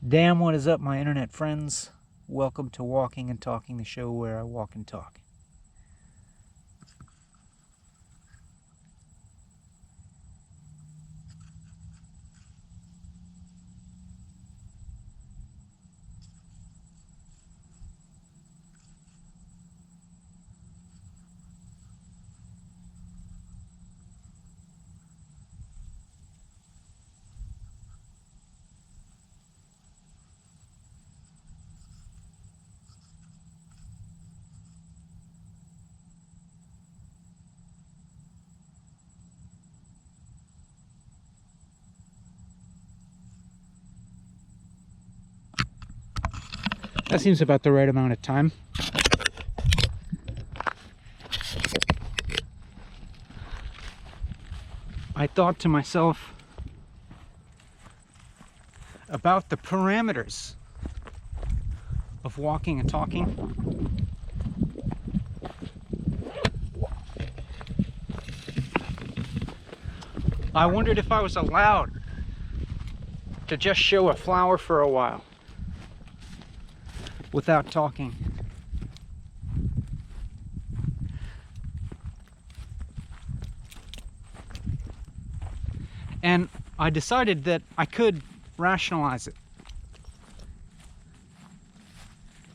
Damn, what is up, my internet friends? Welcome to Walking and Talking, the show where I walk and talk. That seems about the right amount of time. I thought to myself about the parameters of walking and talking. I wondered if I was allowed to just show a flower for a while without talking. And I decided that I could rationalize it.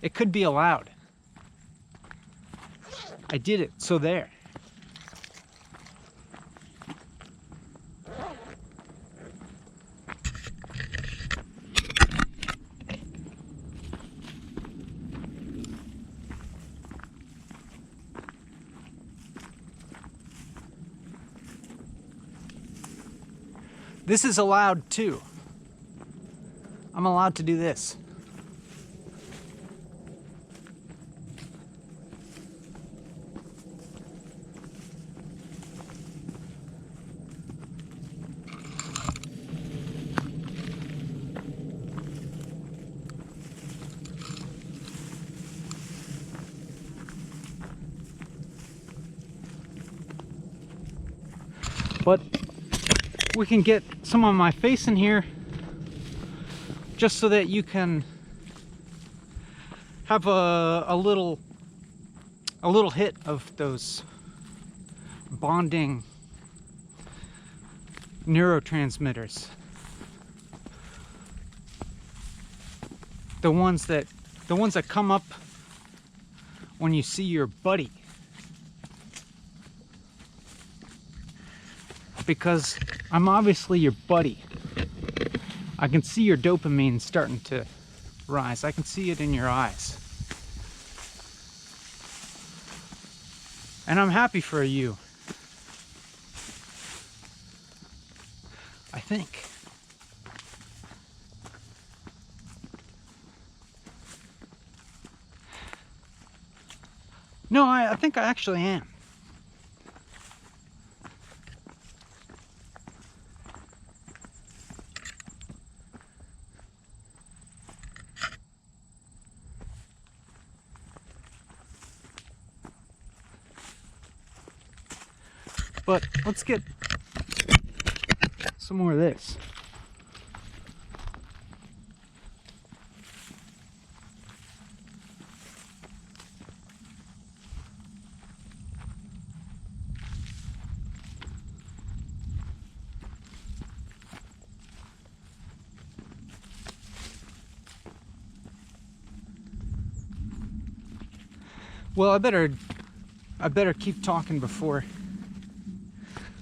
It could be allowed. I did it, so there. This is allowed too. I'm allowed to do this. But we can get some of my face in here just so that you can have a little hit of those bonding neurotransmitters, the ones that come up when you see your buddy. Because I'm obviously your buddy. I can see your dopamine starting to rise. I can see it in your eyes. And I'm happy for you. I think. No, I think I actually am. But let's get some more of this. Well, I better keep talking before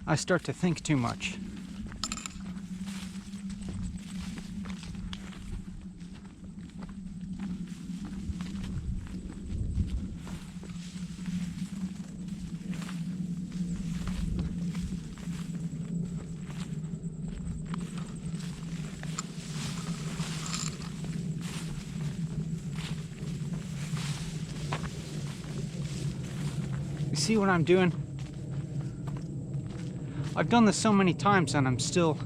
I start to think too much. You see what I'm doing? I've done this so many times and I'm still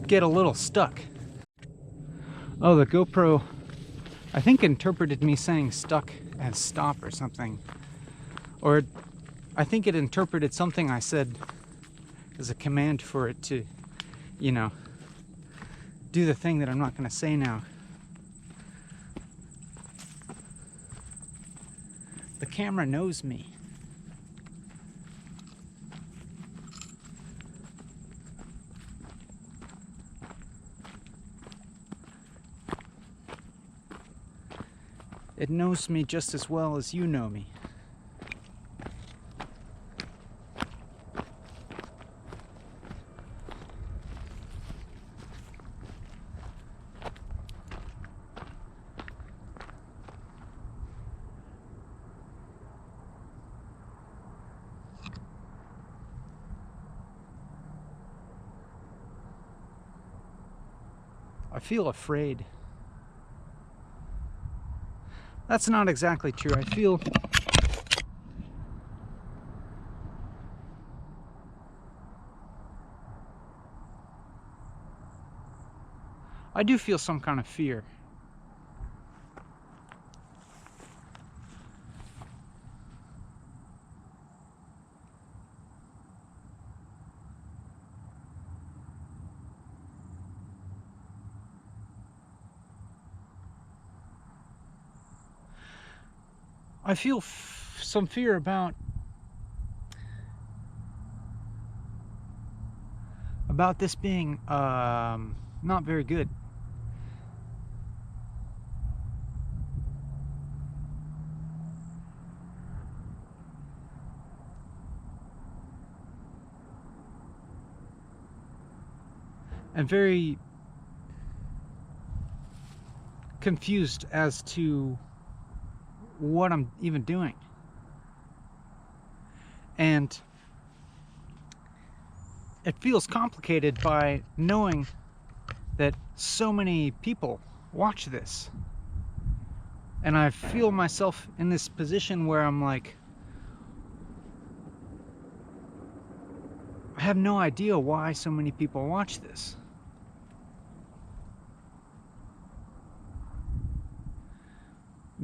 get a little stuck. Oh, the GoPro, I think, interpreted me saying stuck as stop or something. Or I think it interpreted something I said as a command for it to you know, do the thing that I'm not going to say now. The camera knows me. It knows me just as well as you know me. I feel afraid. That's not exactly true. I feel I do feel some kind of fear. I feel some fear about this being not very good. And very confused as to what I'm even doing. And it feels complicated by knowing that so many people watch this. And I feel myself in this position where I'm like, I have no idea why so many people watch this.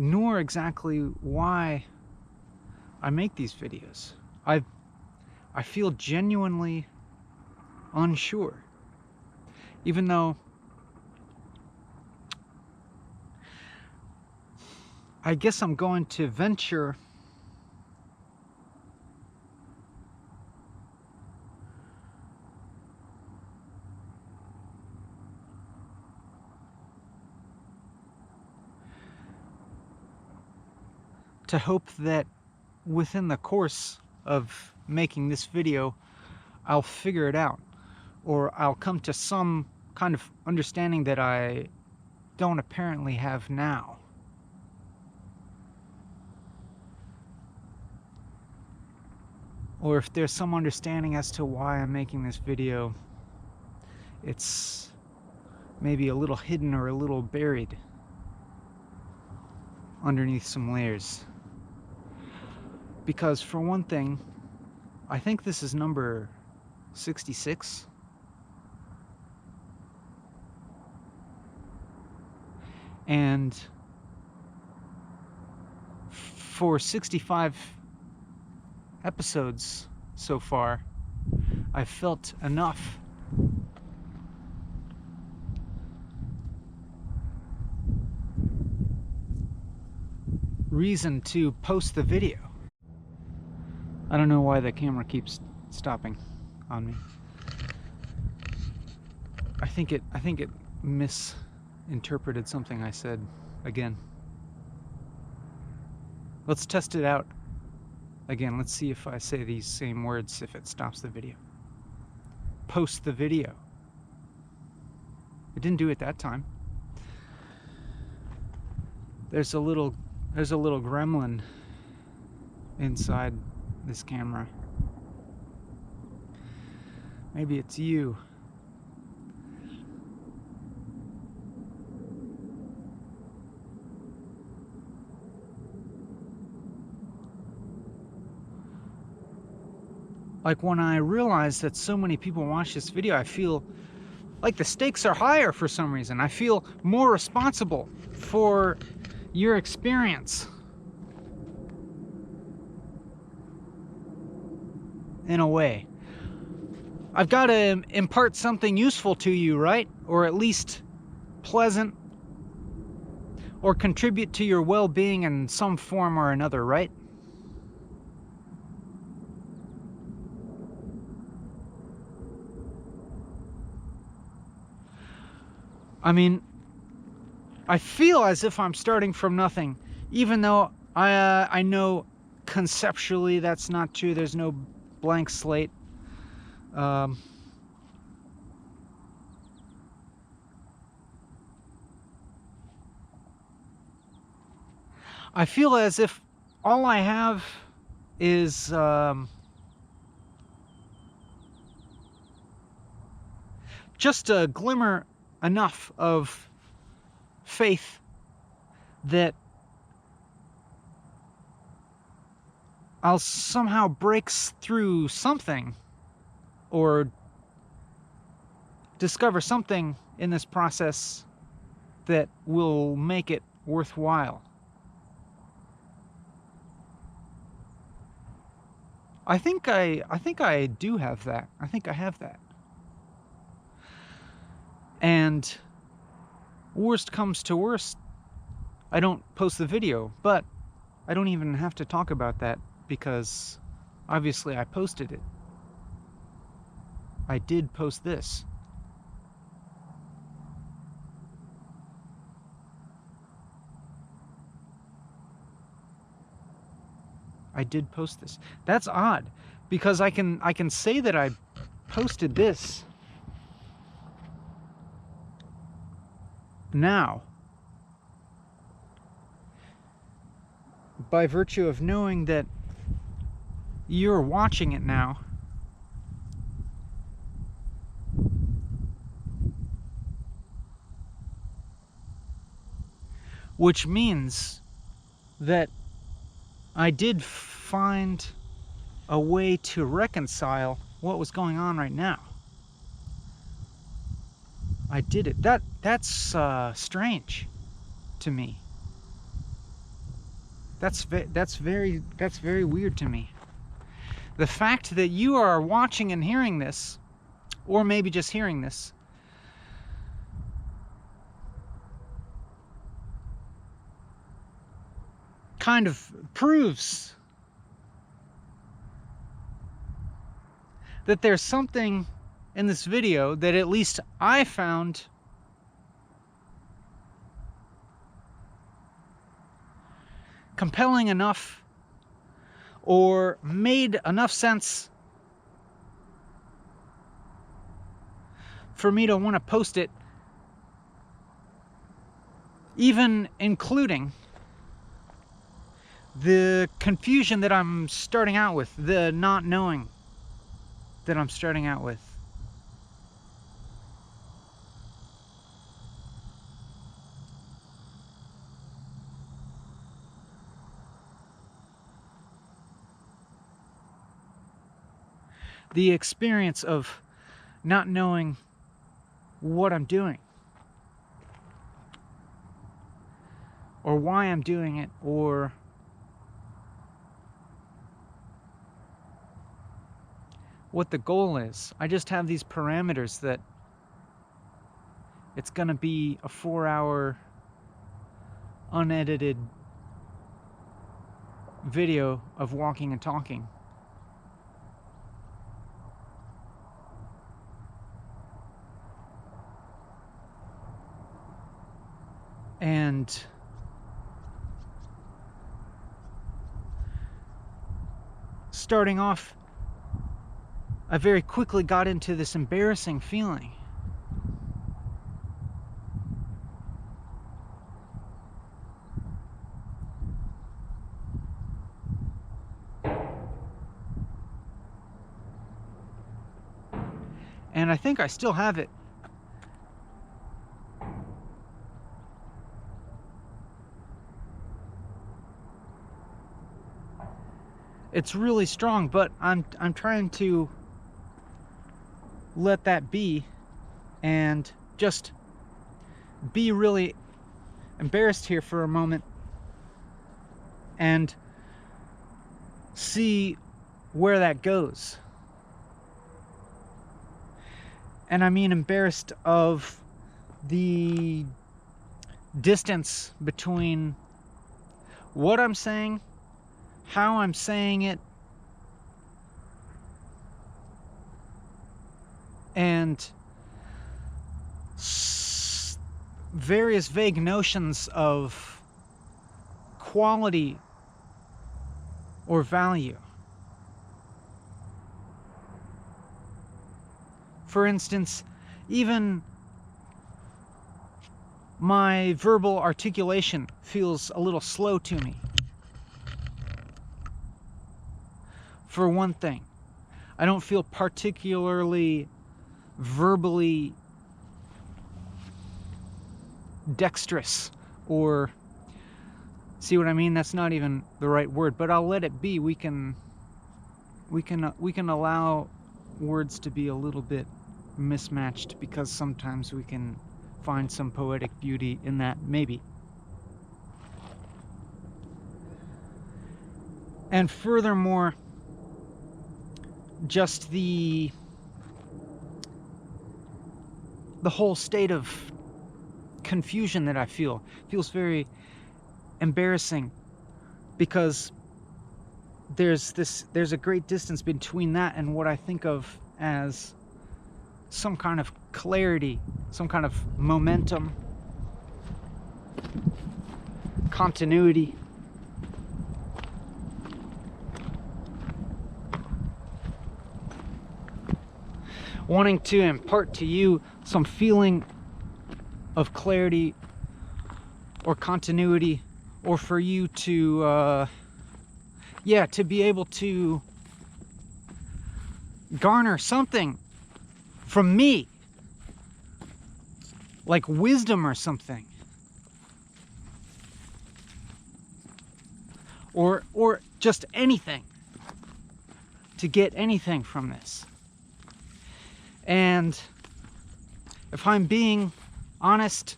Nor exactly why I make these videos. I feel genuinely unsure, even though I guess I'm going to venture to hope that within the course of making this video, I'll figure it out, or I'll come to some kind of understanding that I don't apparently have now. Or if there's some understanding as to why I'm making this video, it's maybe a little hidden or a little buried underneath some layers. Because for one thing, I think this is number 66. And for 65 episodes so far, I've felt enough reason to post the video. I don't know why the camera keeps stopping on me. I think it misinterpreted something I said again. Let's test it out again. Let's see if I say these same words, if it stops the video. Post the video. It didn't do it that time. There's a little gremlin inside this camera. Maybe it's you. Like when I realize that so many people watch this video, I feel like the stakes are higher for some reason. I feel more responsible for your experience. In a way. I've got to impart something useful to you, right? Or at least pleasant, or contribute to your well-being in some form or another, right? I mean, I feel as if I'm starting from nothing, even though I know conceptually that's not true. There's no blank slate. I feel as if all I have is just a glimmer enough of faith that I'll somehow break through something, or discover something in this process that will make it worthwhile. I think I do have that. I think I have that. And worst comes to worst, I don't post the video, but I don't even have to talk about that because obviously I posted it. I did post this. I did post this. That's odd, because I can say that I posted this now by virtue of knowing that you're watching it now. Which means that I did find a way to reconcile what was going on right now. I did it. That's strange to me. That's very weird to me. The fact that you are watching and hearing this, or maybe just hearing this, kind of proves that there's something in this video that at least I found compelling enough, or made enough sense for me to want to post it, even including the confusion that I'm starting out with, the not knowing that I'm starting out with. The experience of not knowing what I'm doing, or why I'm doing it, or what the goal is. I just have these parameters that it's gonna be a 4-hour unedited video of walking and talking. And starting off, I very quickly got into this embarrassing feeling. And I think I still have it. It's really strong, but I'm trying to let that be and just be really embarrassed here for a moment and see where that goes. And I mean embarrassed of the distance between what I'm saying, how I'm saying it, and various vague notions of quality or value. For instance, even my verbal articulation feels a little slow to me. For one thing, I don't feel particularly verbally dexterous, or, see what I mean? That's not even the right word, but I'll let it be. We can allow words to be a little bit mismatched, because sometimes we can find some poetic beauty in that, maybe. And furthermore, just the whole state of confusion that I feel feels very embarrassing, because there's a great distance between that and what I think of as some kind of clarity, some kind of momentum, continuity. Wanting to impart to you some feeling of clarity or continuity, or for you to to be able to garner something from me, like wisdom or something, or just anything, to get anything from this. And if I'm being honest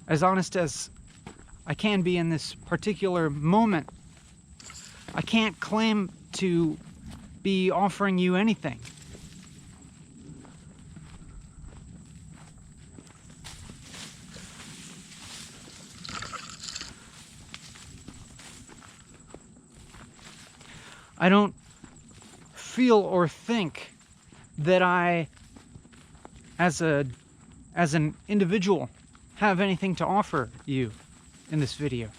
as I can be in this particular moment, I can't claim to be offering you anything. I don't feel or think that I, as an individual, have anything to offer you in this video.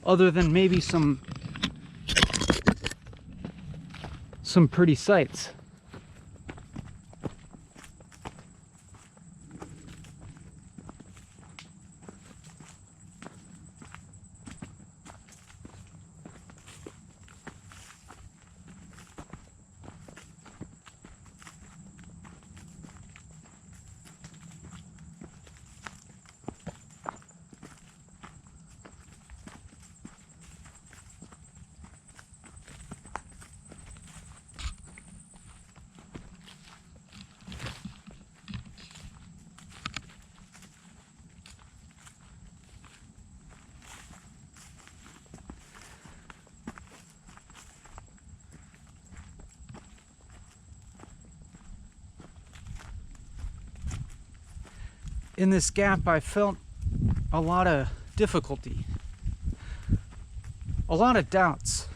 Other than maybe some pretty sights. In this gap, I felt a lot of difficulty, a lot of doubts.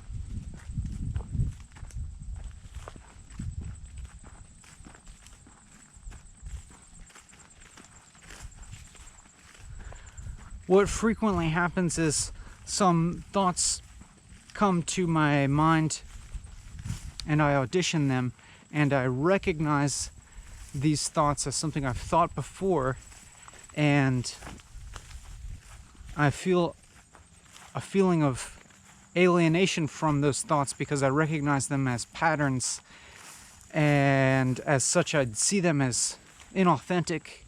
What frequently happens is some thoughts come to my mind and I audition them, and I recognize these thoughts as something I've thought before, and I feel a feeling of alienation from those thoughts because I recognize them as patterns, and as such I'd see them as inauthentic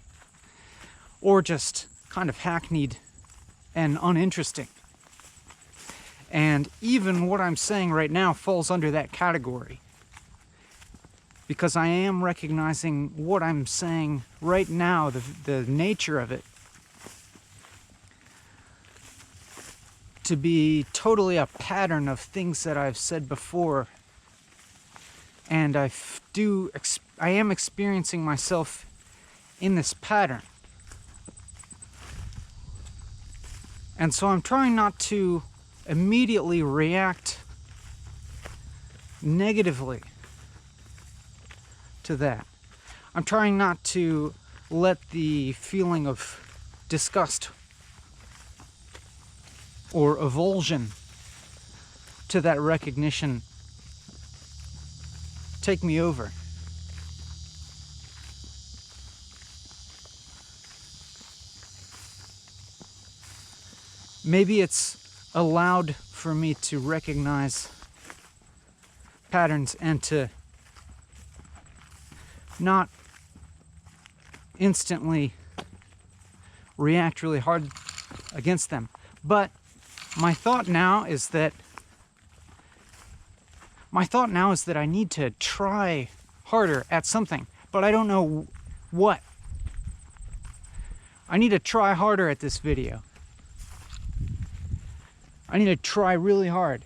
or just kind of hackneyed and uninteresting. And even what I'm saying right now falls under that category, because I am recognizing what I'm saying right now, the nature of it, to be totally a pattern of things that I've said before, and I am experiencing myself in this pattern. And so I'm trying not to immediately react negatively to that. I'm trying not to let the feeling of disgust or avulsion to that recognition take me over. Maybe it's allowed for me to recognize patterns and to not instantly react really hard against them. But my thought now is that I need to try harder at something, but I don't know what. I need to try harder at this video. I need to try really hard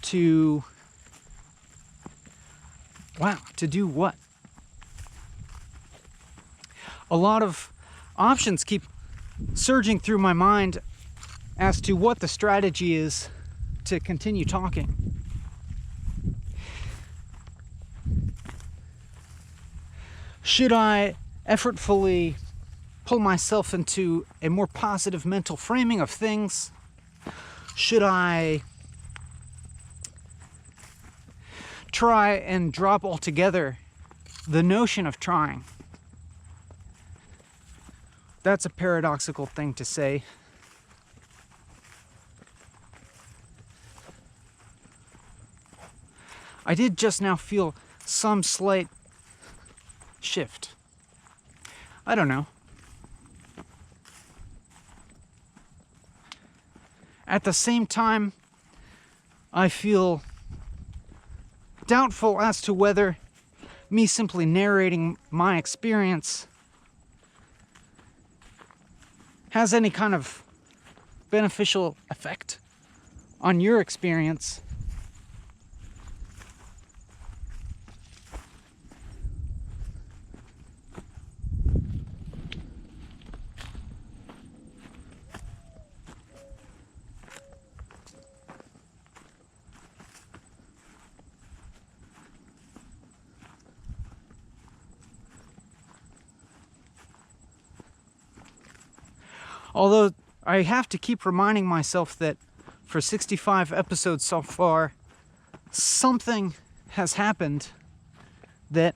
to do what? A lot of options keep surging through my mind as to what the strategy is to continue talking. Should I effortfully pull myself into a more positive mental framing of things? Should I try and drop altogether the notion of trying? That's a paradoxical thing to say. I did just now feel some slight shift. I don't know. At the same time, I feel doubtful as to whether me simply narrating my experience has any kind of beneficial effect on your experience. Although I have to keep reminding myself that for 65 episodes so far, something has happened that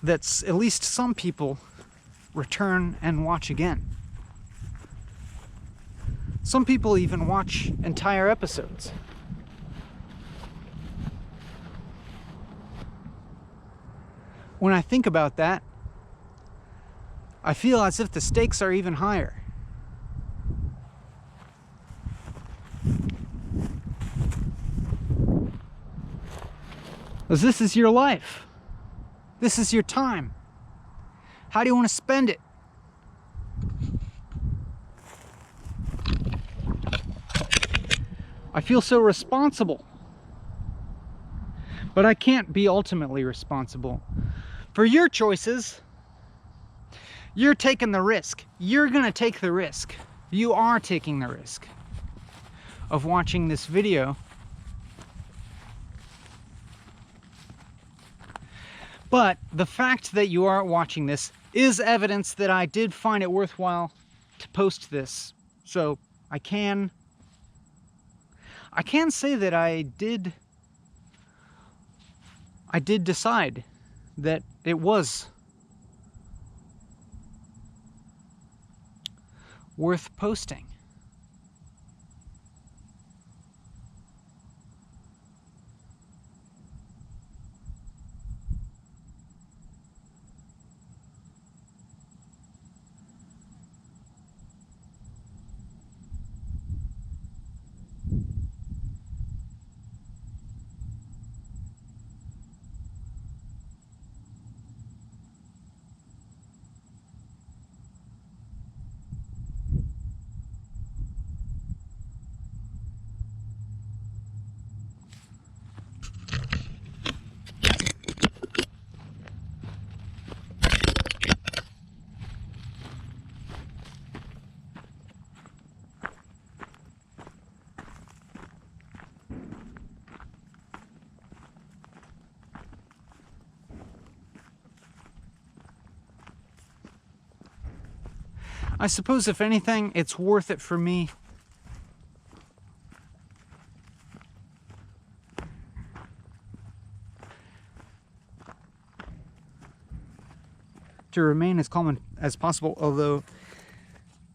that's at least some people return and watch again. Some people even watch entire episodes. When I think about that, I feel as if the stakes are even higher. Because this is your life. This is your time. How do you want to spend it? I feel so responsible. But I can't be ultimately responsible for your choices. You're taking the risk. You're gonna take the risk. You are taking the risk of watching this video. But the fact that you are watching this is evidence that I did find it worthwhile to post this. So I can say that I did decide that it was worth posting. I suppose if anything, it's worth it for me to remain as calm as possible, although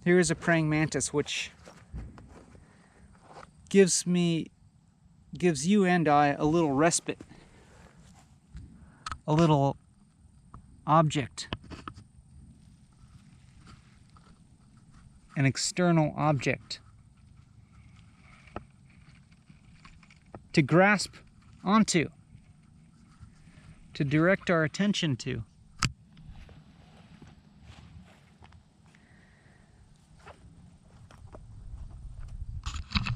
here is a praying mantis which gives you and I a little respite, a little object, an external object to grasp onto, to direct our attention to.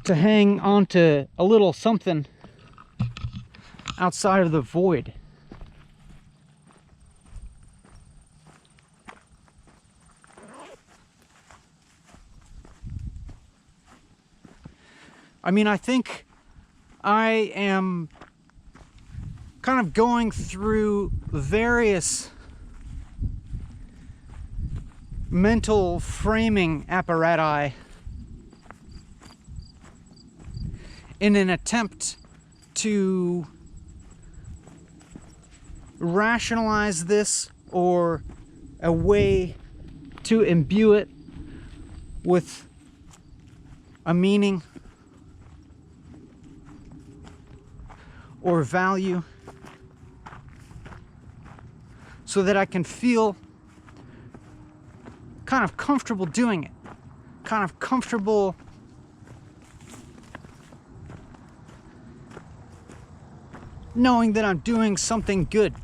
To hang on to a little something outside of the void. I mean, I think I am kind of going through various mental framing apparatus in an attempt to rationalize this, or a way to imbue it with a meaning or value, so that I can feel kind of comfortable doing it, kind of comfortable knowing that I'm doing something good.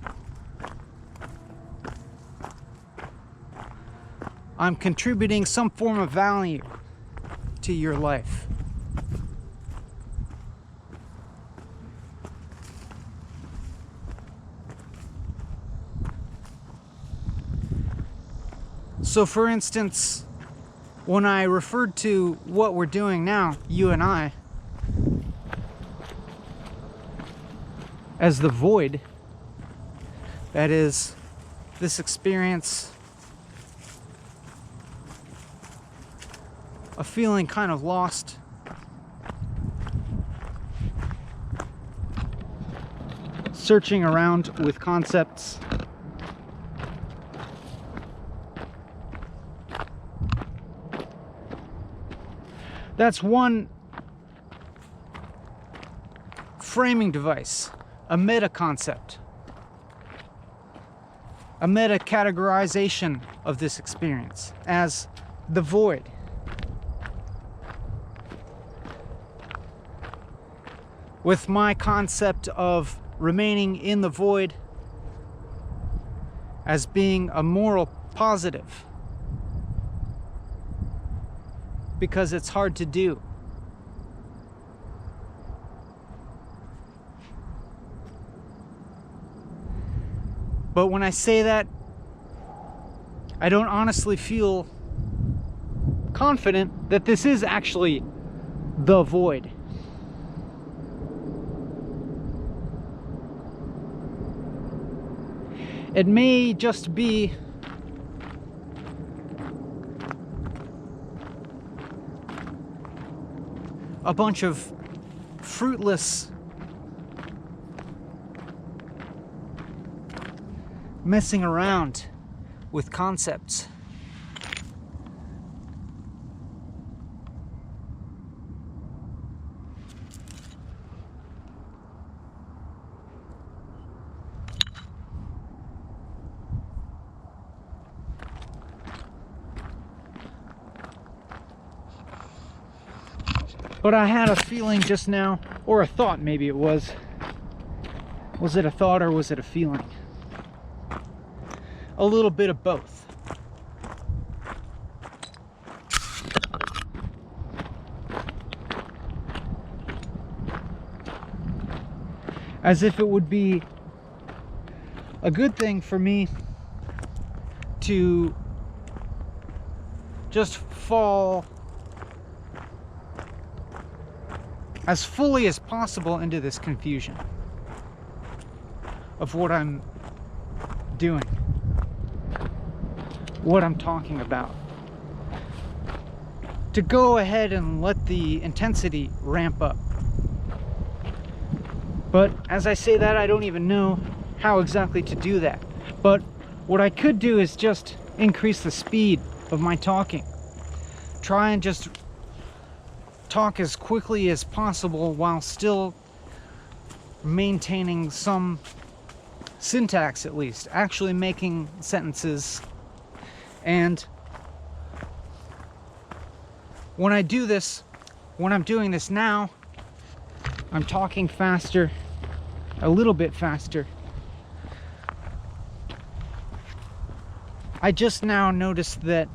I'm contributing some form of value to your life. So for instance, when I referred to what we're doing now, you and I, as the void, that is, this experience of feeling kind of lost, searching around with concepts, that's one framing device, a meta concept, a meta categorization of this experience as the void. With my concept of remaining in the void as being a moral positive, because it's hard to do. But when I say that, I don't honestly feel confident that this is actually the void. It may just be a bunch of fruitless messing around with concepts. But I had a feeling just now, or a thought maybe it was. Was it a thought or was it a feeling? A little bit of both. As if it would be a good thing for me to just fall as fully as possible into this confusion of what I'm doing, what I'm talking about. to go ahead and let the intensity ramp up. But as I say that, I don't even know how exactly to do that. But what I could do is just increase the speed of my talking. Try and just talk as quickly as possible while still maintaining some syntax, at least actually making sentences. And when I do this, when I'm doing this now, I'm talking faster, a little bit faster. I just now noticed that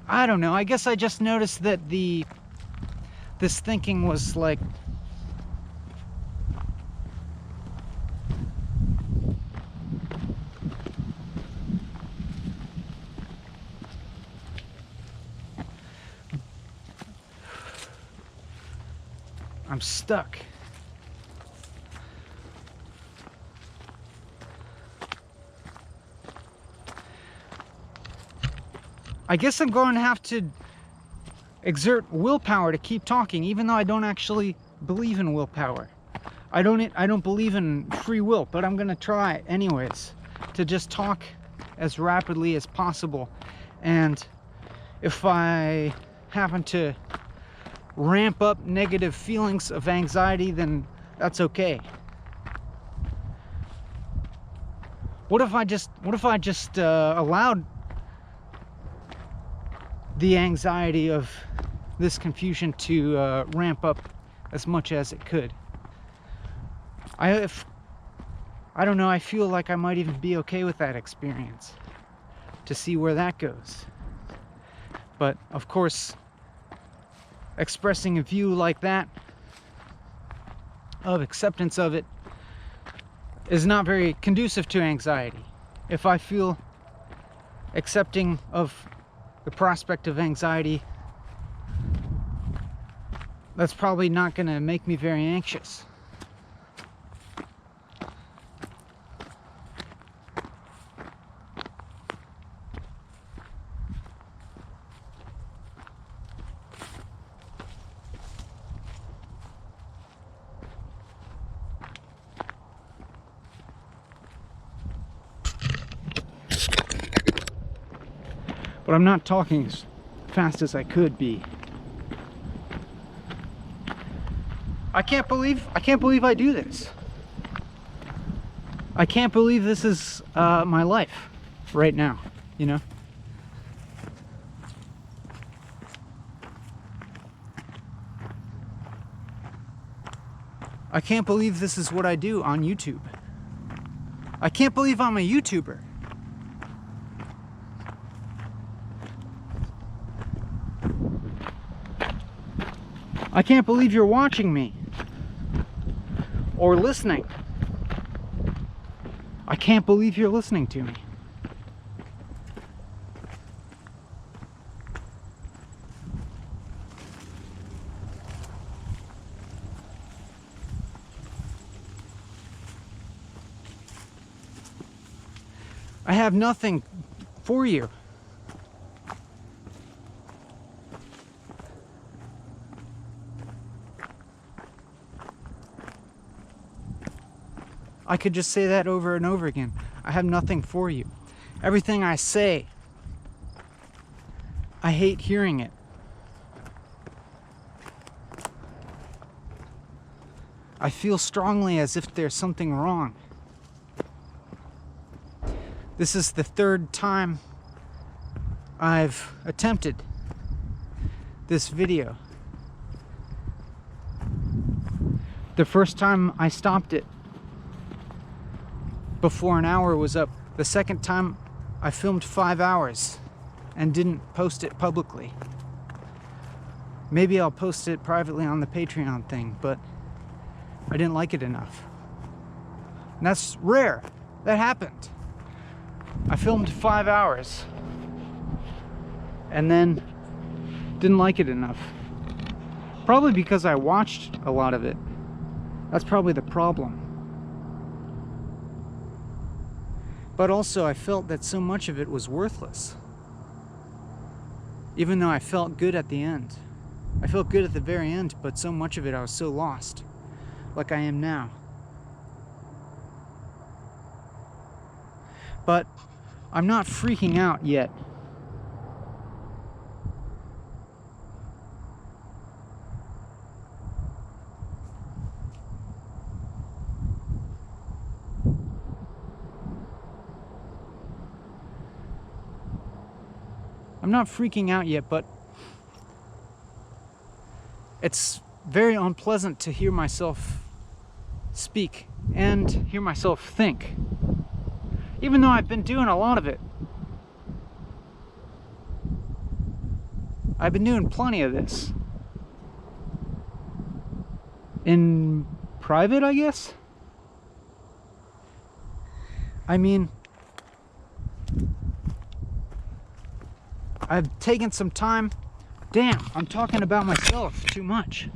I don't know, I guess I just noticed that this thinking was like I'm stuck. I guess I'm going to have to exert willpower to keep talking, even though I don't actually believe in willpower. I don't believe in free will, but I'm gonna try anyways to just talk as rapidly as possible. And if I happen to ramp up negative feelings of anxiety, then that's okay. What if I just allowed the anxiety of this confusion to ramp up as much as it could? I don't know, I feel like I might even be okay with that experience, to see where that goes. But of course, expressing a view like that, of acceptance of it, is not very conducive to anxiety. If I feel accepting of the prospect of anxiety, that's probably not going to make me very anxious. But I'm not talking as fast as I could be. I can't believe I do this. I can't believe this is my life right now, you know? I can't believe this is what I do on YouTube. I can't believe I'm a YouTuber. I can't believe you're watching me or listening. I can't believe you're listening to me. I have nothing for you. I could just say that over and over again. I have nothing for you. Everything I say, I hate hearing it. I feel strongly as if there's something wrong. This is the third time I've attempted this video. The first time I stopped it before an hour was up. The second time I filmed 5 hours and didn't post it publicly. Maybe I'll post it privately on the Patreon thing, but I didn't like it enough. And that's rare. That happened. I filmed 5 hours and then didn't like it enough. Probably because I watched a lot of it. That's probably the problem. But also I felt that so much of it was worthless. Even though I felt good at the end. I felt good at the very end, but so much of it I was so lost. Like I am now. But I'm not freaking out yet. I'm not freaking out yet, but it's very unpleasant to hear myself speak and hear myself think. Even though I've been doing a lot of it. I've been doing plenty of this. In private, I guess? I mean, I've taken some time. Damn, I'm talking about myself too much.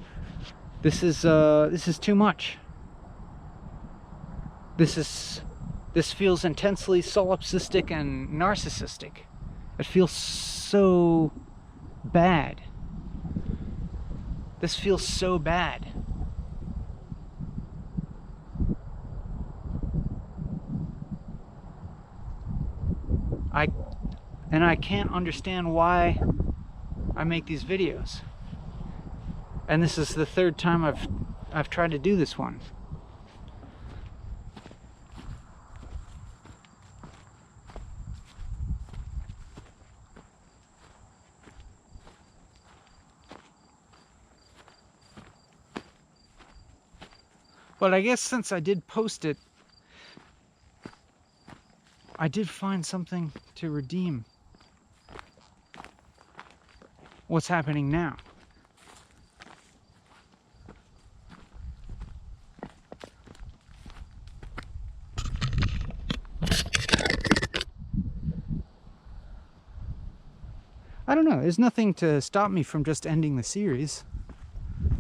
This is too much. This feels intensely solipsistic and narcissistic. It feels so bad. This feels so bad. I can't understand why I make these videos. And this is the third time I've tried to do this one. But I guess since I did post it, I did find something to redeem what's happening now. I don't know, there's nothing to stop me from just ending the series.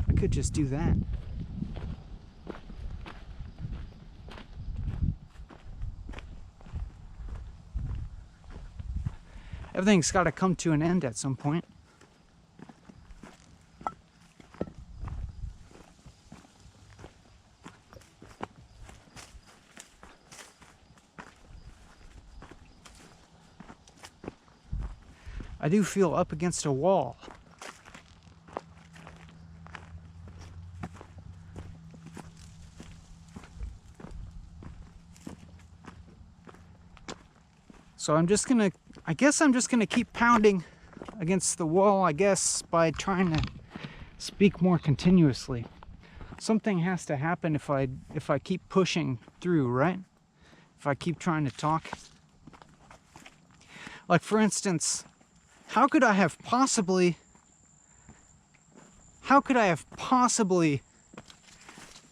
I could just do that. Everything's got to come to an end at some point. I do feel up against a wall. So I guess I'm just gonna keep pounding against the wall, I guess, by trying to speak more continuously. Something has to happen if I keep pushing through, right? If I keep trying to talk. Like, for instance, how could I have possibly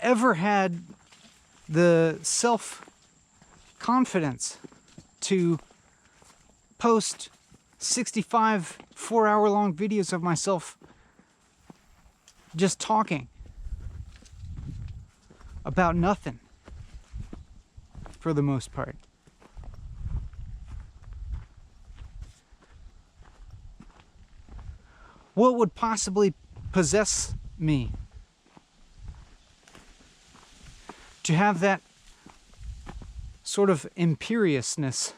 ever had the self-confidence to post 65 4-hour-long videos of myself just talking about nothing for the most part? What would possibly possess me to have that sort of imperiousness?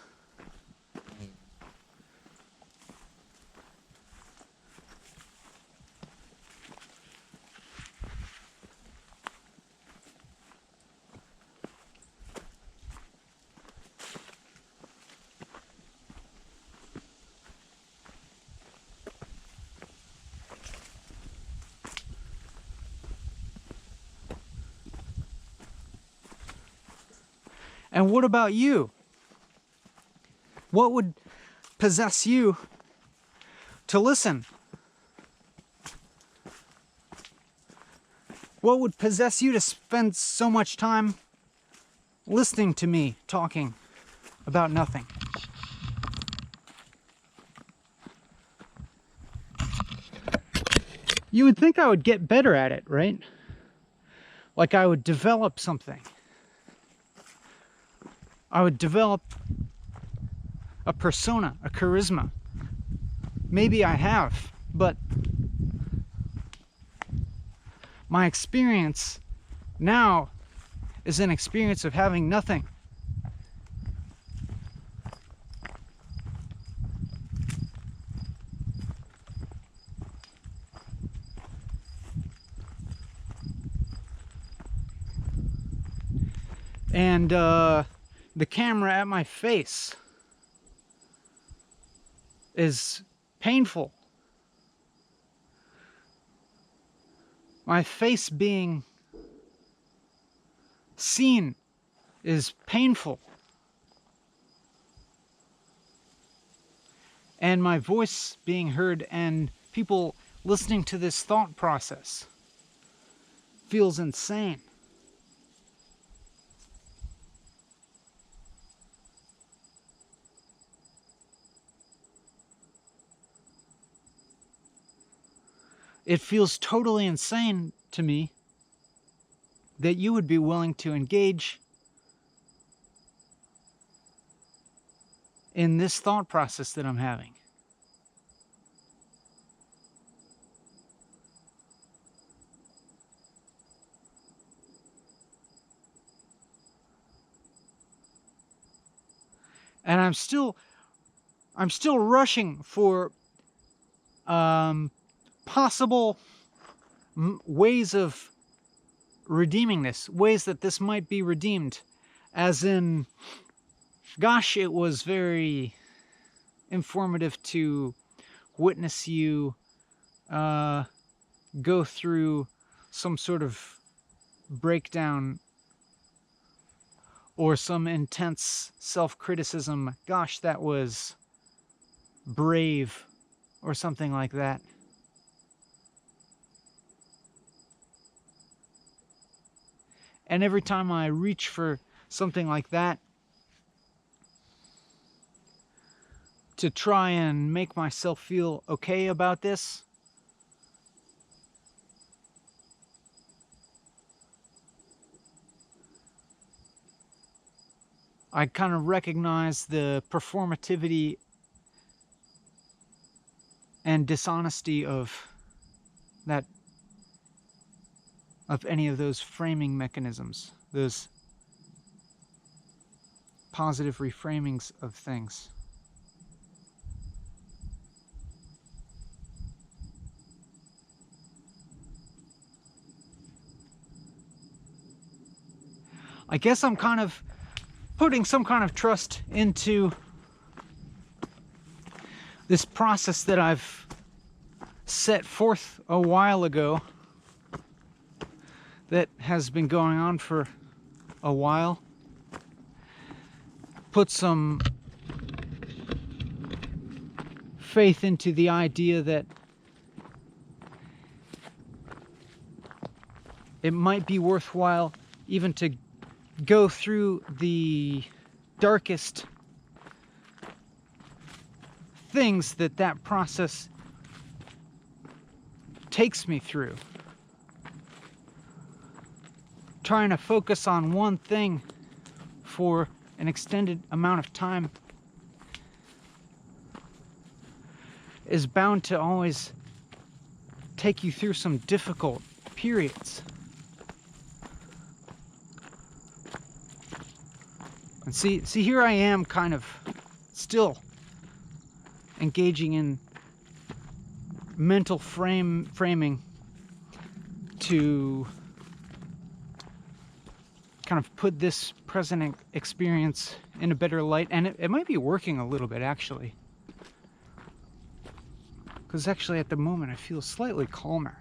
And what about you? What would possess you to listen? What would possess you to spend so much time listening to me talking about nothing? You would think I would get better at it, right? Like I would develop something. I would develop a persona, a charisma. Maybe I have, but my experience now is an experience of having nothing. And the camera at my face is painful. My face being seen is painful. And my voice being heard and people listening to this thought process feels insane. It feels totally insane to me that you would be willing to engage in this thought process that I'm having. And I'm still rushing for possible ways of redeeming this, ways that this might be redeemed, as in, gosh, it was very informative to witness you go through some sort of breakdown or some intense self-criticism. Gosh, that was brave, or something like that. And every time I reach for something like that to try and make myself feel okay about this, I kind of recognize the performativity and dishonesty of that, of any of those framing mechanisms, those positive reframings of things. I guess I'm kind of putting some kind of trust into this process that I've set forth a while ago, that has been going on for a while. Put some faith into the idea that it might be worthwhile even to go through the darkest things that process takes me through. Trying to focus on one thing for an extended amount of time is bound to always take you through some difficult periods. And see, here I am kind of still engaging in mental framing to kind of put this present experience in a better light. And it might be working a little bit, actually. Because actually at the moment I feel slightly calmer.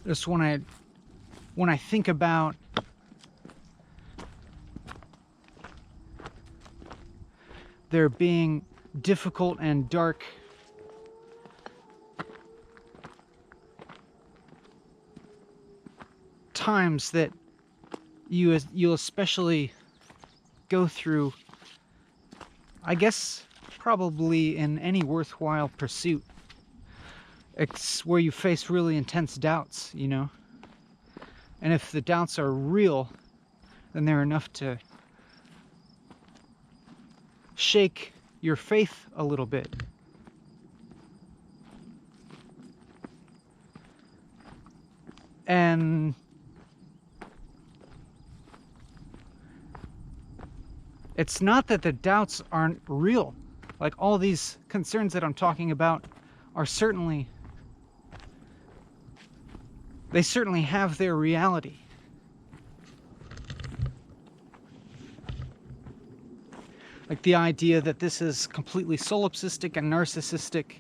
Just when I think about there being difficult and dark times that you'll especially go through, I guess probably in any worthwhile pursuit. It's where you face really intense doubts, you know? And if the doubts are real, then they're enough to shake your faith a little bit. And it's not that the doubts aren't real. Like, all these concerns that I'm talking about are certainly, they certainly have their reality. Like the idea that this is completely solipsistic and narcissistic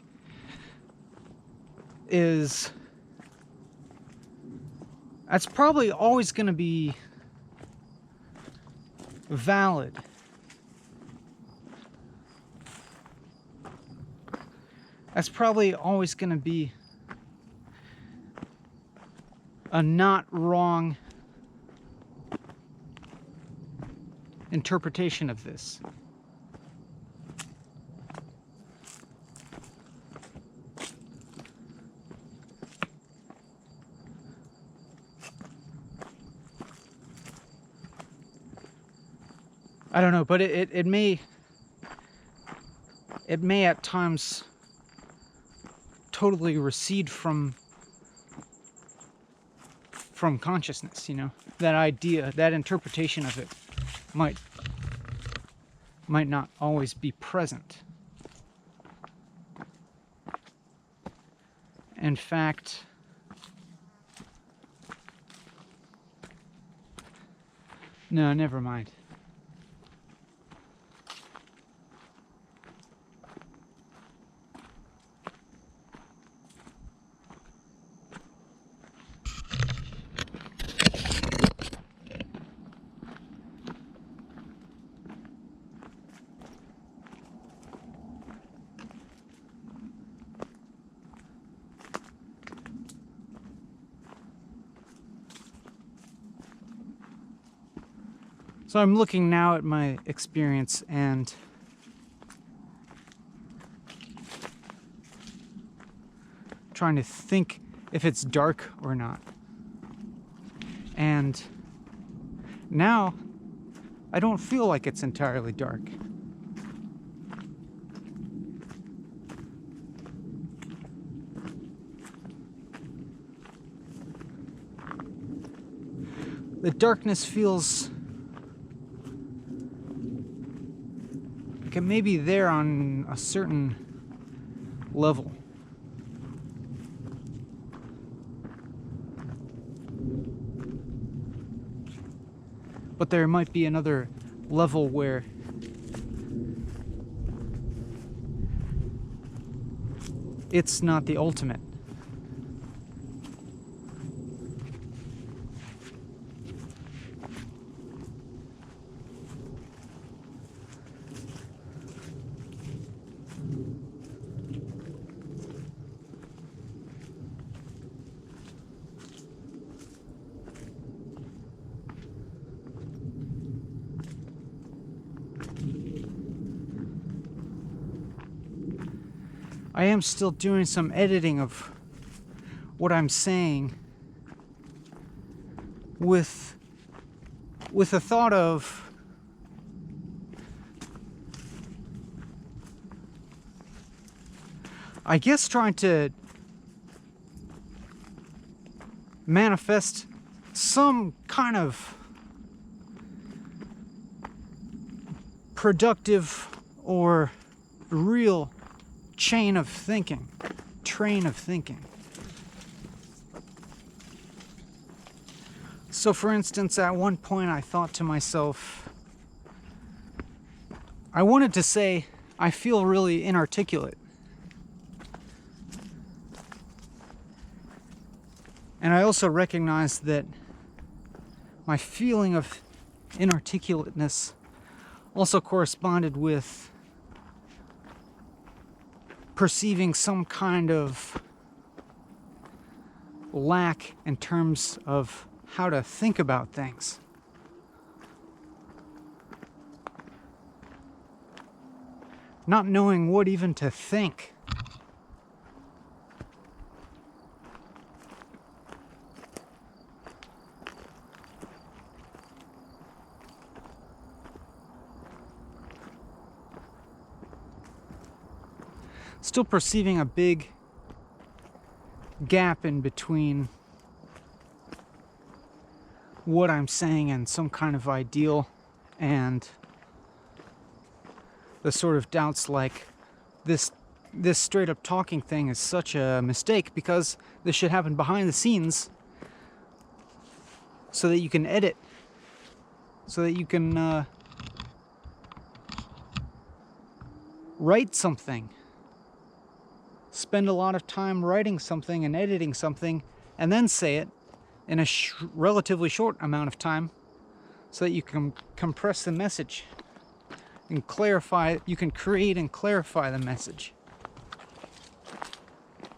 that's probably always going to be valid. That's probably always going to be a not wrong interpretation of this. I don't know, but it may at times totally recede from consciousness, you know. That idea, that interpretation of it might not always be present. In fact, no, never mind. So I'm looking now at my experience and trying to think if it's dark or not. And now I don't feel like it's entirely dark. The darkness feels like it may be there on a certain level. But there might be another level where it's not the ultimate. I am still doing some editing of what I'm saying with a thought of I guess trying to manifest some kind of productive or real train of thinking. So for instance, at one point I thought to myself, I wanted to say, I feel really inarticulate. And I also recognized that my feeling of inarticulateness also corresponded with perceiving some kind of lack in terms of how to think about things. Not knowing what even to think. still perceiving a big gap in between what I'm saying and some kind of ideal, and the sort of doubts like this straight up talking thing is such a mistake because this should happen behind the scenes so that you can edit, so that you can write something, spend a lot of time writing something and editing something, and then say it in a relatively short amount of time so that you can compress the message and clarify. You can create and clarify the message.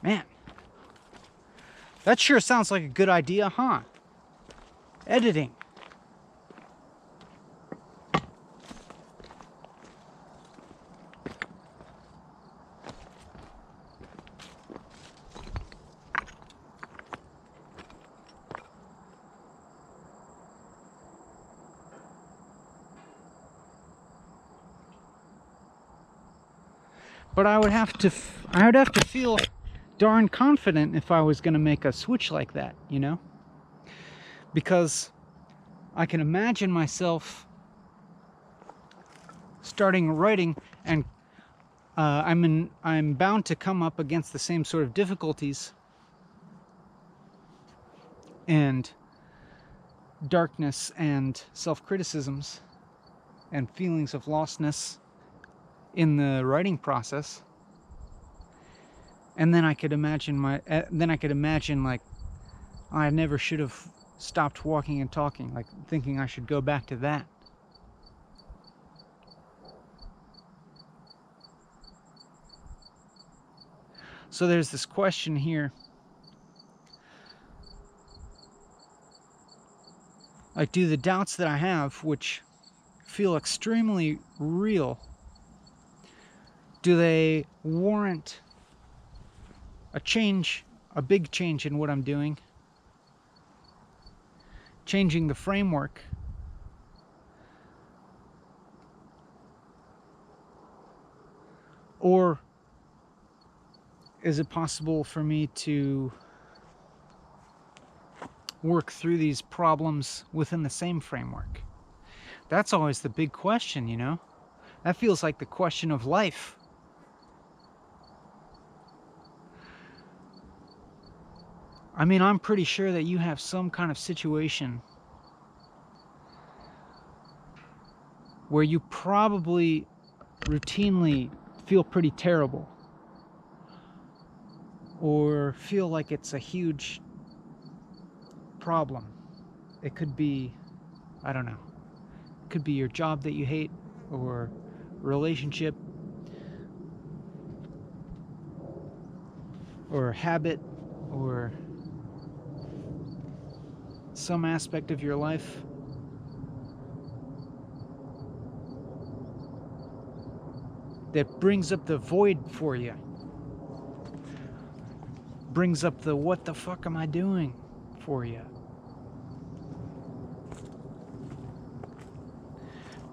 Man, that sure sounds like a good idea, huh? Editing. But I would have to feel darn confident if I was going to make a switch like that, you know? Because I can imagine myself starting writing, and I'm bound to come up against the same sort of difficulties and darkness and self-criticisms and feelings of lostness in the writing process. And then I could imagine like I never should have stopped walking and talking, like thinking I should go back to that. So there's this question here, like, do the doubts that I have, which feel extremely real, do they warrant a change, a big change in what I'm doing? Changing the framework? Or is it possible for me to work through these problems within the same framework? That's always the big question, you know? That feels like the question of life. I mean, I'm pretty sure that you have some kind of situation where you probably routinely feel pretty terrible, or feel like it's a huge problem. It could be, I don't know, it could be your job that you hate, or relationship, or habit, or some aspect of your life. That brings up the void for you. Brings up the what the fuck am I doing for you.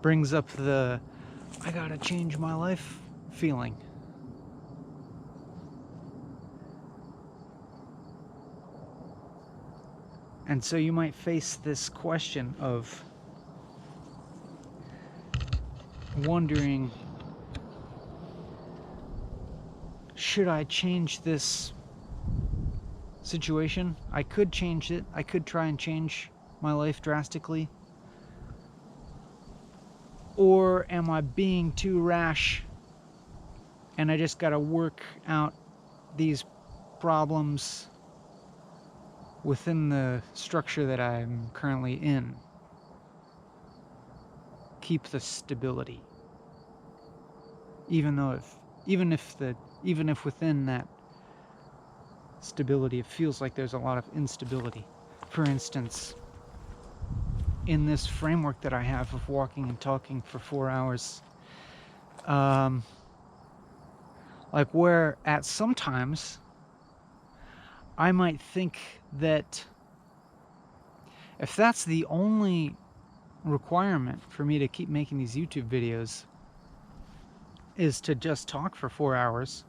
Brings up the I gotta change my life feeling. And so you might face this question of wondering, should I change this situation? I could change it. I could try and change my life drastically. Or am I being too rash and I just gotta work out these problems within the structure that I'm currently in? Keep the stability. Even if within that stability it feels like there's a lot of instability. For instance, in this framework that I have of walking and talking for 4 hours, like where at sometimes I might think that if that's the only requirement for me to keep making these YouTube videos is to just talk for 4 hours,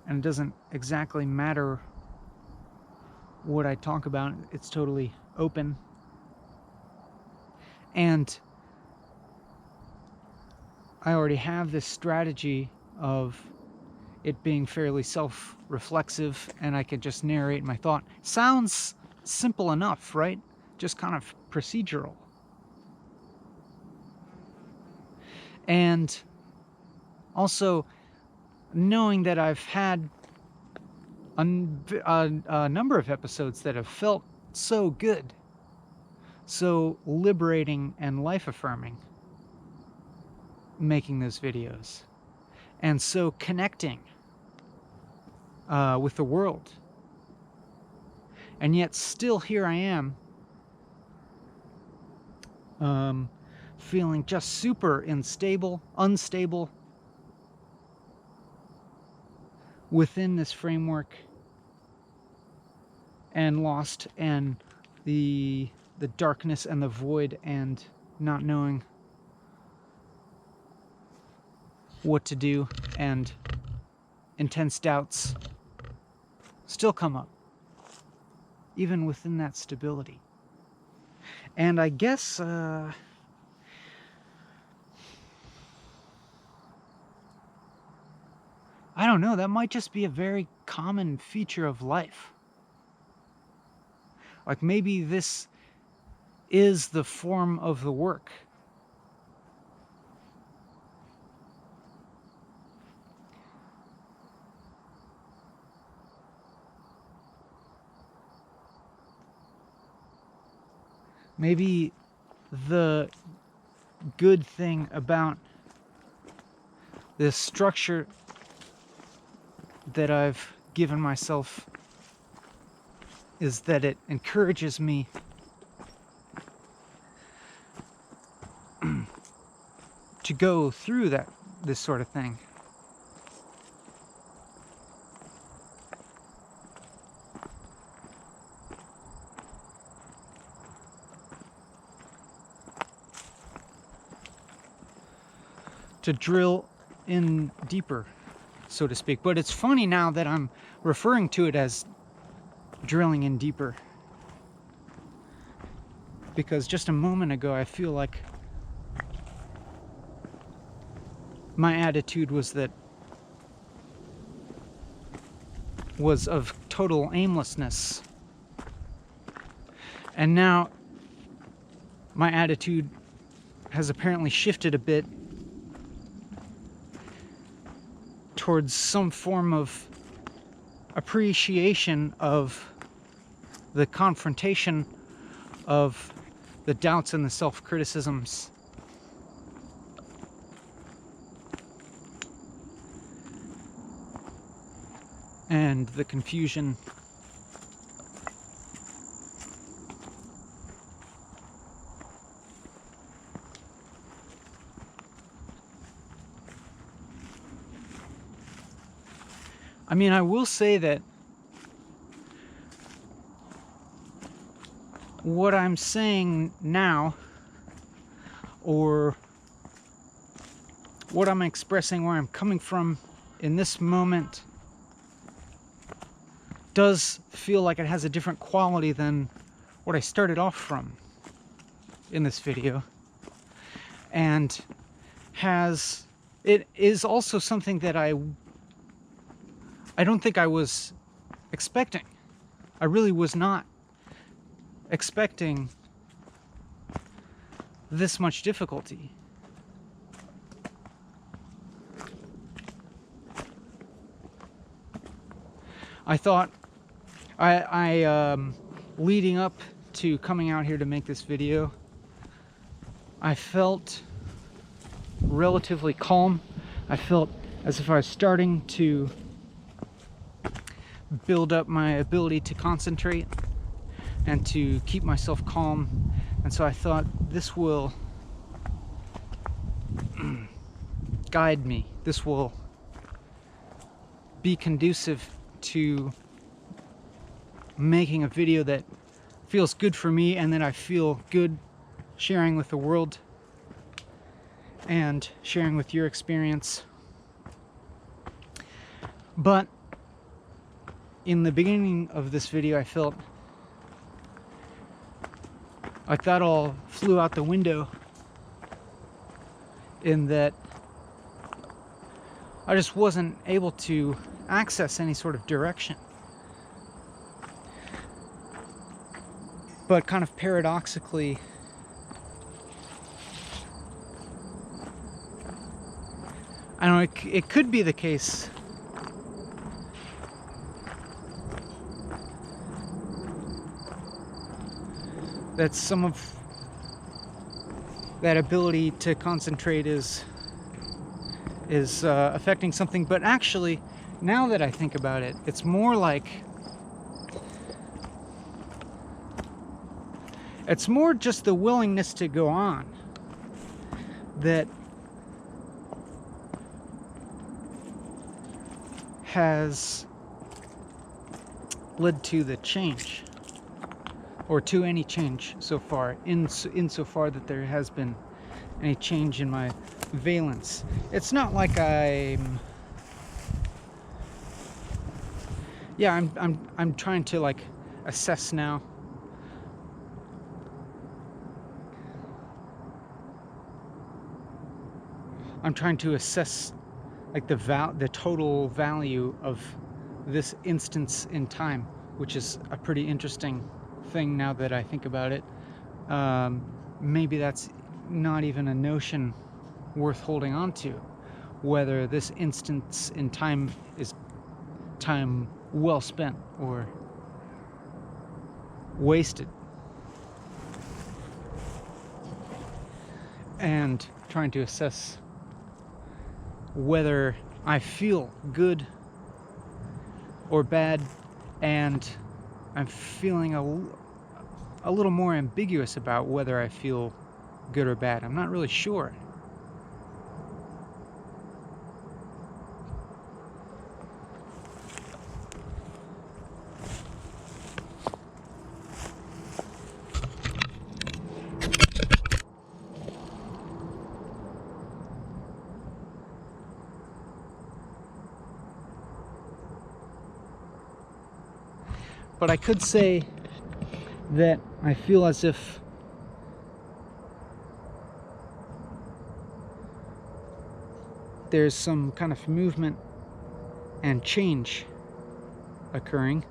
and it doesn't exactly matter what I talk about. It's totally open. And I already have this strategy of it being fairly self-reflexive, and I could just narrate my thought. Sounds simple enough, right? Just kind of procedural. And also, knowing that I've had a number of episodes that have felt so good, so liberating and life-affirming, making those videos, and so connecting with the world. And yet still here I am, feeling just super unstable within this framework, and lost, and the darkness and the void, and not knowing what to do, and intense doubts still come up, even within that stability. And I guess I don't know, that might just be a very common feature of life. Like, maybe this is the form of the work. Maybe the good thing about this structure that I've given myself is that it encourages me to go through this sort of thing. To drill in deeper, so to speak. But it's funny now that I'm referring to it as drilling in deeper, because just a moment ago I feel like my attitude was of total aimlessness, and now my attitude has apparently shifted a bit towards some form of appreciation of the confrontation of the doubts and the self-criticisms, and the confusion. I mean, I will say that what I'm saying now, or what I'm expressing, where I'm coming from in this moment, does feel like it has a different quality than what I started off from in this video. And it is also something that I don't think I was expecting. I really was not expecting this much difficulty. I thought, leading up to coming out here to make this video, I felt relatively calm. I felt as if I was starting to build up my ability to concentrate and to keep myself calm. And so I thought, this will guide me. This will be conducive to making a video that feels good for me, and that I feel good sharing with the world and sharing with your experience. But in the beginning of this video, I felt like that all flew out the window, in that I just wasn't able to access any sort of direction. But kind of paradoxically, I don't know, it could be the case that some of that ability to concentrate is affecting something. But actually, now that I think about it, it's more like, it's more just the willingness to go on that has led to the change, or to any change so far, insofar that there has been any change in my valence. It's not like I'm trying to like assess now. I'm trying to assess like the total value of this instance in time, which is a pretty interesting thing now that I think about it. Maybe that's not even a notion worth holding on to, whether this instance in time is time well spent or wasted. And trying to assess whether I feel good or bad, and I'm feeling a little more ambiguous about whether I feel good or bad. I'm not really sure. But I could say that I feel as if there's some kind of movement and change occurring.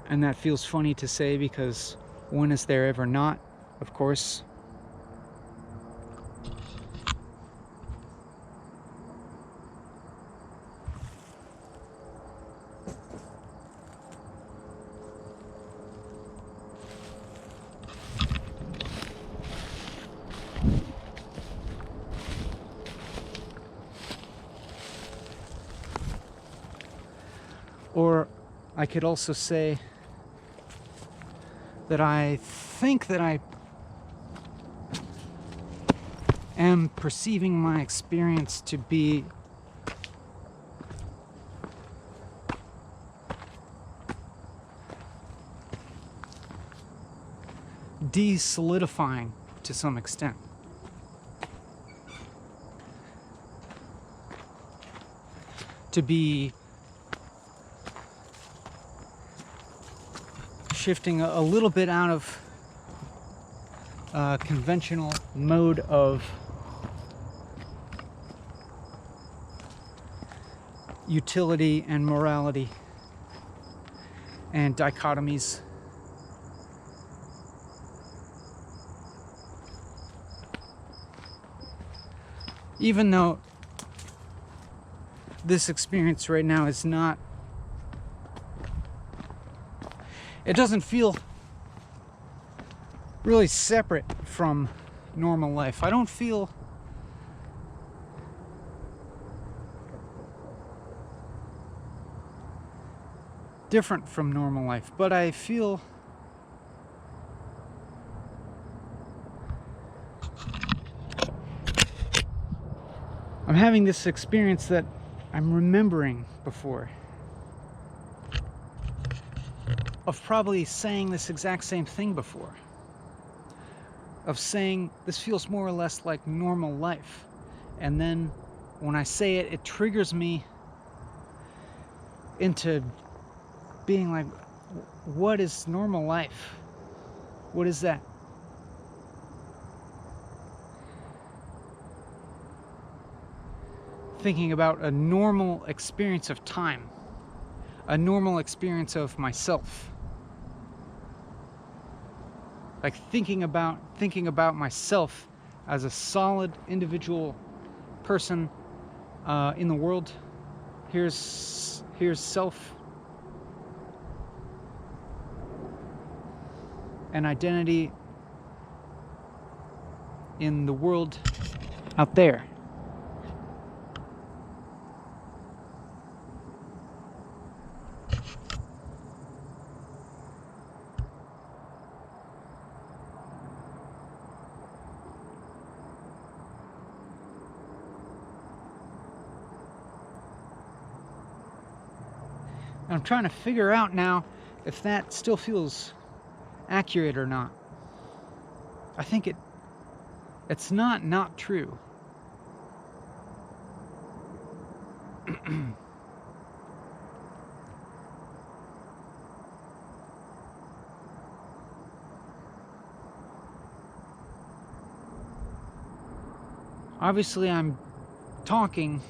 And that feels funny to say, because when is there ever not, of course? Or I could also say that I think that I am perceiving my experience to be de-solidifying to some extent. To be shifting a little bit out of conventional mode of utility and morality and dichotomies. Even though this experience right now is not, it doesn't feel really separate from normal life. I don't feel different from normal life, but I feel I'm having this experience that I'm remembering before, of probably saying this exact same thing before, of saying this feels more or less like normal life, and then when I say it, it triggers me into being like, what is normal life? What is that? Thinking about a normal experience of time, a normal experience of myself. Like thinking about myself as a solid individual person in the world. Here's self, an identity in the world out there. I'm trying to figure out now if that still feels accurate or not. I think it's not true. Obviously, I'm talking,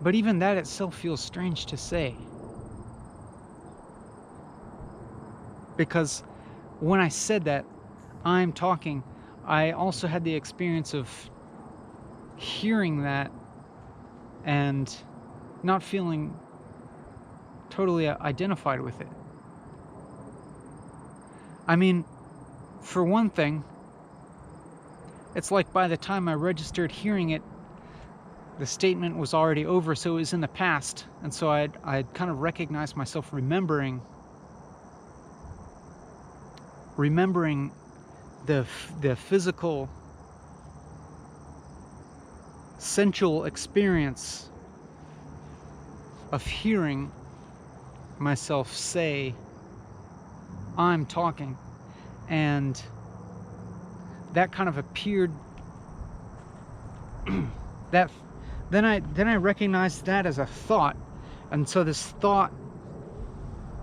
but even that itself feels strange to say. Because when I said that, I'm talking, I also had the experience of hearing that and not feeling totally identified with it. I mean, for one thing, it's like by the time I registered hearing it, the statement was already over, so it was in the past, and so I'd kind of recognized myself remembering the physical, sensual experience of hearing myself say, I'm talking, and that kind of appeared. Then I recognized that as a thought, and so this thought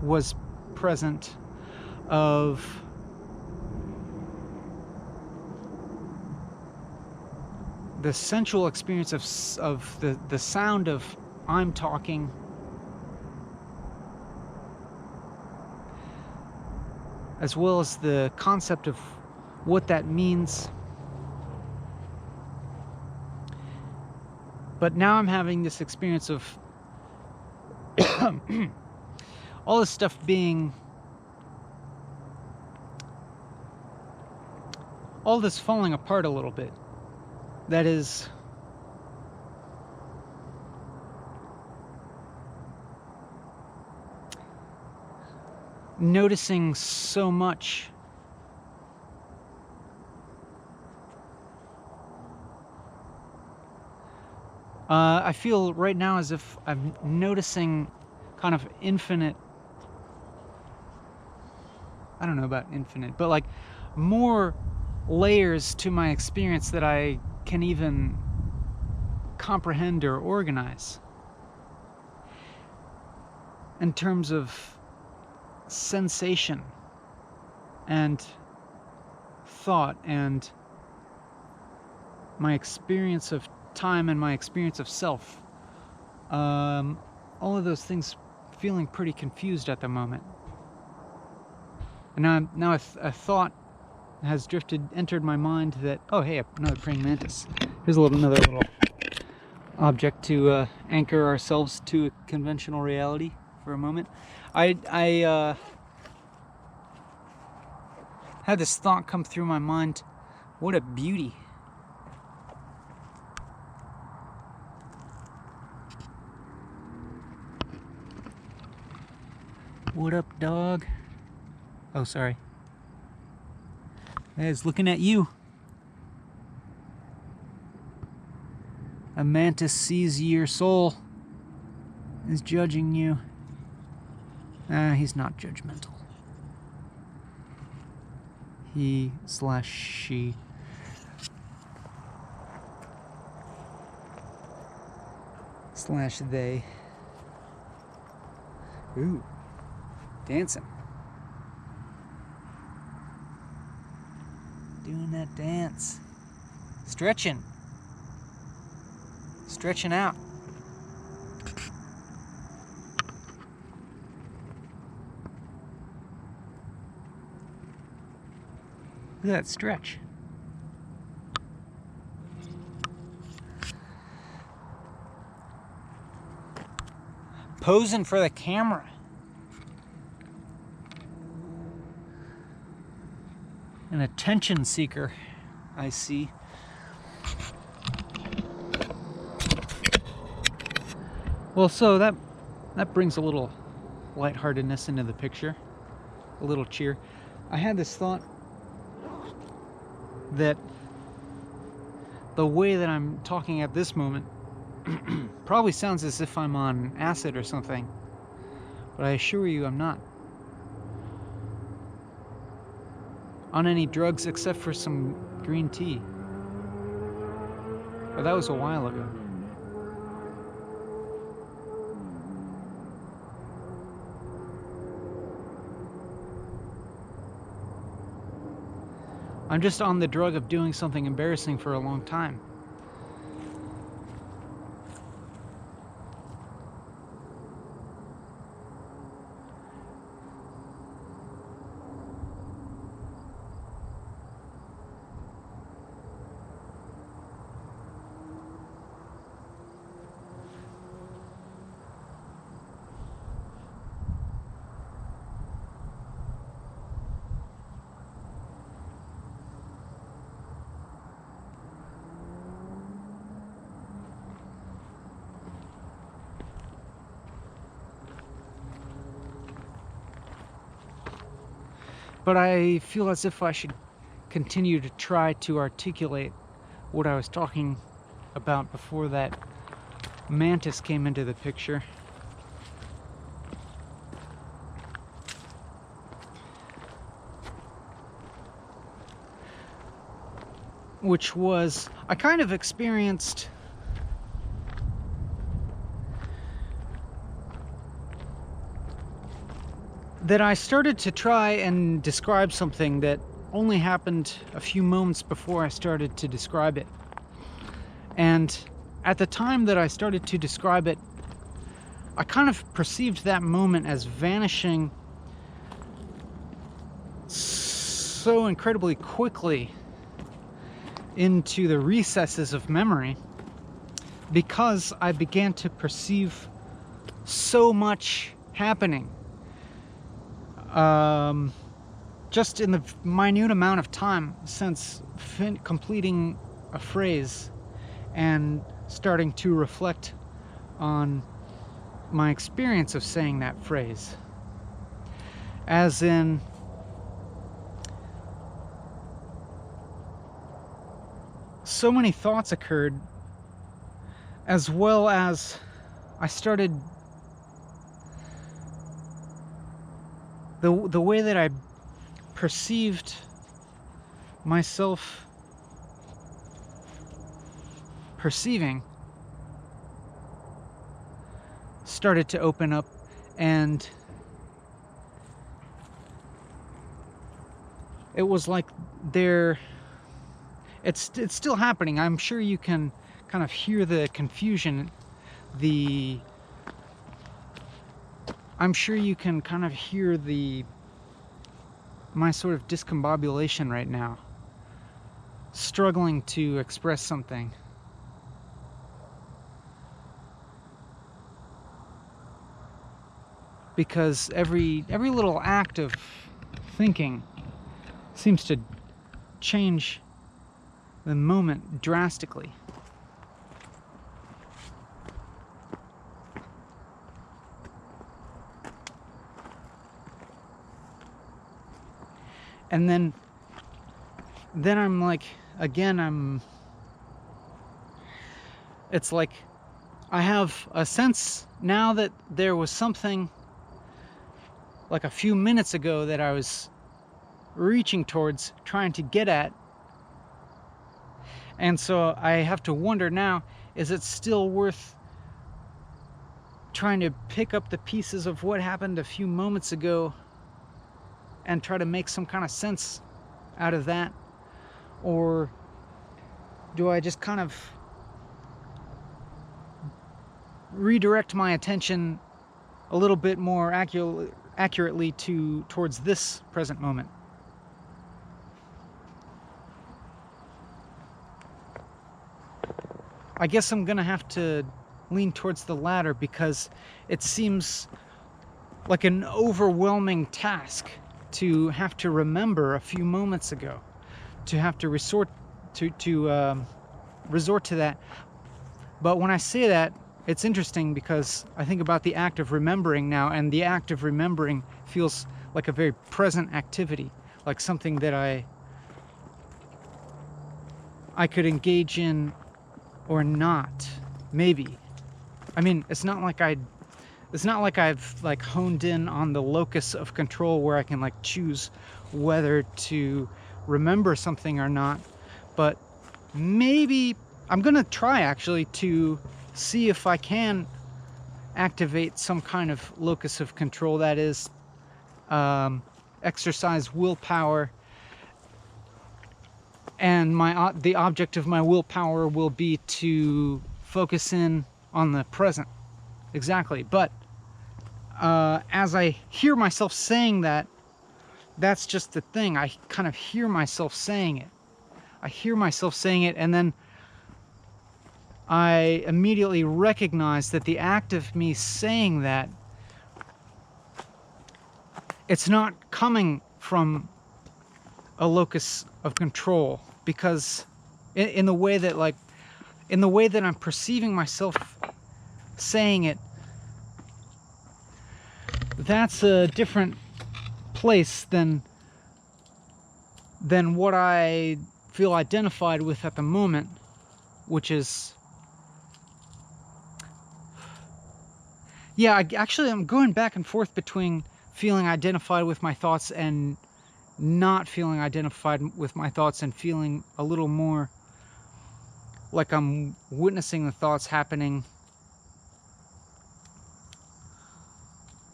was present of the sensual experience of the sound of I'm talking, as well as the concept of what that means. But now I'm having this experience of all this stuff being, all this falling apart a little bit. That is, noticing so much I feel right now as if I'm noticing kind of infinite, I don't know about infinite, but like more layers to my experience that I can even comprehend or organize in terms of sensation and thought and my experience of time and my experience of self. All of those things feeling pretty confused at the moment. And now a thought has entered my mind that, oh hey, another praying mantis. Here's another little object to anchor ourselves to a conventional reality for a moment. I had this thought come through my mind. What a beauty. What up, dog? Oh, sorry. It's looking at you. A mantis sees your soul, is judging you. He's not judgmental. He/she. / they. Ooh, dancing. Doing that dance. Stretching. Stretching out. Look at that stretch. Posing for the camera. An attention seeker, I see. Well, so that brings a little lightheartedness into the picture, a little cheer. I had this thought that the way that I'm talking at this moment probably sounds as if I'm on acid or something, but I assure you I'm not on any drugs except for some green tea. But that was a while ago. I'm just on the drug of doing something embarrassing for a long time. But I feel as if I should continue to try to articulate what I was talking about before that mantis came into the picture. Which was, I kind of experienced that I started to try and describe something that only happened a few moments before I started to describe it. And at the time that I started to describe it, I kind of perceived that moment as vanishing so incredibly quickly into the recesses of memory, because I began to perceive so much happening just in the minute amount of time since completing a phrase and starting to reflect on my experience of saying that phrase. As in, so many thoughts occurred, as well as I started, the way that I perceived myself perceiving started to open up, and it was like it's still happening. I'm sure you can kind of hear the confusion, I'm sure you can kind of hear my sort of discombobulation right now, struggling to express something. Because every little act of thinking seems to change the moment drastically. And then I'm like, again, it's like I have a sense now that there was something like a few minutes ago that I was reaching towards, trying to get at. And so I have to wonder now, is it still worth trying to pick up the pieces of what happened a few moments ago and try to make some kind of sense out of that? Or do I just kind of redirect my attention a little bit more accurately towards this present moment? I guess I'm gonna have to lean towards the latter, because it seems like an overwhelming task to have to remember a few moments ago, to have to resort to that. But when I say that, it's interesting because I think about the act of remembering now, and the act of remembering feels like a very present activity, like something that I could engage in or not, maybe. I mean, it's not like I've like honed in on the locus of control where I can like choose whether to remember something or not, but maybe I'm gonna try actually to see if I can activate some kind of locus of control, that is, exercise willpower, and the object of my willpower will be to focus in on the present. Exactly. But as I hear myself saying that, that's just the thing. I kind of hear myself saying it. I hear myself saying it, and then I immediately recognize that the act of me saying that, it's not coming from a locus of control, because in the way that I'm perceiving myself saying it, that's a different place than what I feel identified with at the moment, which is, yeah, I'm going back and forth between feeling identified with my thoughts and not feeling identified with my thoughts, and feeling a little more like I'm witnessing the thoughts happening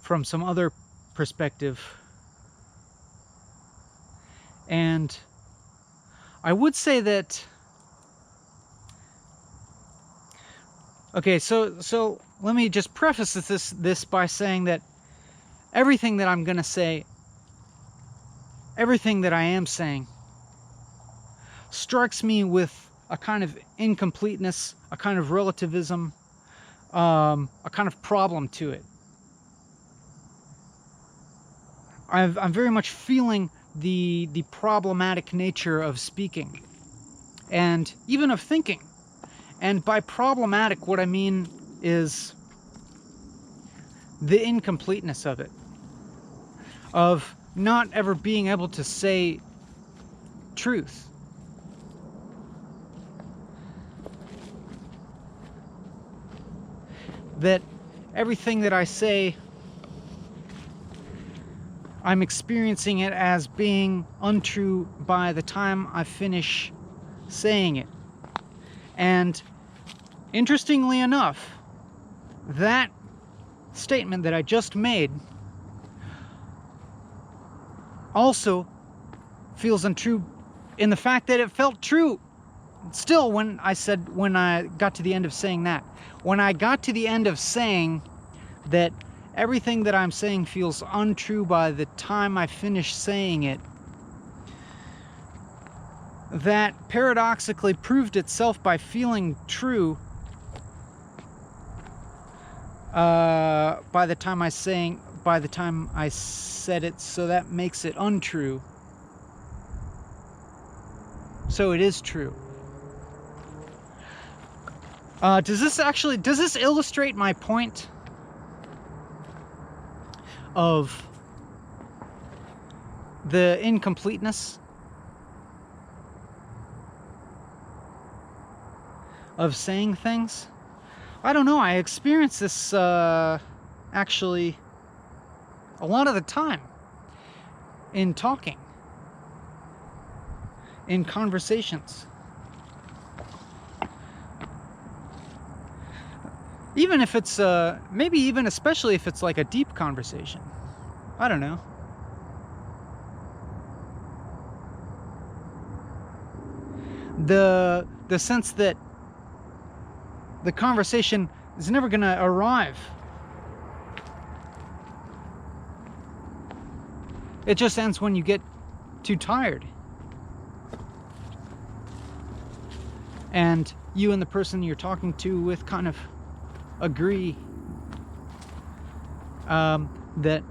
from some other perspective. And I would say that, okay, so let me just preface this by saying that everything that I'm gonna say, everything that I am saying, strikes me with a kind of incompleteness, a kind of relativism, a kind of problem to it. I'm very much feeling the problematic nature of speaking, and even of thinking. And by problematic, what I mean is the incompleteness of it, of not ever being able to say truth. That everything that I say, I'm experiencing it as being untrue by the time I finish saying it. And interestingly enough, that statement that I just made also feels untrue in the fact that it felt true still when I got to the end of saying that. When I got to the end of saying that everything that I'm saying feels untrue by the time I finish saying it, that paradoxically proved itself by feeling true by the time I said it, so that makes it untrue. So it is true. Does this illustrate my point of the incompleteness of saying things? I don't know, I experience this actually a lot of the time in talking, in conversations. Even if it's, maybe even especially if it's like a deep conversation. I don't know. The sense that the conversation is never gonna arrive. It just ends when you get too tired. And you and the person you're talking to with kind of agree that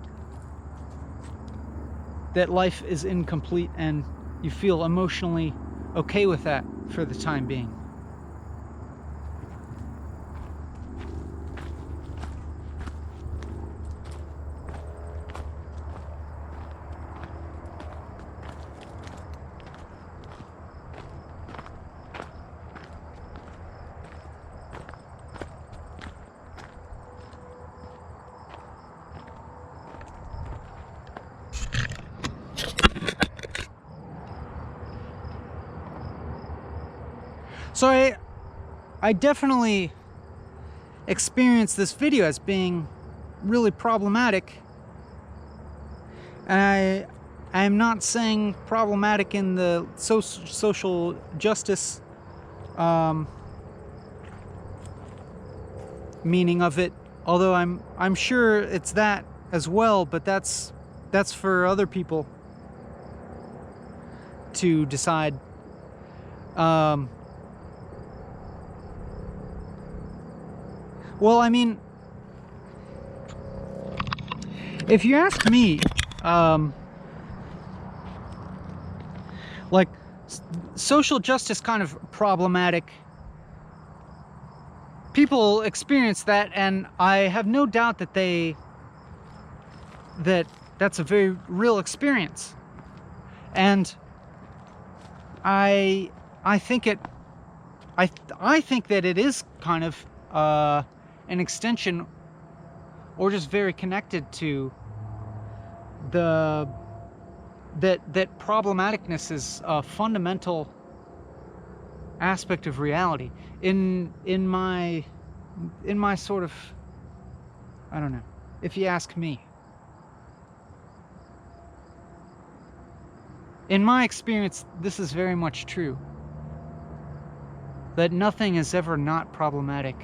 life is incomplete, and you feel emotionally okay with that for the time being. So I definitely experienced this video as being really problematic. And I'm not saying problematic in the social justice meaning of it, although I'm sure it's that as well, but that's for other people to decide. Well, I mean, if you ask me, like, social justice kind of problematic, people experience that, and I have no doubt that that's a very real experience. And I think that it is kind of an extension, or just very connected to that problematicness is a fundamental aspect of reality in my sort of, I don't know, if you ask me. In my experience, this is very much true. That nothing is ever not problematic.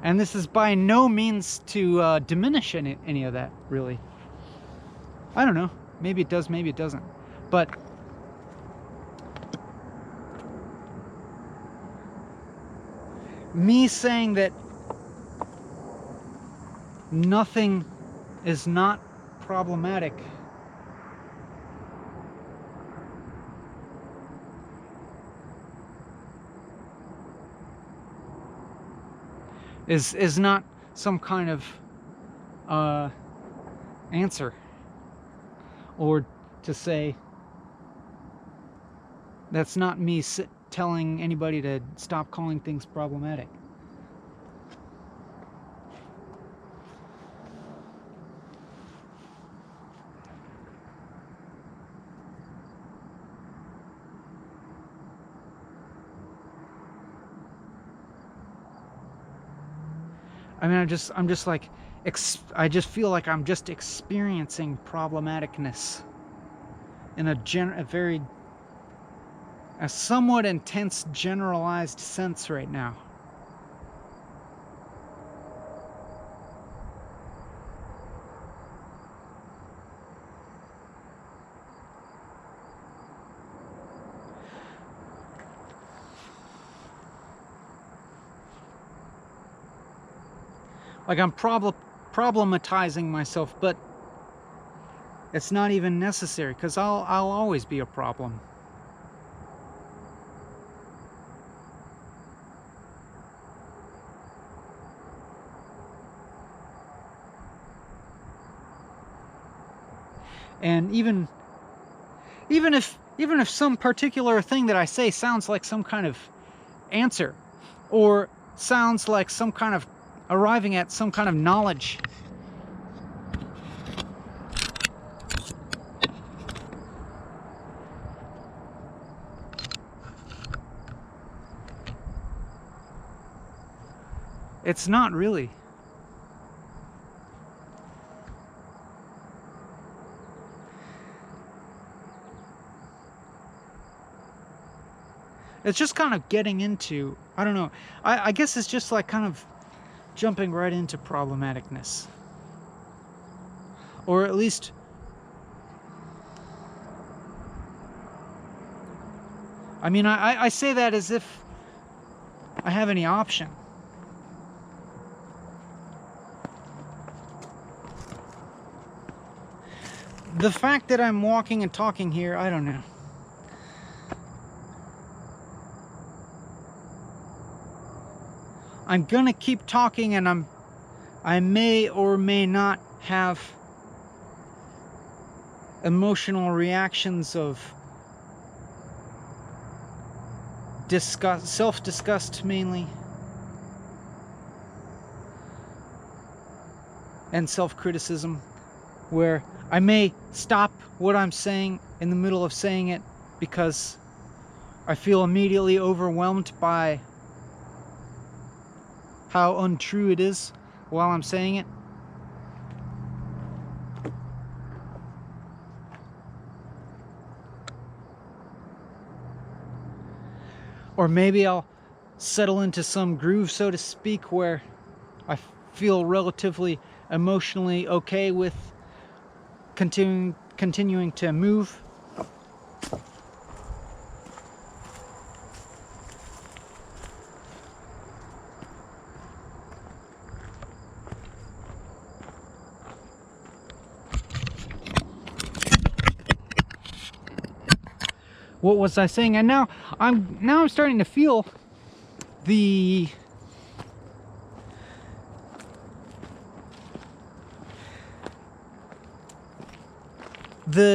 And this is by no means to diminish any of that, really. I don't know. Maybe it does, maybe it doesn't. But me saying that nothing is not problematic is not some kind of answer, or to say that's not me telling anybody to stop calling things problematic. I mean, I'm just like, I just feel like I'm just experiencing problematicness in a somewhat intense, generalized sense right now. Like, I'm problematizing myself, but it's not even necessary, because I'll always be a problem. And even if some particular thing that I say sounds like some kind of answer, or sounds like some kind of arriving at some kind of knowledge, It's not really. It's just kind of getting into, I don't know, I guess it's just like kind of jumping right into problematicness. Or at least, I mean, I say that as if I have any option. The fact that I'm walking and talking here, I don't know. I'm gonna keep talking, and I may or may not have emotional reactions of disgust, self-disgust mainly, and self-criticism, where I may stop what I'm saying in the middle of saying it because I feel immediately overwhelmed by how untrue it is while I'm saying it. Or maybe I'll settle into some groove, so to speak, where I feel relatively emotionally okay with continuing to move. What was I saying? And now I'm starting to feel the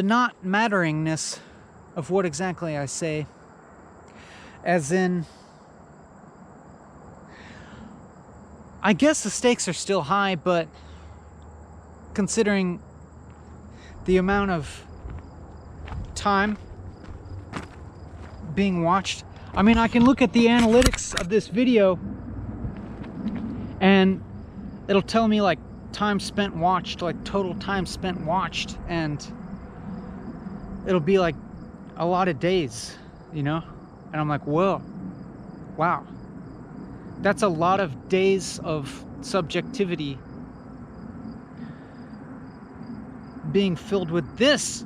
not matteringness of what exactly I say, as in, I guess the stakes are still high, but considering the amount of time being watched, I mean, I can look at the analytics of this video and it'll tell me like time spent watched, like total time spent watched, and it'll be like a lot of days, you know? And I'm like, whoa, wow, that's a lot of days of subjectivity being filled with this.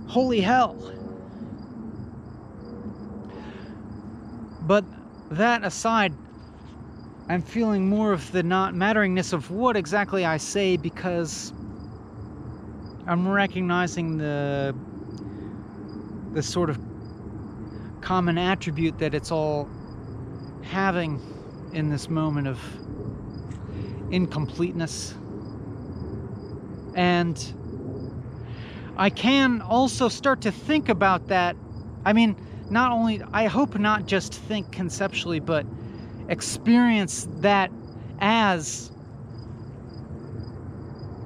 Holy hell. But that aside, I'm feeling more of the not matteringness of what exactly I say, because I'm recognizing the sort of common attribute that it's all having in this moment of incompleteness. And I can also start to think about that. I mean, not only, I hope not just think conceptually, but experience that as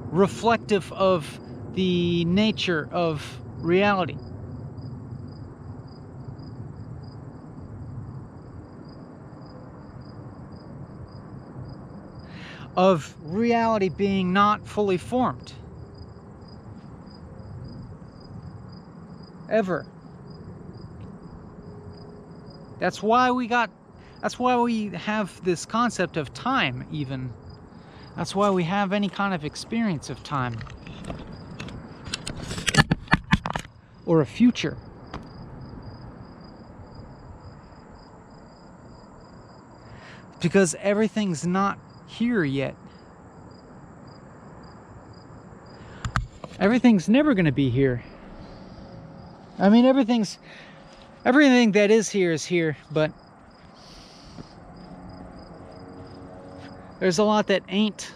reflective of the nature of reality. Of reality being not fully formed. Ever. That's why we have this concept of time, even. That's why we have any kind of experience of time. Or a future. Because everything's not here yet. Everything's never going to be here. I mean, everything that is here, but there's a lot that ain't.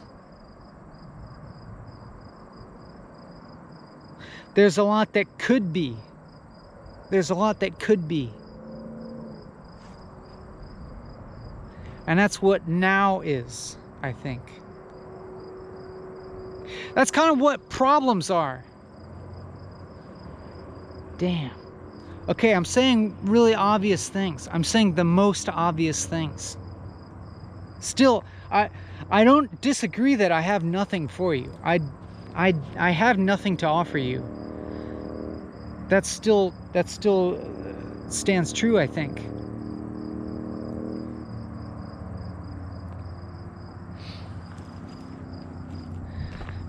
There's a lot that could be. There's a lot that could be. And that's what now is, I think. That's kind of what problems are. Damn. Okay, I'm saying really obvious things. I'm saying the most obvious things. Still, I don't disagree that I have nothing for you. I have nothing to offer you. That still stands true, I think.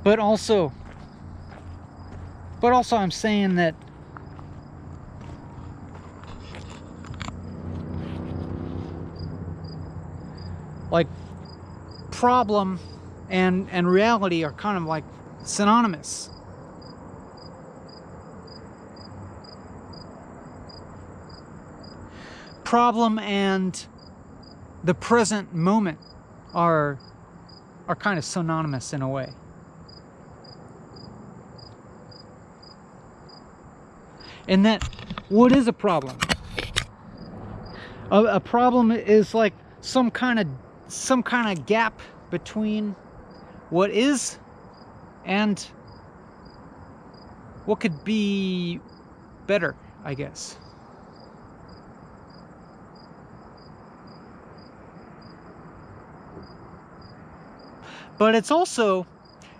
But also I'm saying that like problem and reality are kind of like synonymous. Problem and the present moment are kind of synonymous in a way. And that, what is a problem? A problem is like some kind of gap between what is and what could be better, I guess. But it's also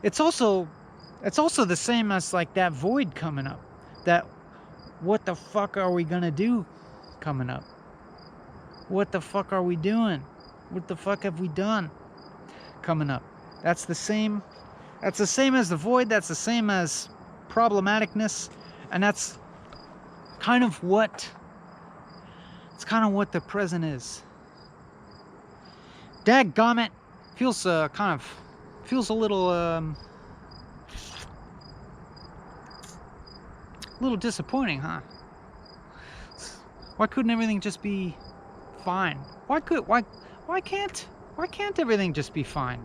the same as like that void coming up. That what the fuck are we gonna do coming up? What the fuck are we doing? What the fuck have we done coming up? That's the same as the void, that's the same as problematicness, and that's kind of what the present is. Dadgummit, feels a little disappointing, huh? Why couldn't everything just be fine? Why can't everything just be fine?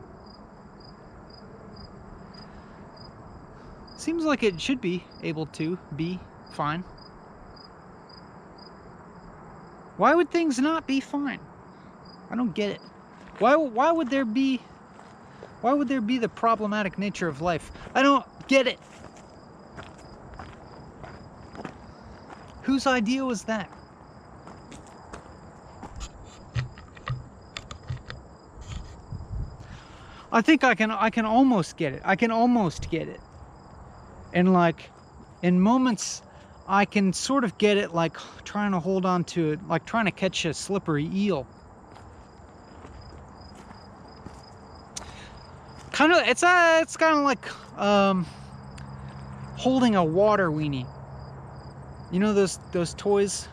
Seems like it should be able to be fine. Why would things not be fine? I don't get it. Why would there be the problematic nature of life? I don't get it. Whose idea was that? I think I can almost get it. I can almost get it. And like in moments I can sort of get it, like trying to hold on to it, like trying to catch a slippery eel. It's kind of like holding a water weenie. You know those toys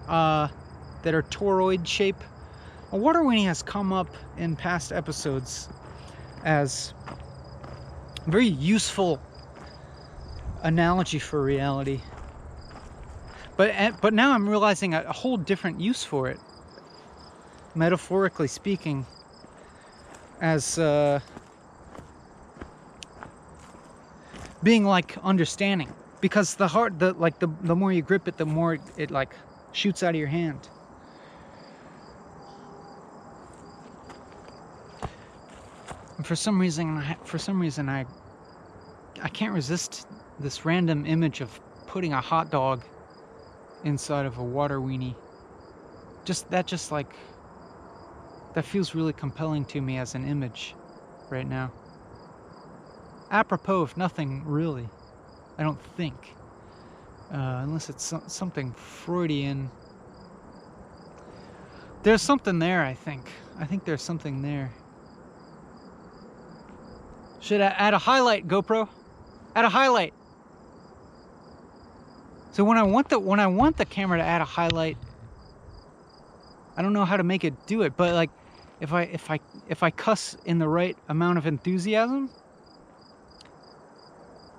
that are toroid shape? A water weenie has come up in past episodes as a very useful analogy for reality. But now I'm realizing a whole different use for it, metaphorically speaking, as being like understanding, because the more you grip it, the more it like shoots out of your hand. And for some reason I can't resist this random image of putting a hot dog inside of a water weenie. That feels really compelling to me as an image right now. Apropos of nothing really, I don't think, unless it's something Freudian. There's something there, I think there's something there. Should I add a highlight, GoPro? Add a highlight. So when I want the camera to add a highlight, I don't know how to make it do it, but like if I cuss in the right amount of enthusiasm,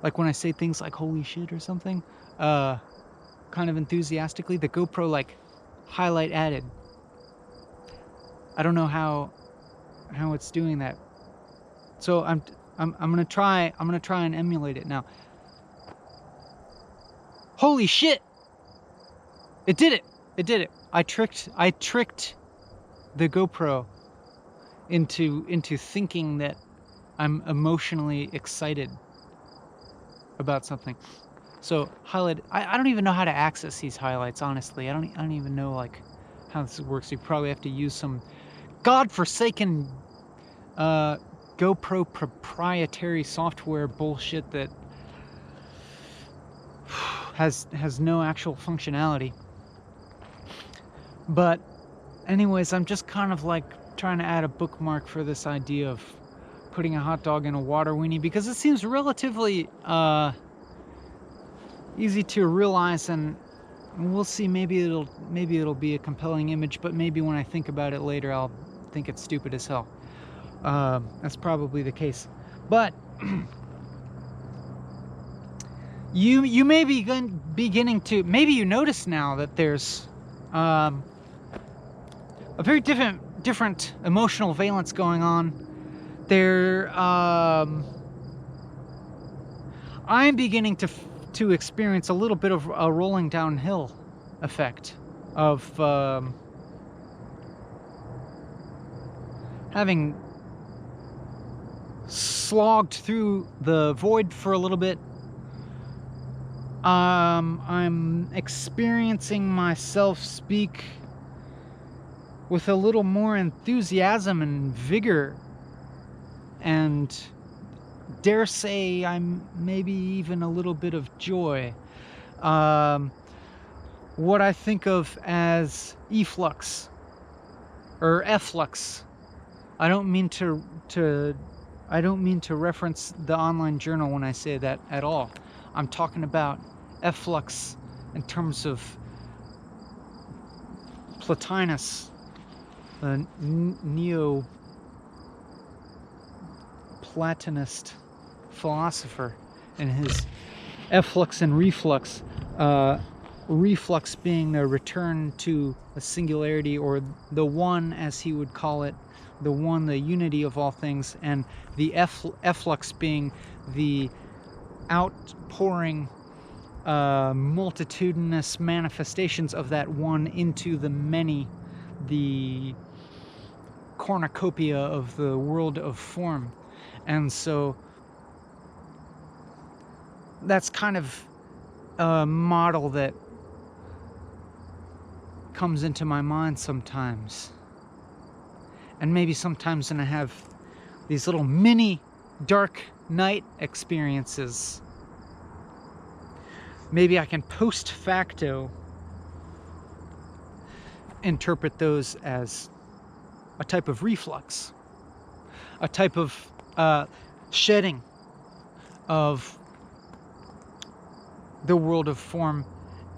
like when I say things like holy shit or something, kind of enthusiastically, the GoPro like highlight added. I don't know how it's doing that. So I'm gonna try and emulate it now. Holy shit! It did it. I tricked the GoPro into thinking that I'm emotionally excited about something. So highlight. I don't even know how to access these highlights. Honestly, I don't even know like how this works. You probably have to use some godforsaken GoPro proprietary software bullshit that has no actual functionality. But anyways, I'm just kind of like trying to add a bookmark for this idea of putting a hot dog in a water weenie, because it seems relatively easy to realize, and we'll see. Maybe it'll be a compelling image, but maybe when I think about it later, I'll think it's stupid as hell. That's probably the case. But you may be beginning to, maybe you notice now that there's a very different emotional valence going on. I'm beginning to experience a little bit of a rolling downhill effect of having slogged through the void for a little bit. I'm experiencing myself speak with a little more enthusiasm and vigor, and dare say I'm maybe even a little bit of joy. What I think of as efflux or efflux. I don't mean to reference the online journal when I say that at all. I'm talking about efflux in terms of Plotinus, the Neo-Platonist philosopher, and his efflux and reflux. Reflux being the return to a singularity, or the one, as he would call it, the one, the unity of all things, and the efflux being the outpouring, multitudinous manifestations of that one into the many, the cornucopia of the world of form. And so that's kind of a model that comes into my mind sometimes. And maybe sometimes when I have these little mini dark night experiences, maybe I can post facto interpret those as a type of reflux, a type of shedding of the world of form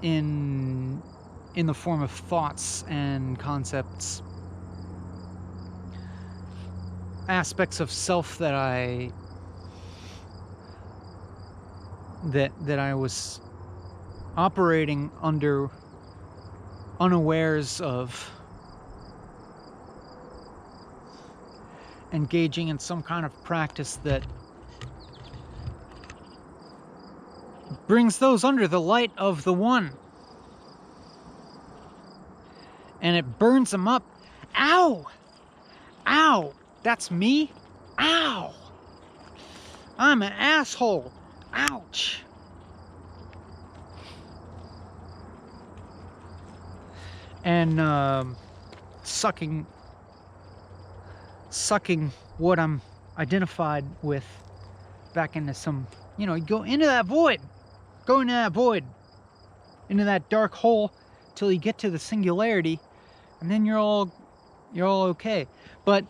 in the form of thoughts and concepts, aspects of self that I was operating under, unawares of, engaging in some kind of practice that brings those under the light of the one, and it burns them up. Ow! Ow! That's me? Ow! I'm an asshole. Ouch! And sucking what I'm identified with back into some, you go into that void. Go into that void. Into that dark hole till you get to the singularity, and then you're all okay. But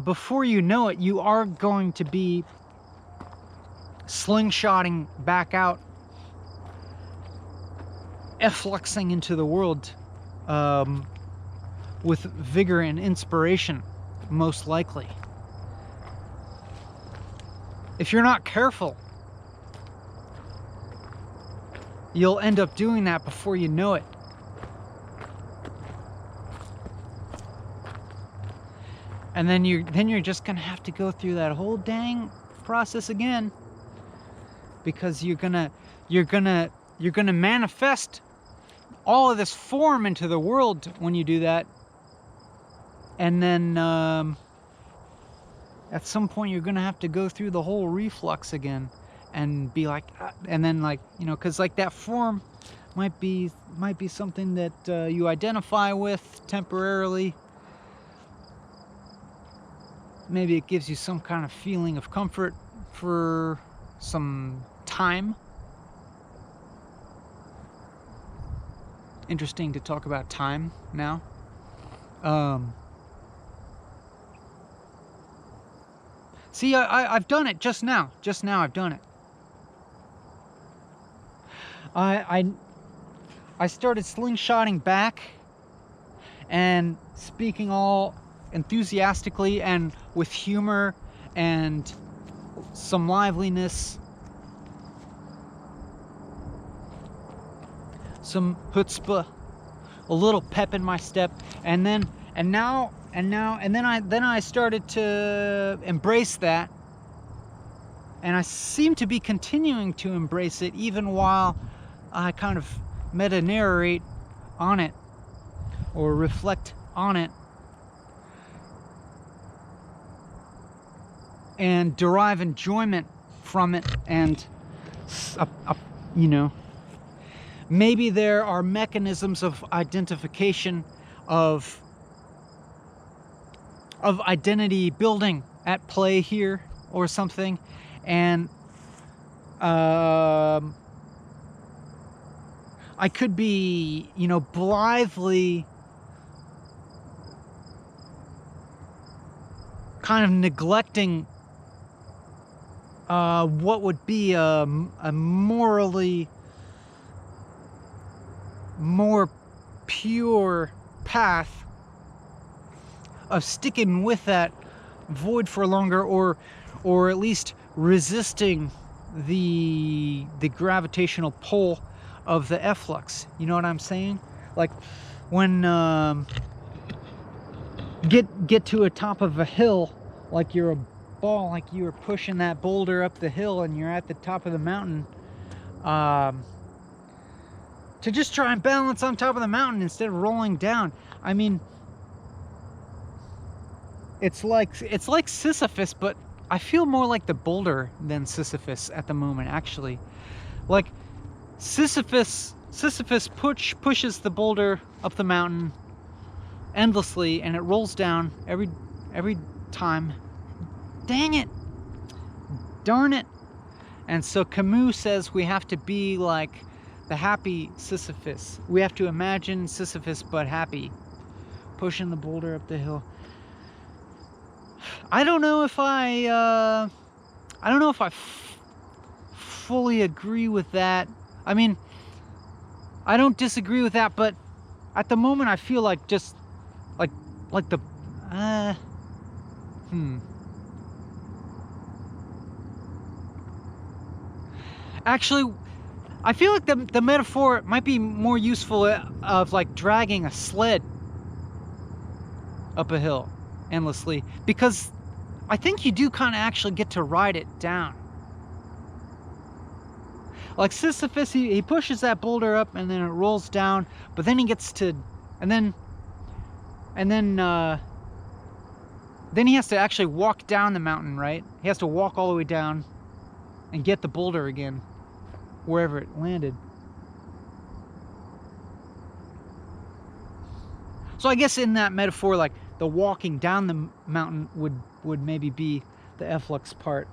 before you know it, you are going to be slingshotting back out, effluxing into the world with vigor and inspiration, most likely. If you're not careful, you'll end up doing that before you know it. And then you're just gonna have to go through that whole dang process again, because you're gonna manifest all of this form into the world when you do that. And then at some point you're gonna have to go through the whole reflux again, and be like, and then like, you know, because like that form might be something that you identify with temporarily. Maybe it gives you some kind of feeling of comfort for some time. Interesting to talk about time now. See, I've done it just now. Just now I've done it. I started slingshotting back and speaking all enthusiastically and with humor and some liveliness, some chutzpah, a little pep in my step, and then I started to embrace that, and I seem to be continuing to embrace it even while I kind of meta-narrate on it or reflect on it and derive enjoyment from it. And you know, maybe there are mechanisms of identification of identity building at play here or something, and I could be, you know, blithely kind of neglecting what would be a morally more pure path of sticking with that void for longer, or at least resisting the gravitational pull of the efflux. You know what I'm saying? Like when get to a top of a hill, like you're a ball, like you were pushing that boulder up the hill and you're at the top of the mountain, to just try and balance on top of the mountain instead of rolling down. I mean, it's like Sisyphus, but I feel more like the boulder than Sisyphus at the moment, actually. Like Sisyphus pushes the boulder up the mountain endlessly, and it rolls down every time. Dang it, darn it. And so Camus says we have to be like the happy Sisyphus. We have to imagine Sisyphus but happy, pushing the boulder up the hill. I don't know if I fully agree with that. I mean, I don't disagree with that, but at the moment I feel like just like the Actually, I feel like the metaphor might be more useful of like dragging a sled up a hill endlessly, because I think you do kind of actually get to ride it down. Like Sisyphus, he pushes that boulder up and then it rolls down, but then he gets to, and then he has to actually walk down the mountain, right? He has to walk all the way down and get the boulder again, wherever it landed. So I guess in that metaphor, like the walking down the mountain would maybe be the efflux part.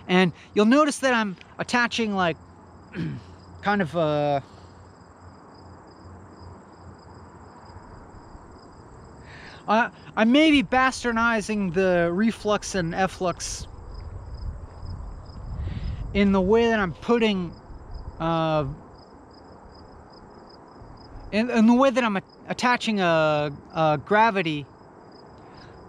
And you'll notice that I'm attaching like kind of a I may be bastardizing the reflux and efflux in the way that I'm putting in the way that I'm attaching a gravity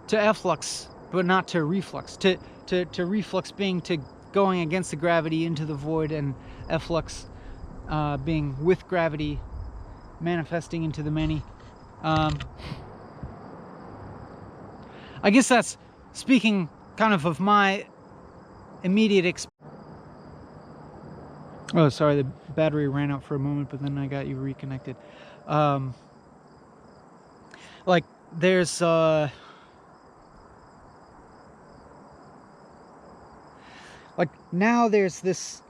to efflux, but not to reflux. To reflux being to going against the gravity into the void, and efflux being with gravity manifesting into the many. I guess that's speaking kind of my immediate experience. Oh, sorry, the battery ran out for a moment, but then I got you reconnected. Like there's Like now there's this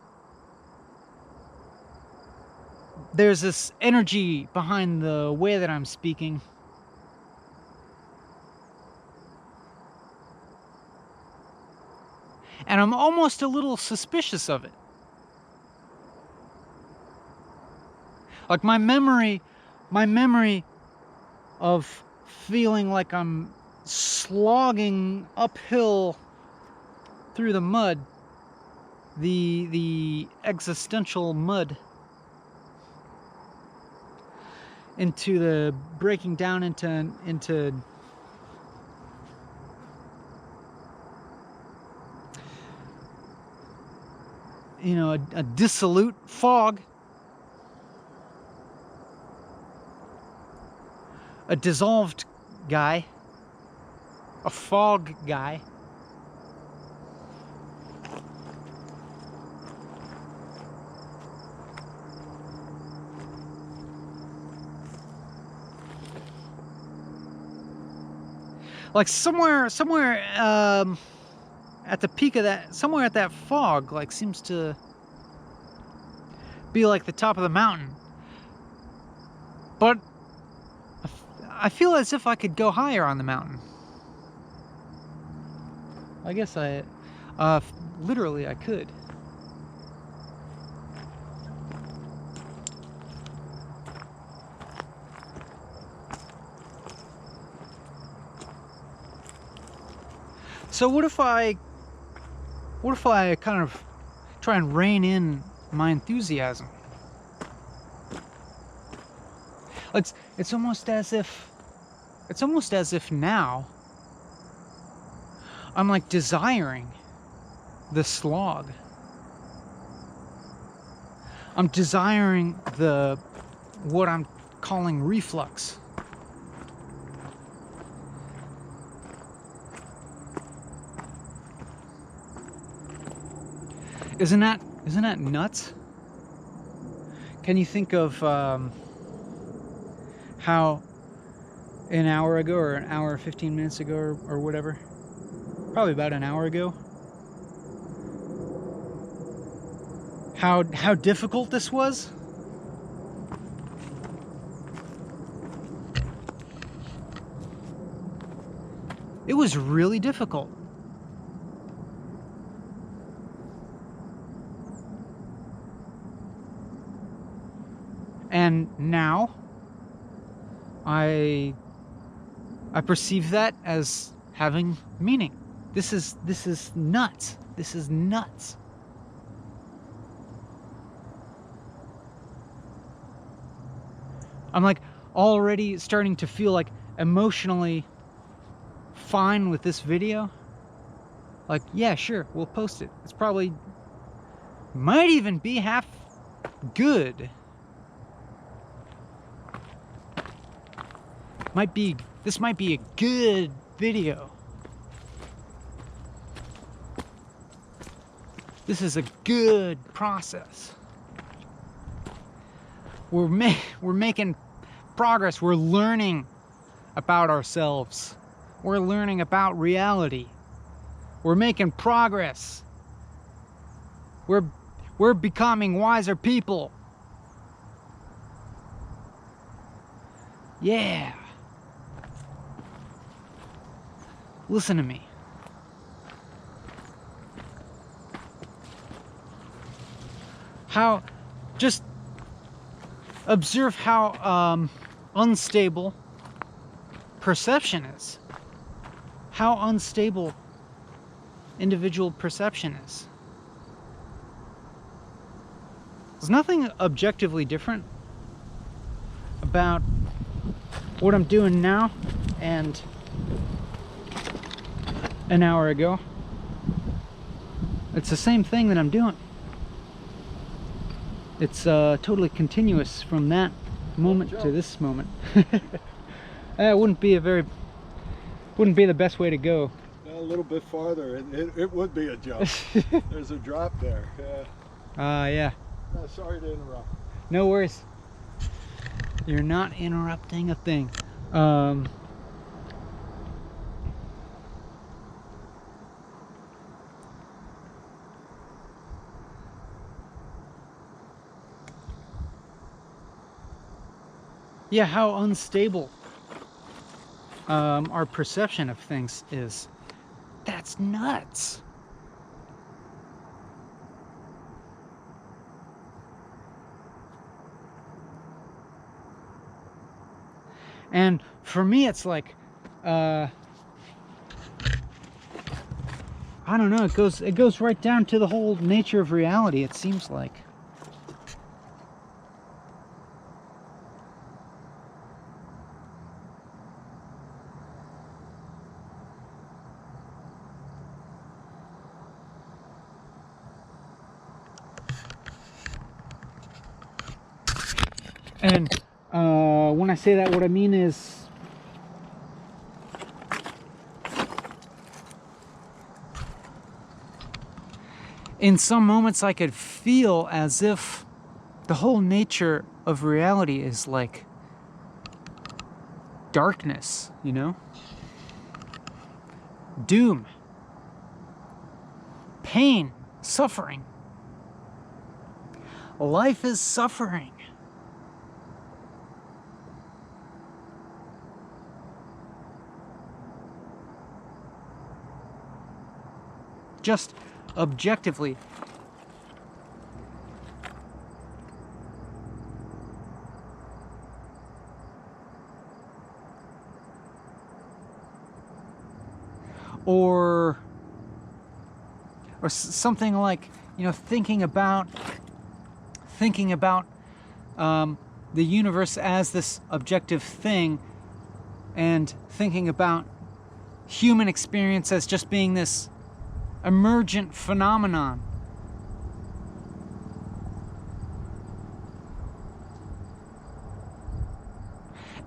energy behind the way that I'm speaking. And I'm almost a little suspicious of it. Like my memory of feeling like I'm slogging uphill through the mud, the existential mud, into the breaking down into you know, a dissolute fog, a dissolved guy, a fog guy. Like somewhere at the peak of that, somewhere at that fog, like seems to be like the top of the mountain. But I feel as if I could go higher on the mountain. I guess literally I could. So what if I kind of try and rein in my enthusiasm? It's almost as if now I'm like desiring the slog. I'm desiring what I'm calling reflux. Isn't that nuts? Can you think of how an hour ago, or an hour 15 minutes ago, or whatever, probably about an hour ago, how difficult this was? It was really difficult. And now I perceive that as having meaning. This is nuts. This is nuts. I'm like already starting to feel like emotionally fine with this video. Like, yeah, sure, we'll post it. It's probably might even be half good. This might be a good video. This is a good process. We're making progress. We're learning about ourselves. We're learning about reality. We're making progress. We're becoming wiser people. Yeah. Listen to me. Just observe how unstable perception is. How unstable individual perception is. There's nothing objectively different about what I'm doing now and an hour ago. It's the same thing that I'm doing. It's totally continuous from that moment to this moment. That wouldn't be the best way to go. A little bit farther, it would be a jump. There's a drop there. Yeah. Yeah. Sorry to interrupt. No worries. You're not interrupting a thing. Yeah, how unstable our perception of things is. That's nuts. And for me, it's like, I don't know. It goes right down to the whole nature of reality. It seems like. And when I say that, what I mean is, in some moments I could feel as if the whole nature of reality is like darkness, you know? Doom. Pain. Suffering. Life is suffering. Just objectively. Or something like, you know, thinking about the universe as this objective thing, and thinking about human experience as just being this emergent phenomenon.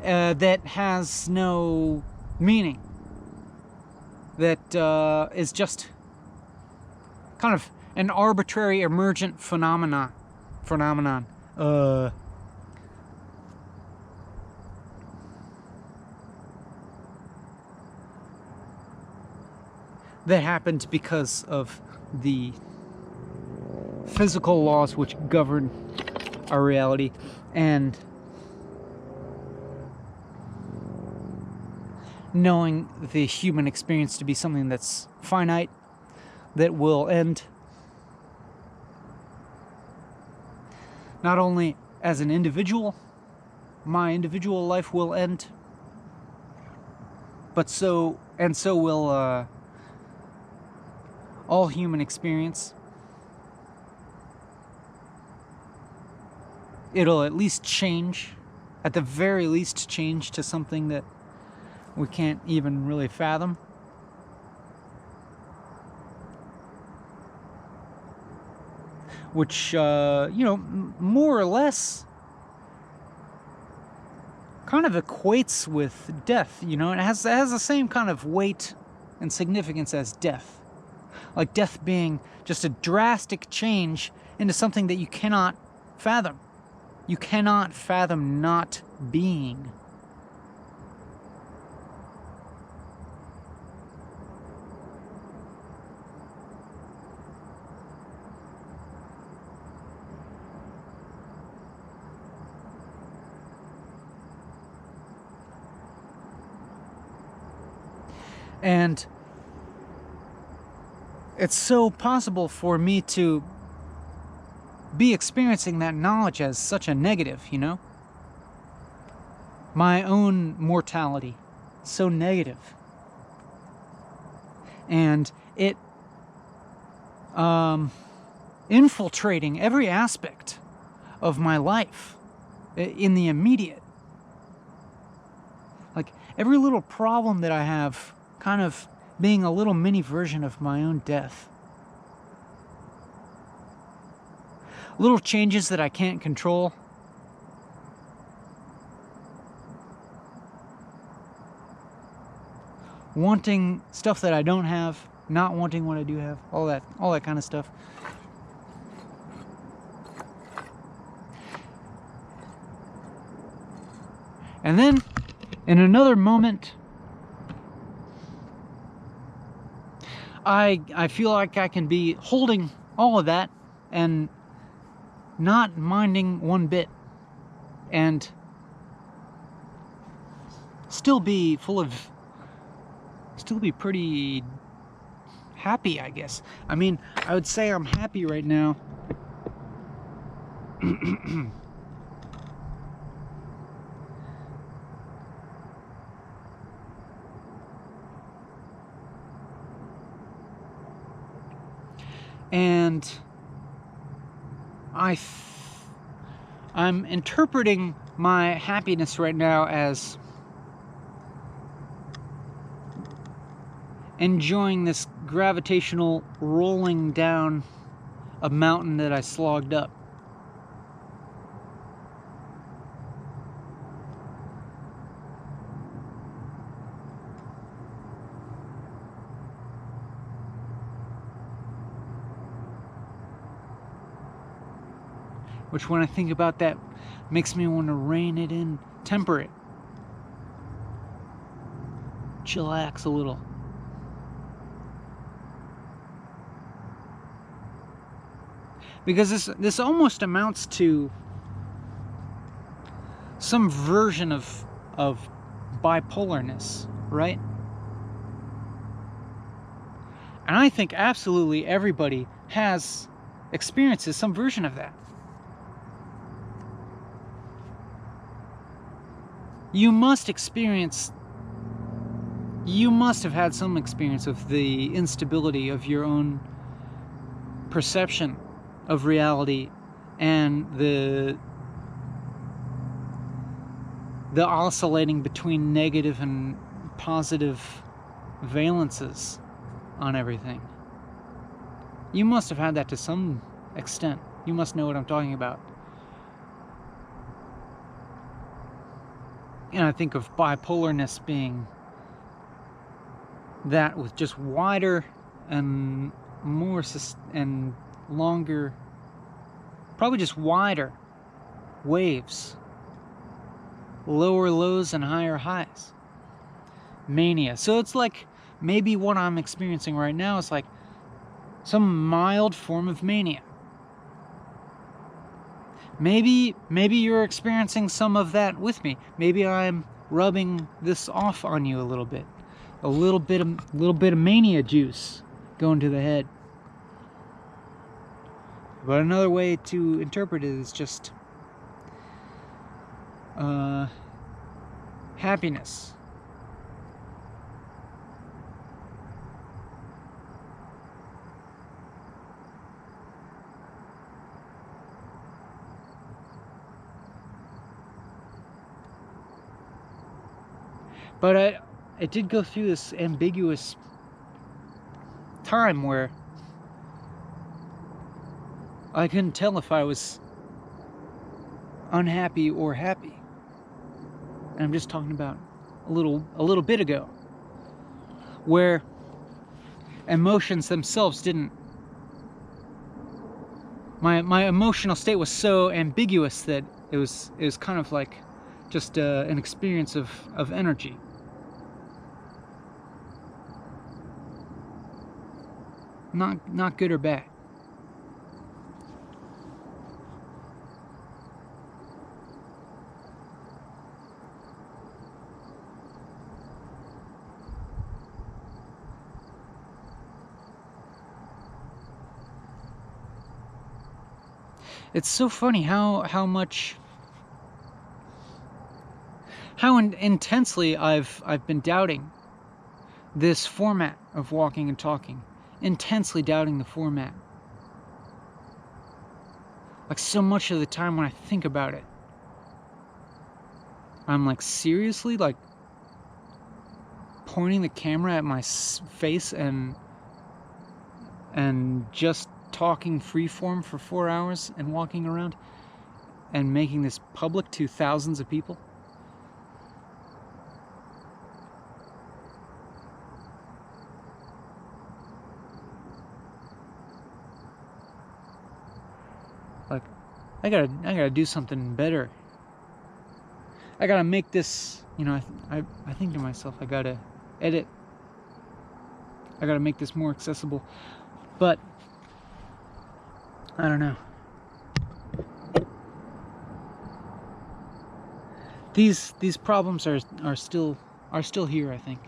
That has no meaning. That is just kind of an arbitrary emergent phenomenon. That happened because of the physical laws which govern our reality, and knowing the human experience to be something that's finite, that will end. Not only as an individual, my individual life will end, but so will all human experience. It'll at least change, at the very least change to something that we can't even really fathom. Which, you know, more or less kind of equates with death, you know? It has the same kind of weight and significance as death. Like death being just a drastic change into something that you cannot fathom. You cannot fathom not being. And it's so possible for me to be experiencing that knowledge as such a negative, you know? My own mortality, so negative. And it infiltrating every aspect of my life in the immediate. Like every little problem that I have kind of being a little mini version of my own death. Little changes that I can't control. Wanting stuff that I don't have, not wanting what I do have, all that kind of stuff. And then, in another moment, I feel like I can be holding all of that and not minding one bit, and still be pretty happy, I guess. I mean, I would say I'm happy right now. And I'm interpreting my happiness right now as enjoying this gravitational rolling down a mountain that I slogged up. Which, when I think about that, makes me want to rein it in, temper it, chillax a little. Because this almost amounts to some version of bipolarness, right? And I think absolutely everybody experiences some version of that. You must have had some experience of the instability of your own perception of reality and the oscillating between negative and positive valences on everything. You must have had that to some extent. You must know what I'm talking about. And I think of bipolarness being that with just wider and more and longer, probably just wider waves, lower lows and higher highs. Mania. So it's like maybe what I'm experiencing right now is like some mild form of mania. Maybe you're experiencing some of that with me. Maybe I'm rubbing this off on you a little bit. A little bit of mania juice going to the head. But another way to interpret it is just happiness. But I did go through this ambiguous time where I couldn't tell if I was unhappy or happy. And I'm just talking about a little bit ago, where emotions themselves didn't. My emotional state was so ambiguous that it was kind of like just an experience of energy. Not good or bad. It's so funny how intensely I've been doubting this format of walking and talking. Intensely doubting the format. Like, so much of the time when I think about it, I'm like, seriously, like pointing the camera at my face and just talking freeform for 4 hours and walking around and making this public to thousands of people. Like, I gotta do something better. I gotta make this, you know, I think to myself, I gotta edit. I gotta make this more accessible. But I don't know. these problems are still here, I think.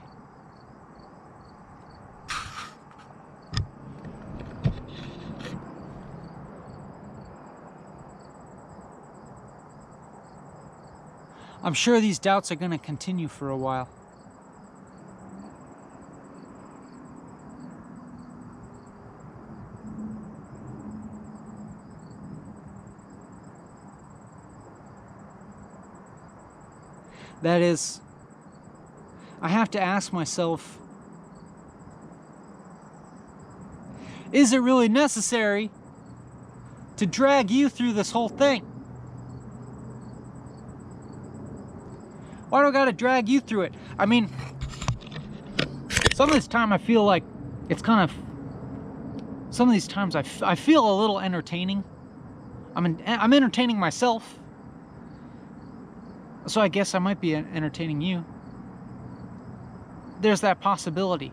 I'm sure these doubts are going to continue for a while. That is, I have to ask myself, is it really necessary to drag you through this whole thing? Why do I gotta drag you through it? I mean, some of this time I feel like it's kind of, some of these times I feel a little entertaining. I'm entertaining myself. So I guess I might be entertaining you. There's that possibility.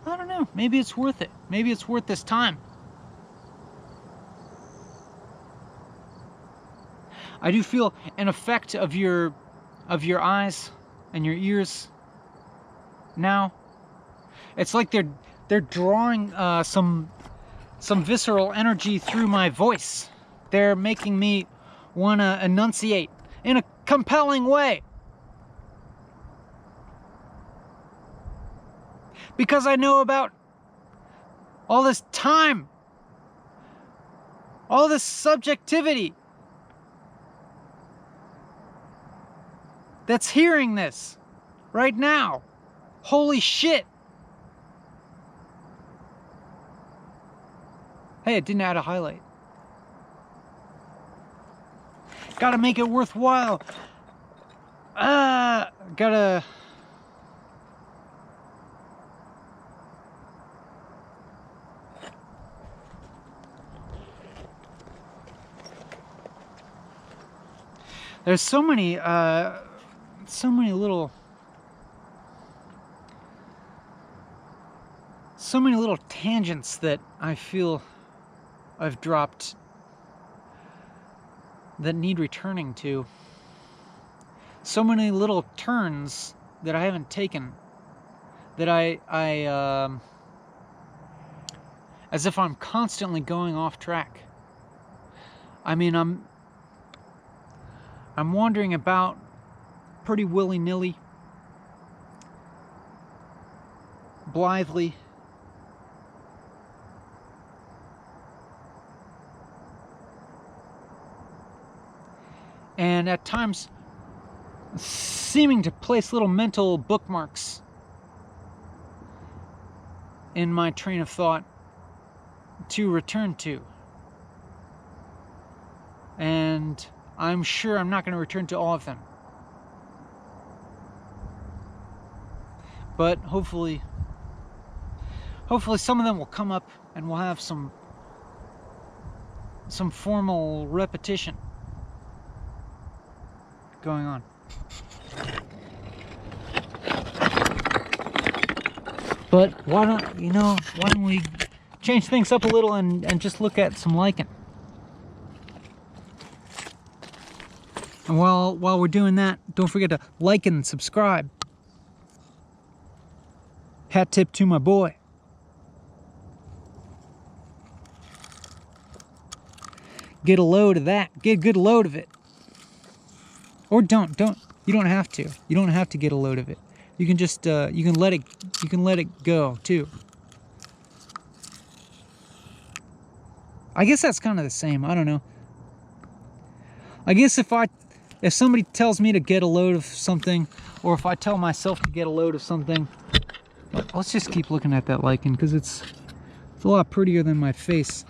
I don't know. Maybe it's worth it. Maybe it's worth this time. I do feel an effect of your eyes and your ears now. It's like they're drawing some visceral energy through my voice. They're making me want to enunciate in a compelling way. Because I know about all this time, all this subjectivity that's hearing this right now. Holy shit. Hey, it didn't add a highlight. Gotta make it worthwhile. Gotta... There's so many little tangents that I feel I've dropped that need returning to. So many little turns that I haven't taken, that I as if I'm constantly going off track. I mean, I'm wandering about pretty willy-nilly, blithely. And at times, seeming to place little mental bookmarks in my train of thought to return to. And I'm sure I'm not going to return to all of them. But hopefully some of them will come up and we'll have some formal repetition going on. But why don't we change things up a little and just look at some lichen. And while we're doing that, don't forget to like and subscribe. Hat tip to my boy. Get a load of that. Get a good load of it. Or don't. You don't have to. You don't have to get a load of it. You can just you can let it go too. I guess that's kind of the same. I don't know. I guess if somebody tells me to get a load of something, or if I tell myself to get a load of something, let's just keep looking at that lichen because it's a lot prettier than my face.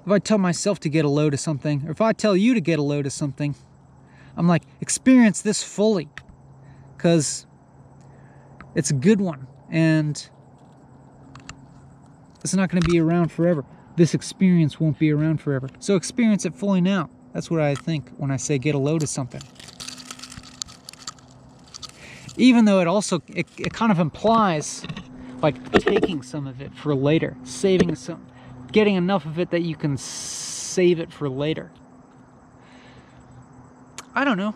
If I tell myself to get a load of something, or if I tell you to get a load of something, I'm like, experience this fully, because it's a good one, and it's not going to be around forever. This experience won't be around forever. So experience it fully now. That's what I think when I say get a load of something. Even though it kind of implies like taking some of it for later, saving some, getting enough of it that you can save it for later. I don't know.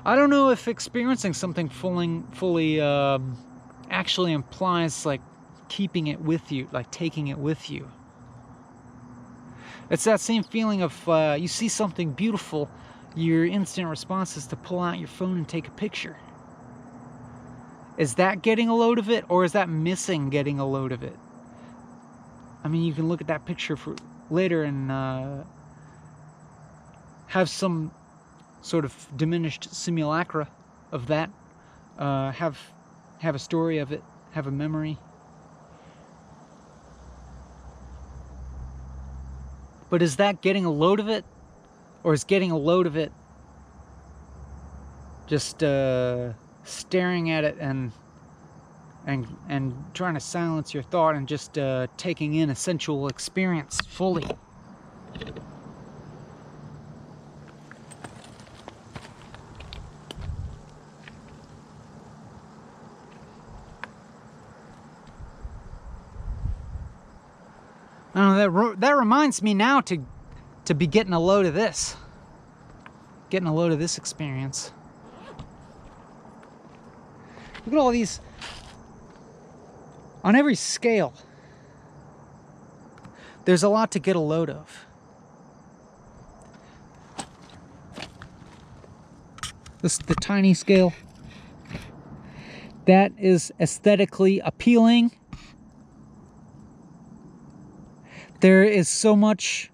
I don't know if experiencing something fully actually implies like keeping it with you, like taking it with you. It's that same feeling of you see something beautiful, your instant response is to pull out your phone and take a picture. Is that getting a load of it, or is that missing getting a load of it? I mean, you can look at that picture for later and have some sort of diminished simulacra of that, have a story of it, have a memory. But is that getting a load of it, or is getting a load of it just staring at it and trying to silence your thought and just taking in a sensual experience fully? I don't know, that reminds me now to be getting a load of this. Getting a load of this experience. Look at all these. On every scale, there's a lot to get a load of. This is the tiny scale. That is aesthetically appealing. There is so much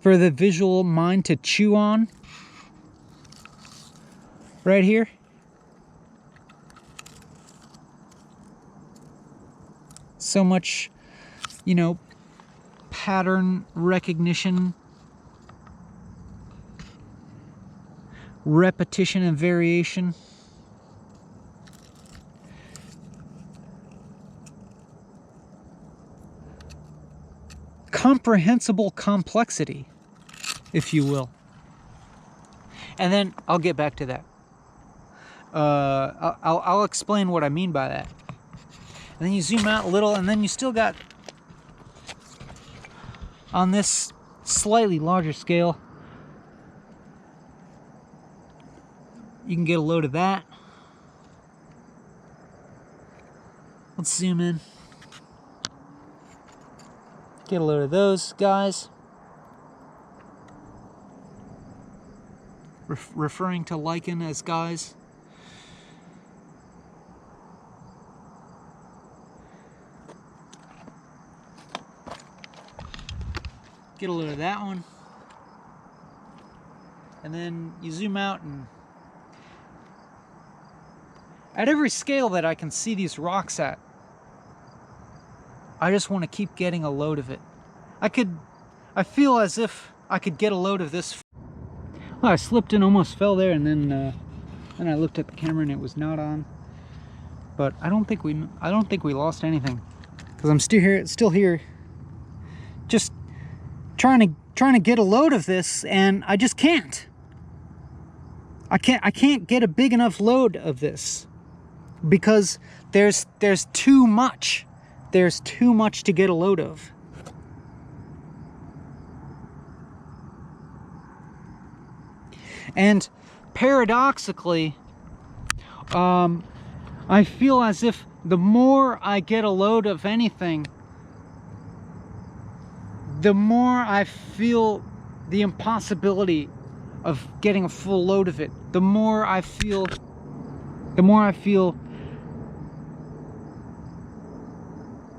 for the visual mind to chew on right here. So much, you know, pattern recognition, repetition and variation. Comprehensible complexity, if you will. And then I'll get back to that. I'll explain what I mean by that. And then you zoom out a little, and then you still got, on this slightly larger scale, you can get a load of that. Let's zoom in. Get a load of those guys. Referring to lichen as guys. Get a load of that one. And then you zoom out, and at every scale that I can see these rocks at, I just want to keep getting a load of it. I feel as if I could get a load of this. Well, I slipped and almost fell there, and then I looked at the camera and it was not on. But I don't think we lost anything, because I'm still here, just trying to get a load of this, and I just can't. I can't get a big enough load of this, because there's too much. There's too much to get a load of. And paradoxically, I feel as if the more I get a load of anything, the more I feel the impossibility of getting a full load of it. The more I feel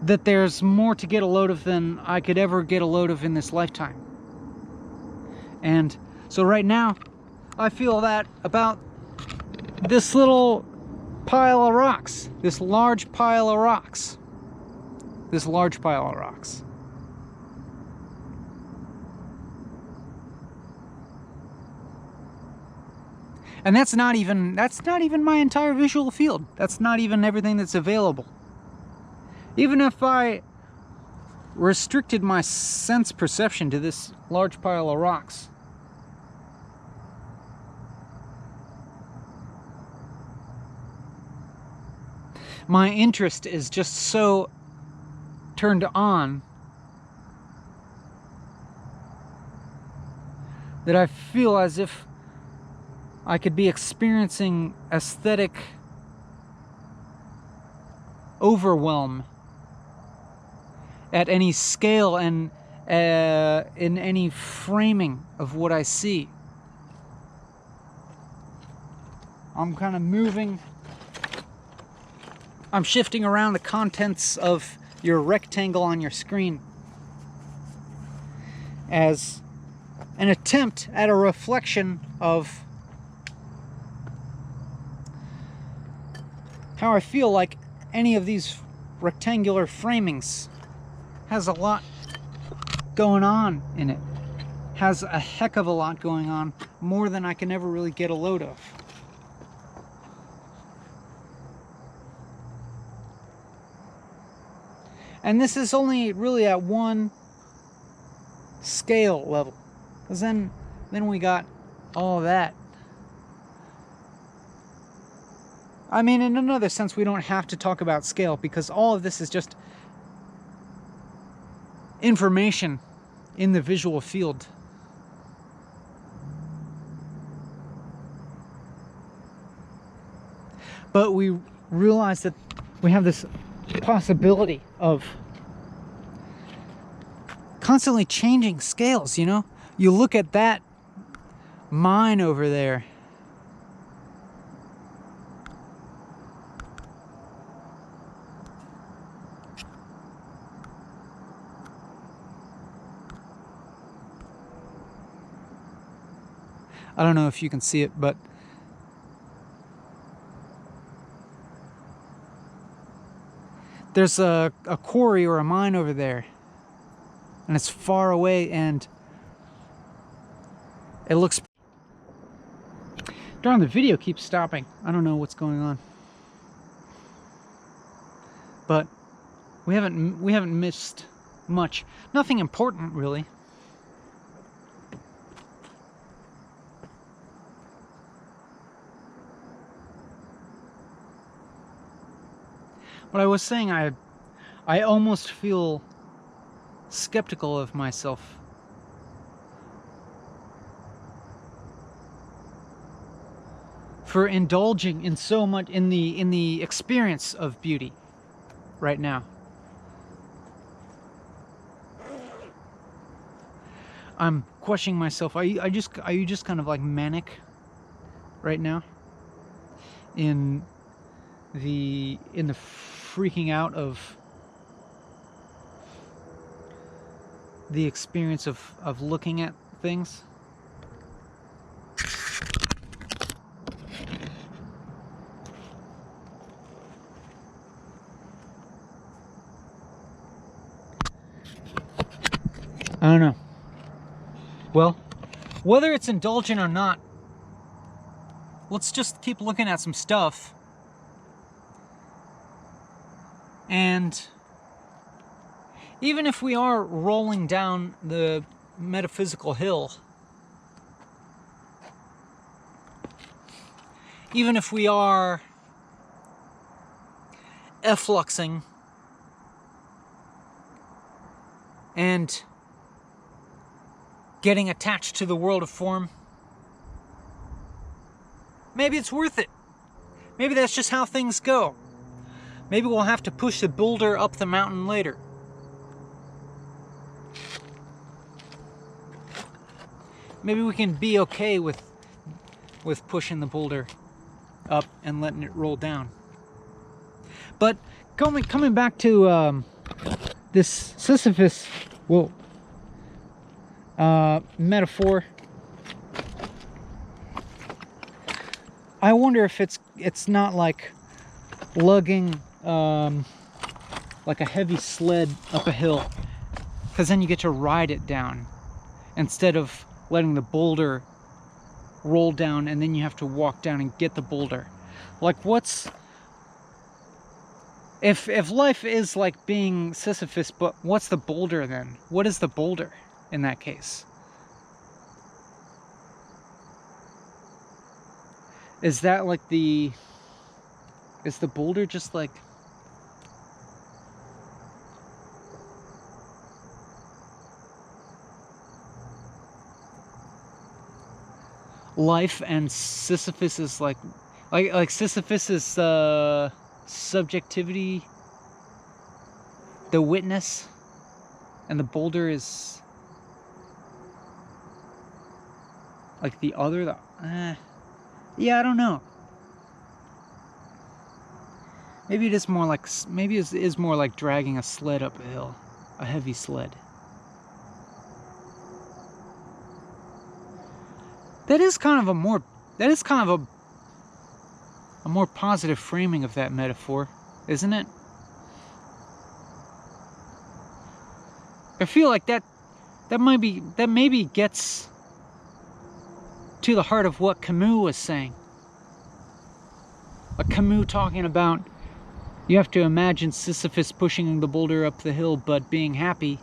that there's more to get a load of than I could ever get a load of in this lifetime. And so right now, I feel that about this little pile of rocks, this large pile of rocks. And that's not even my entire visual field. That's not even everything that's available. Even if I restricted my sense perception to this large pile of rocks, my interest is just so turned on that I feel as if I could be experiencing aesthetic overwhelm at any scale and in any framing of what I see. I'm kind of moving. I'm shifting around the contents of your rectangle on your screen as an attempt at a reflection of how I feel like any of these rectangular framings has a lot going on in it. Has a heck of a lot going on, more than I can ever really get a load of. And this is only really at one scale level, because then we got all that. I mean, in another sense, we don't have to talk about scale, because all of this is just information in the visual field. But we realize that we have this possibility of constantly changing scales, you know? You look at that mine over there. I don't know if you can see it, but there's a quarry or a mine over there, and it's far away, and it looks... Darn, the video keeps stopping. I don't know what's going on, but we haven't missed much. Nothing important, really. But I was saying, I almost feel skeptical of myself. For indulging in so much in the experience of beauty right now. I'm questioning myself. Are you just kind of like manic right now? In the freaking out of the experience of looking at things? I don't know. Well, whether it's indulgent or not, let's just keep looking at some stuff. And even if we are rolling down the metaphysical hill, even if we are effluxing and getting attached to the world of form, maybe it's worth it. Maybe that's just how things go. Maybe we'll have to push the boulder up the mountain later. Maybe we can be okay with pushing the boulder up and letting it roll down. But coming back to this Sisyphus metaphor, I wonder if it's not like lugging like a heavy sled up a hill, because then you get to ride it down instead of letting the boulder roll down and then you have to walk down and get the boulder. Like, if life is like being Sisyphus, but what's the boulder then? What is the boulder in that case? Is that like is the boulder just like life and Sisyphus's like Sisyphus's subjectivity, the witness, and the boulder is like the other. Yeah, I don't know. Maybe it is more like, maybe it is more like dragging a sled up a hill, a heavy sled. That is kind of a more positive framing of that metaphor, isn't it? I feel like that maybe gets to the heart of what Camus was saying. Like Camus talking about, you have to imagine Sisyphus pushing the boulder up the hill but being happy.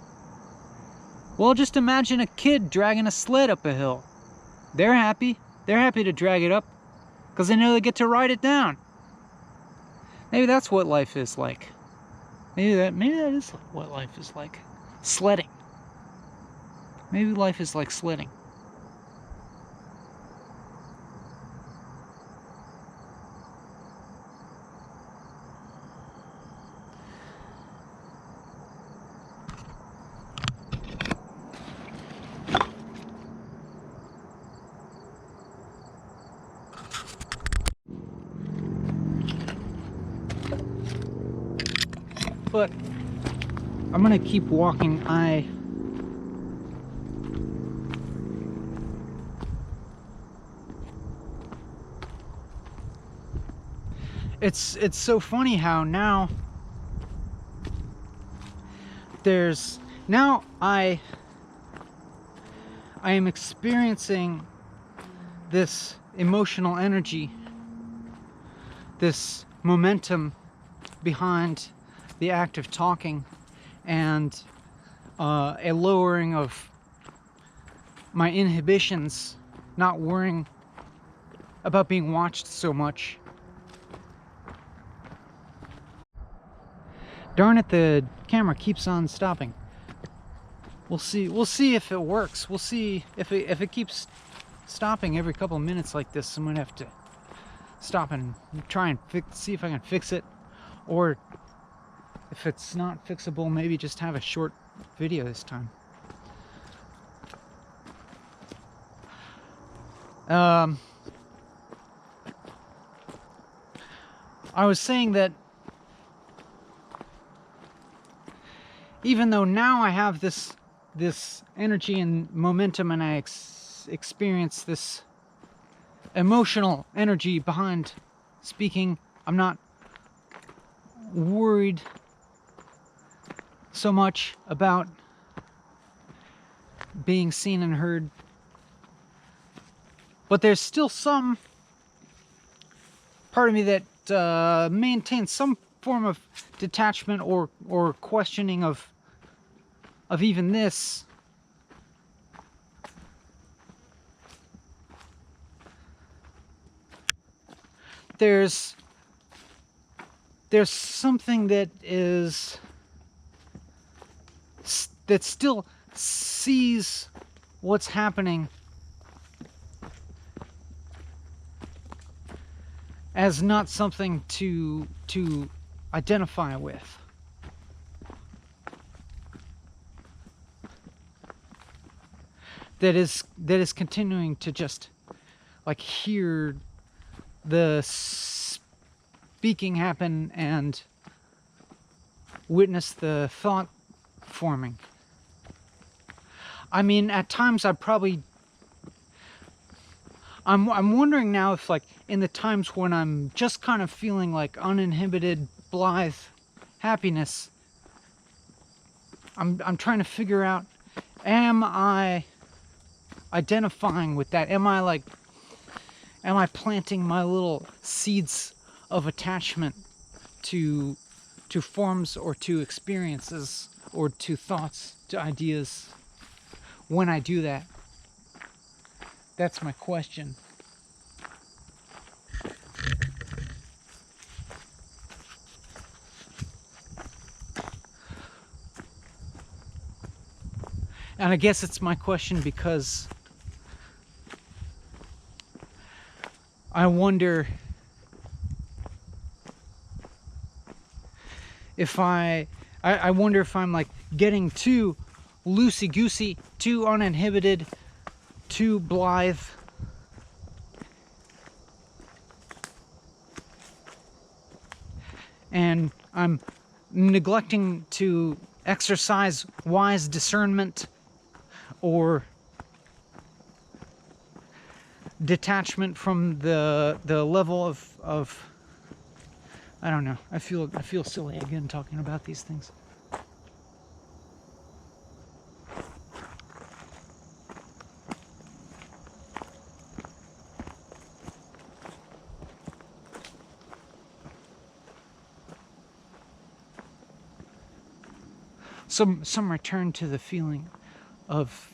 Well, just imagine a kid dragging a sled up a hill. They're happy. They're happy to drag it up because they know they get to ride it down. Maybe that's what life is like. Maybe that is what life is like. Sledding. Maybe life is like sledding. But I'm gonna keep walking. It's so funny how now I am experiencing this emotional energy, this momentum behind the act of talking, and a lowering of my inhibitions, not worrying about being watched so much. Darn it, the camera keeps on stopping. We'll see if it works. We'll see if it keeps stopping every couple of minutes like this. I'm gonna have to stop and try and see if I can fix it, or if it's not fixable, maybe just have a short video this time. I was saying that even though now I have this energy and momentum, and I experience this emotional energy behind speaking, I'm not worried so much about being seen and heard. But there's still some part of me that maintains some form of detachment or questioning of even this. There's something that still sees what's happening as not something to identify with. That is continuing to just like hear the speaking happen and witness the thought forming. I mean, at times I'm wondering now if, like, in the times when I'm just kind of feeling like uninhibited, blithe happiness, I'm trying to figure out, am I identifying with that? Am I planting my little seeds of attachment to forms or to experiences or to thoughts, to ideas when I do that? That's my question. And I guess it's my question because I wonder if I wonder if I'm like getting too loosey-goosey, too uninhibited, too blithe. And I'm neglecting to exercise wise discernment or detachment from the level of I don't know. I feel silly again talking about these things. Some return to the feeling of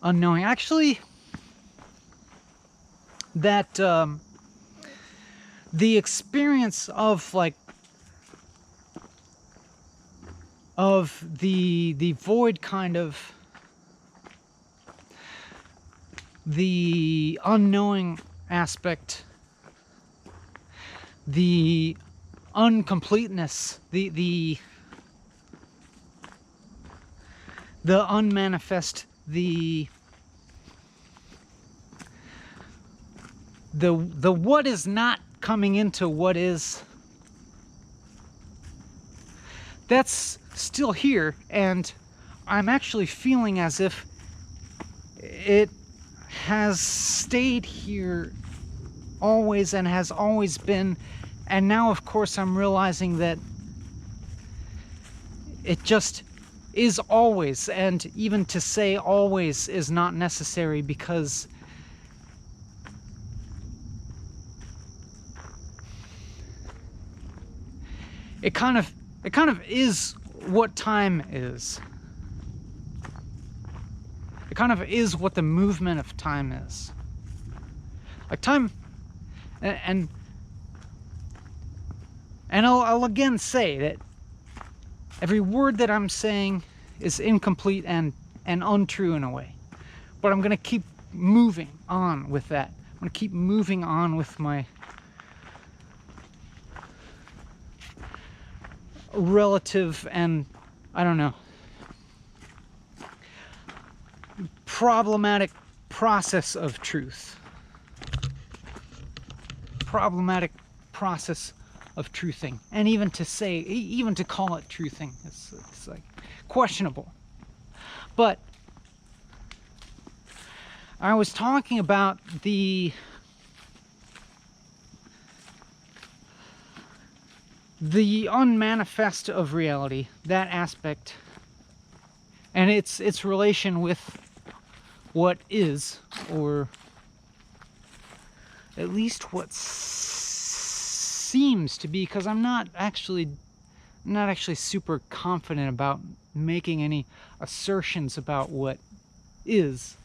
unknowing. Actually, that the experience of like of the void, kind of the unknowing aspect, the uncompleteness, the unmanifest, the what is not coming into what is, that's still here, and I'm actually feeling as if it has stayed here always and has always been. And now, of course, I'm realizing that it just is always, and even to say always is not necessary, because it kind of is what time is. It kind of is what the movement of time is. Like time, and I'll again say that every word that I'm saying is incomplete and untrue in a way. But I'm going to keep moving on with that. I'm going to keep moving on with my relative and, I don't know, problematic process of truth. Problematic process of truthing. And even to say, even to call it truthing, it's like questionable. But I was talking about the unmanifest of reality, that aspect, and its relation with what is, or at least what seems to be, because I'm not actually super confident about making any assertions about what is.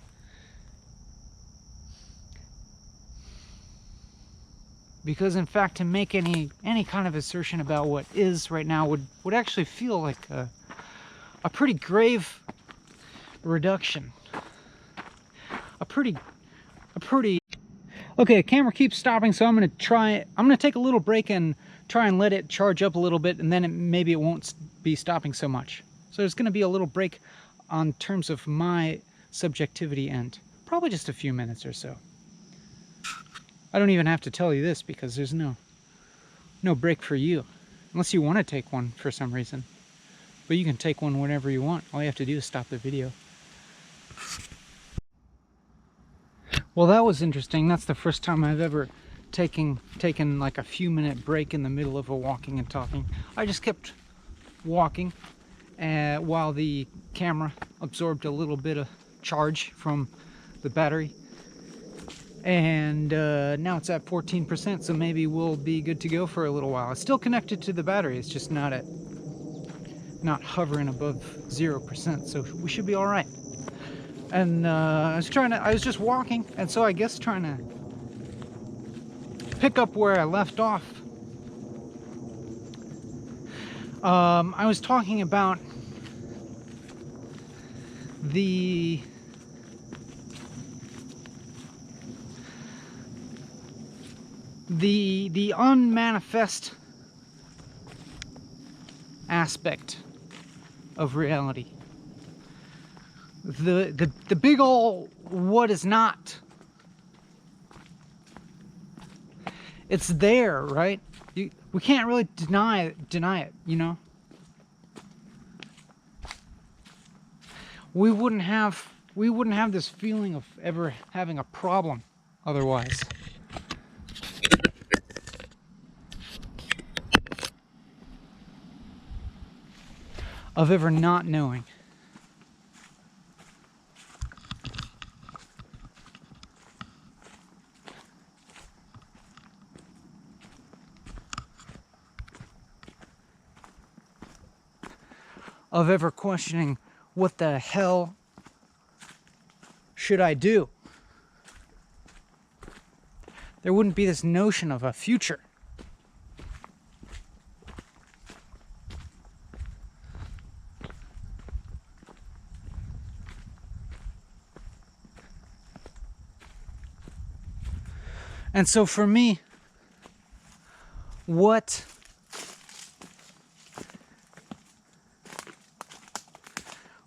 Because in fact, to make any kind of assertion about what is right now would actually feel like a pretty grave reduction. A pretty Okay, the camera keeps stopping, so I'm gonna take a little break and try and let it charge up a little bit, and then maybe it won't be stopping so much. So there's gonna be a little break on terms of my subjectivity end. Probably just a few minutes or so. I don't even have to tell you this because there's no break for you. Unless you want to take one for some reason. But you can take one whenever you want. All you have to do is stop the video. Well, that was interesting. That's the first time I've ever taken like a few minute break in the middle of a walking and talking. I just kept walking while the camera absorbed a little bit of charge from the battery. And now it's at 14%, so maybe we'll be good to go for a little while. It's still connected to the battery, it's just not hovering above 0%, so we should be all right. And I was just walking, and so I guess trying to pick up where I left off. I was talking about the unmanifest aspect of reality. The big ol' what is not. It's there, right? We can't really deny it, you know? We wouldn't have this feeling of ever having a problem otherwise. Of ever not knowing. Of ever questioning, what the hell should I do? There wouldn't be this notion of a future. And so for me, what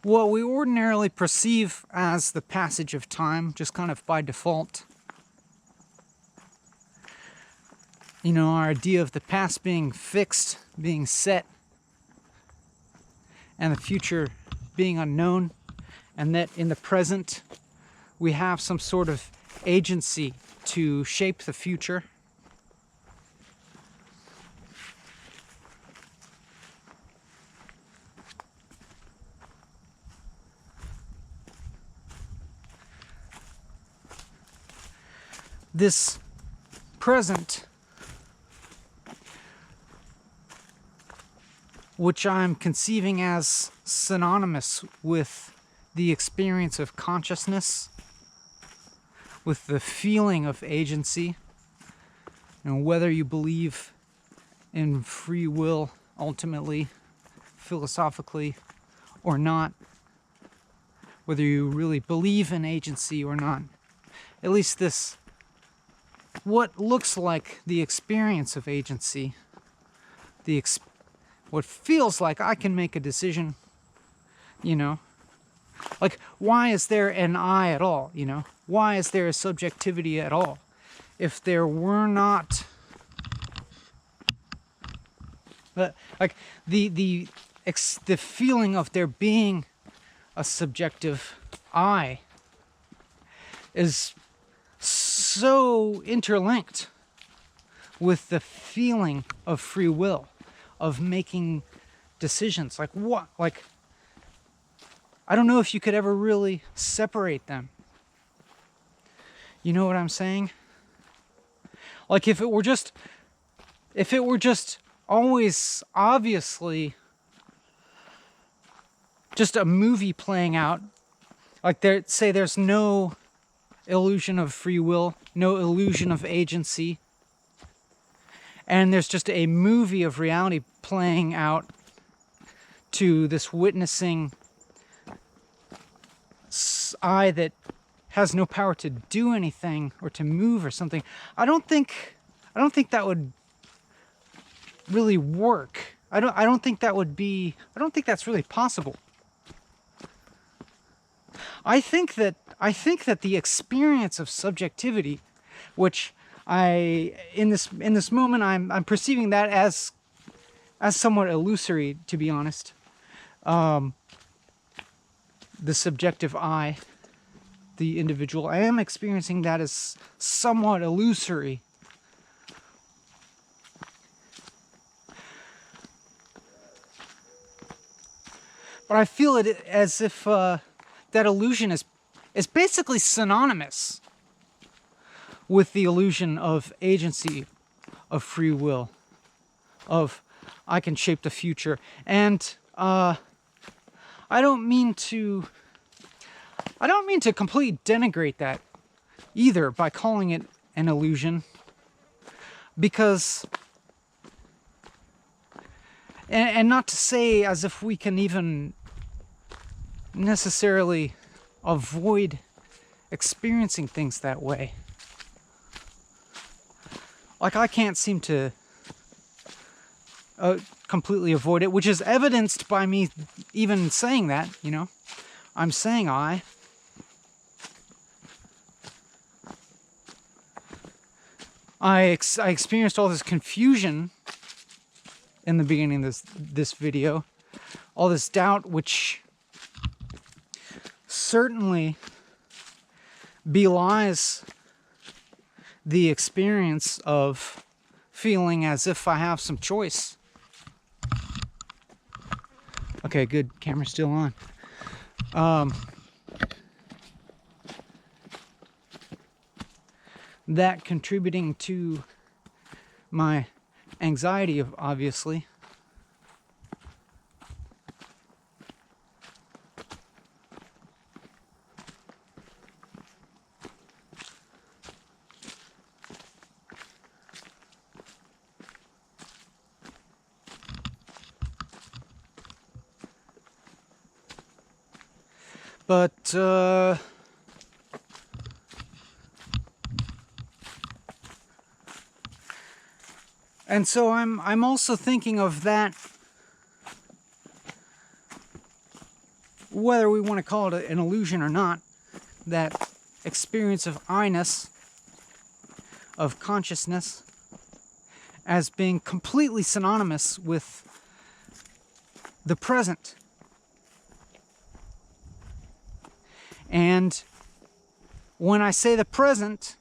we ordinarily perceive as the passage of time, just kind of by default, you know, our idea of the past being fixed, being set, and the future being unknown, and that in the present we have some sort of agency to shape the future. This present, which I'm conceiving as synonymous with the experience of consciousness, with the feeling of agency, and whether you believe in free will ultimately, philosophically, or not, whether you really believe in agency or not, at least this, what looks like the experience of agency, what feels like I can make a decision, you know, like, why is there an I at all, you know? Why is there a subjectivity at all? If there were not, like, the feeling of there being a subjective I is so interlinked with the feeling of free will, of making decisions. Like, what? Like, I don't know if you could ever really separate them. You know what I'm saying? Like, if it were just always obviously just a movie playing out, like, there's no illusion of free will, no illusion of agency, and there's just a movie of reality playing out to this witnessing I that has no power to do anything or to move or something. I don't think that would really work. I don't think that's really possible. I think that the experience of subjectivity, which in this moment I'm perceiving that as somewhat illusory, to be honest. The subjective I, the individual, I am experiencing that as somewhat illusory. But I feel it as if that illusion is basically synonymous with the illusion of agency, of free will, of I can shape the future. And I don't mean to completely denigrate that either by calling it an illusion, because, and not to say as if we can even necessarily avoid experiencing things that way. like I can't seem to completely avoid it, which is evidenced by me even saying that, you know. I'm saying I experienced all this confusion in the beginning of this video, all this doubt, which certainly belies the experience of feeling as if I have some choice. Okay, good. Camera's still on. That contributing to my anxiety, obviously. But and so I'm also thinking of that, whether we want to call it an illusion or not, that experience of I-ness, of consciousness, as being completely synonymous with the present. And when I say the present,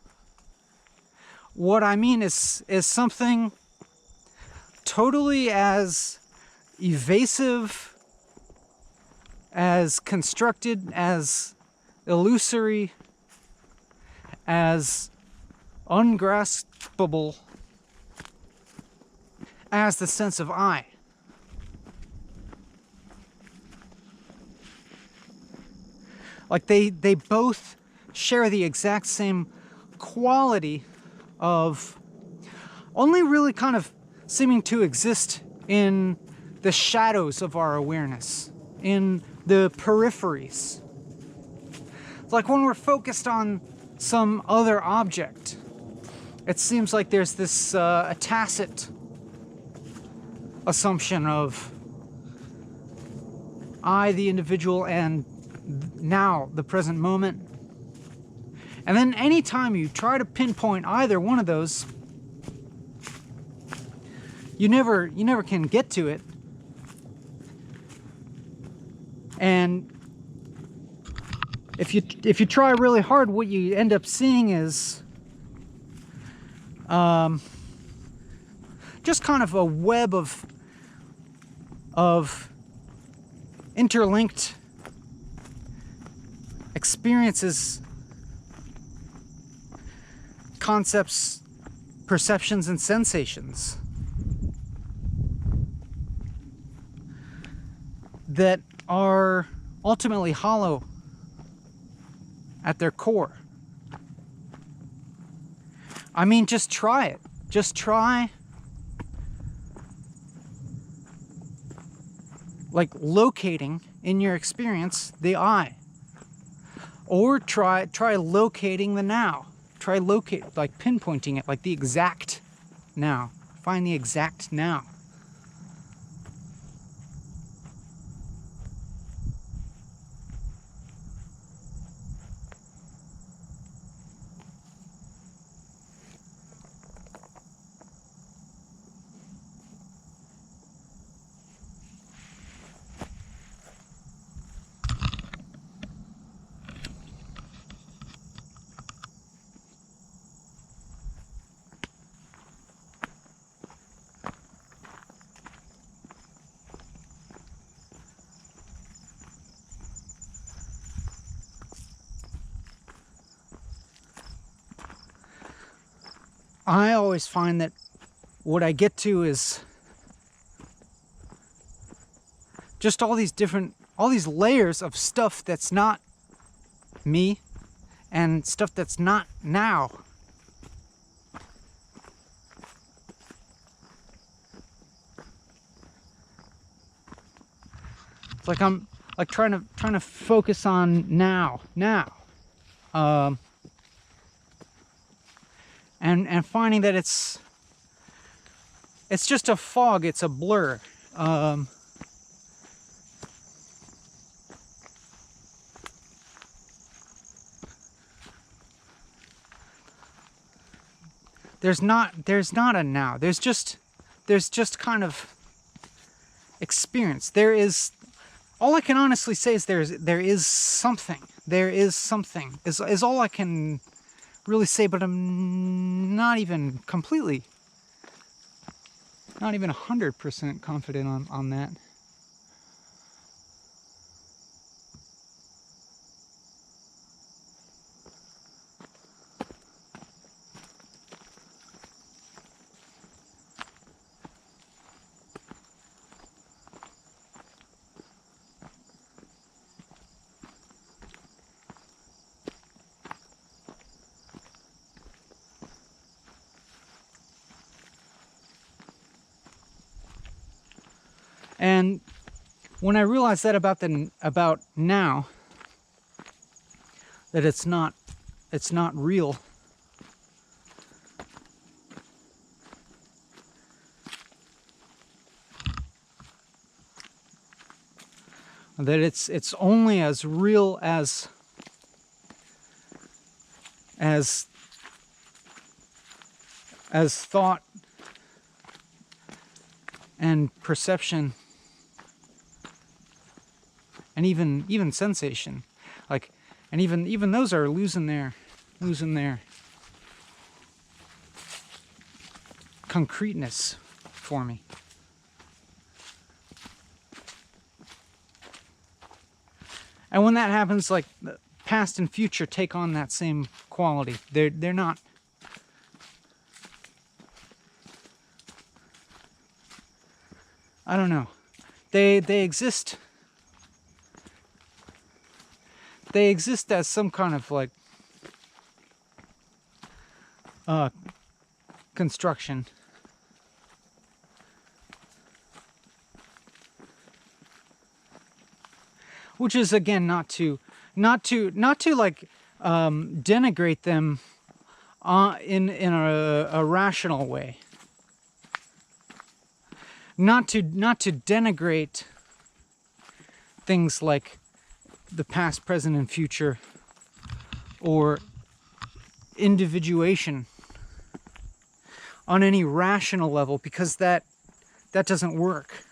what I mean is something totally as evasive, as constructed, as illusory, as ungraspable as the sense of I. Like they both share the exact same quality of only really kind of seeming to exist in the shadows of our awareness, in the peripheries. It's like when we're focused on some other object, it seems like there's this a tacit assumption of I, the individual, and now, the present moment. And then anytime you try to pinpoint either one of those, you never can get to it. And if you try really hard, what you end up seeing is just kind of a web of interlinked experiences, concepts, perceptions, and sensations that are ultimately hollow at their core. I mean, just try it. Just try, like, locating in your experience the I. Or try locating the now. Try like pinpointing it, like the exact now. Find the exact now. I always find that what I get to is just all these layers of stuff that's not me and stuff that's not now. It's like I'm like trying to focus on now. And finding that it's it's just a fog, it's a blur. There's not a now. There's just kind of experience. There is, all I can honestly say is there is something. There is something. Is all I can really say, but I'm not even completely, not even 100% confident on that. And when I realized that about now, that it's not real, that it's only as real as thought and perception, and even sensation, like, and even those are losing their concreteness for me. And when that happens, like, the past and future take on that same quality. They're not. I don't know. They exist. They exist as some kind of, like, construction. Which is, again, not to like denigrate them in a rational way. Not to denigrate things like the past, present, and future, or individuation on any rational level, because that doesn't work.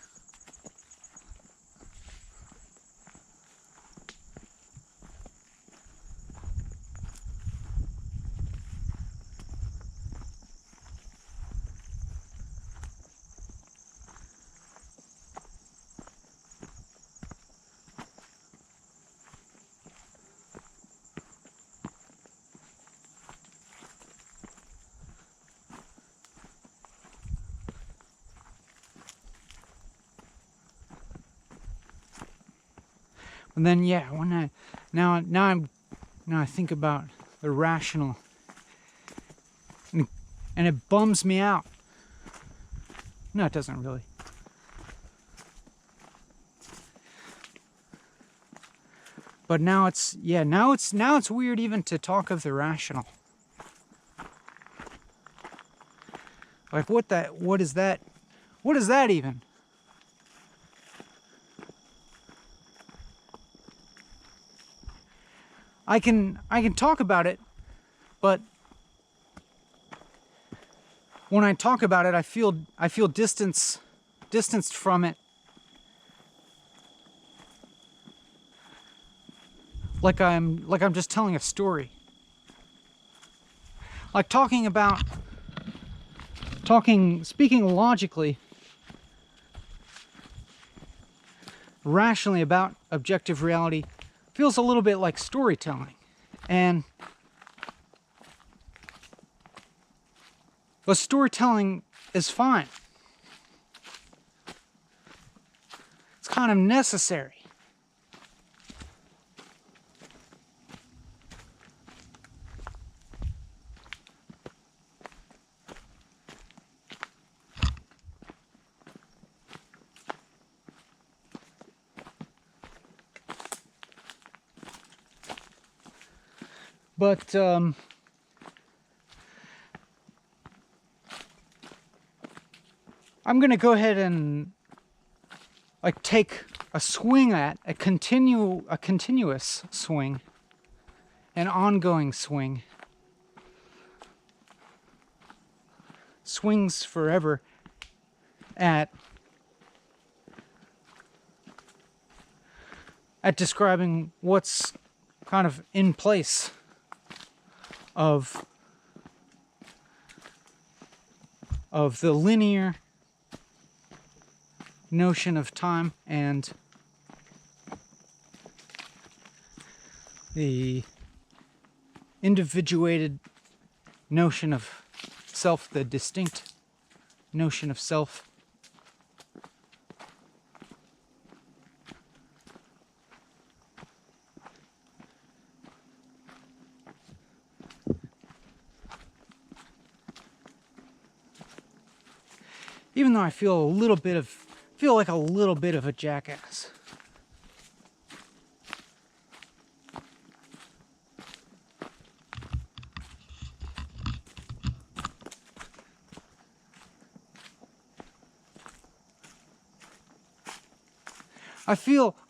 And then, yeah, when now I think about the rational, and it bums me out. No, it doesn't really. But now it's weird even to talk of the rational. Like, what is that? What is that even? I can talk about it, but when I talk about it, I feel distanced from it. Like I'm just telling a story. Like speaking logically, rationally about objective reality feels a little bit like storytelling. But storytelling is fine. It's kind of necessary. But I'm gonna go ahead and like take a swing at a continuous swing, an ongoing swing, swings forever at describing what's kind of in place of the linear notion of time and the individuated notion of self, the distinct notion of self. Even though I feel like a little bit of a jackass.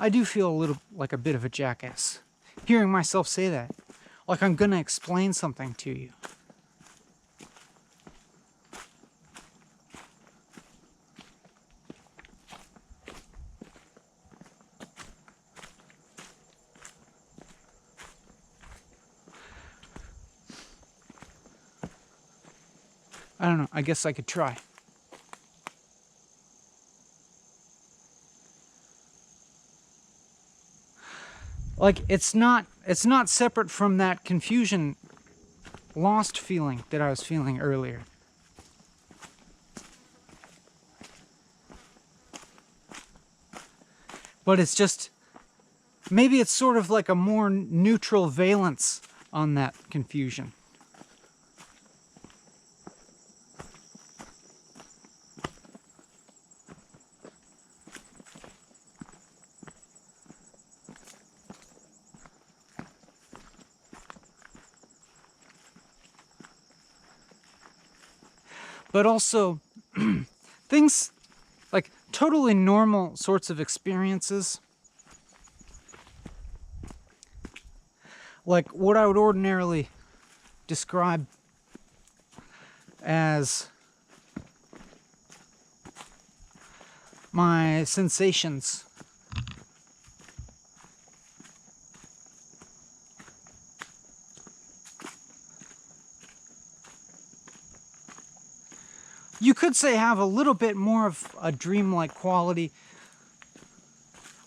I do feel a little like a bit of a jackass. Hearing myself say that. Like I'm gonna explain something to you. I don't know, I guess I could try. Like it's not separate from that confusion, lost feeling that I was feeling earlier. But it's just, maybe it's sort of like a more neutral valence on that confusion. But also, things like totally normal sorts of experiences, like what I would ordinarily describe as my sensations. You could say have a little bit more of a dreamlike quality,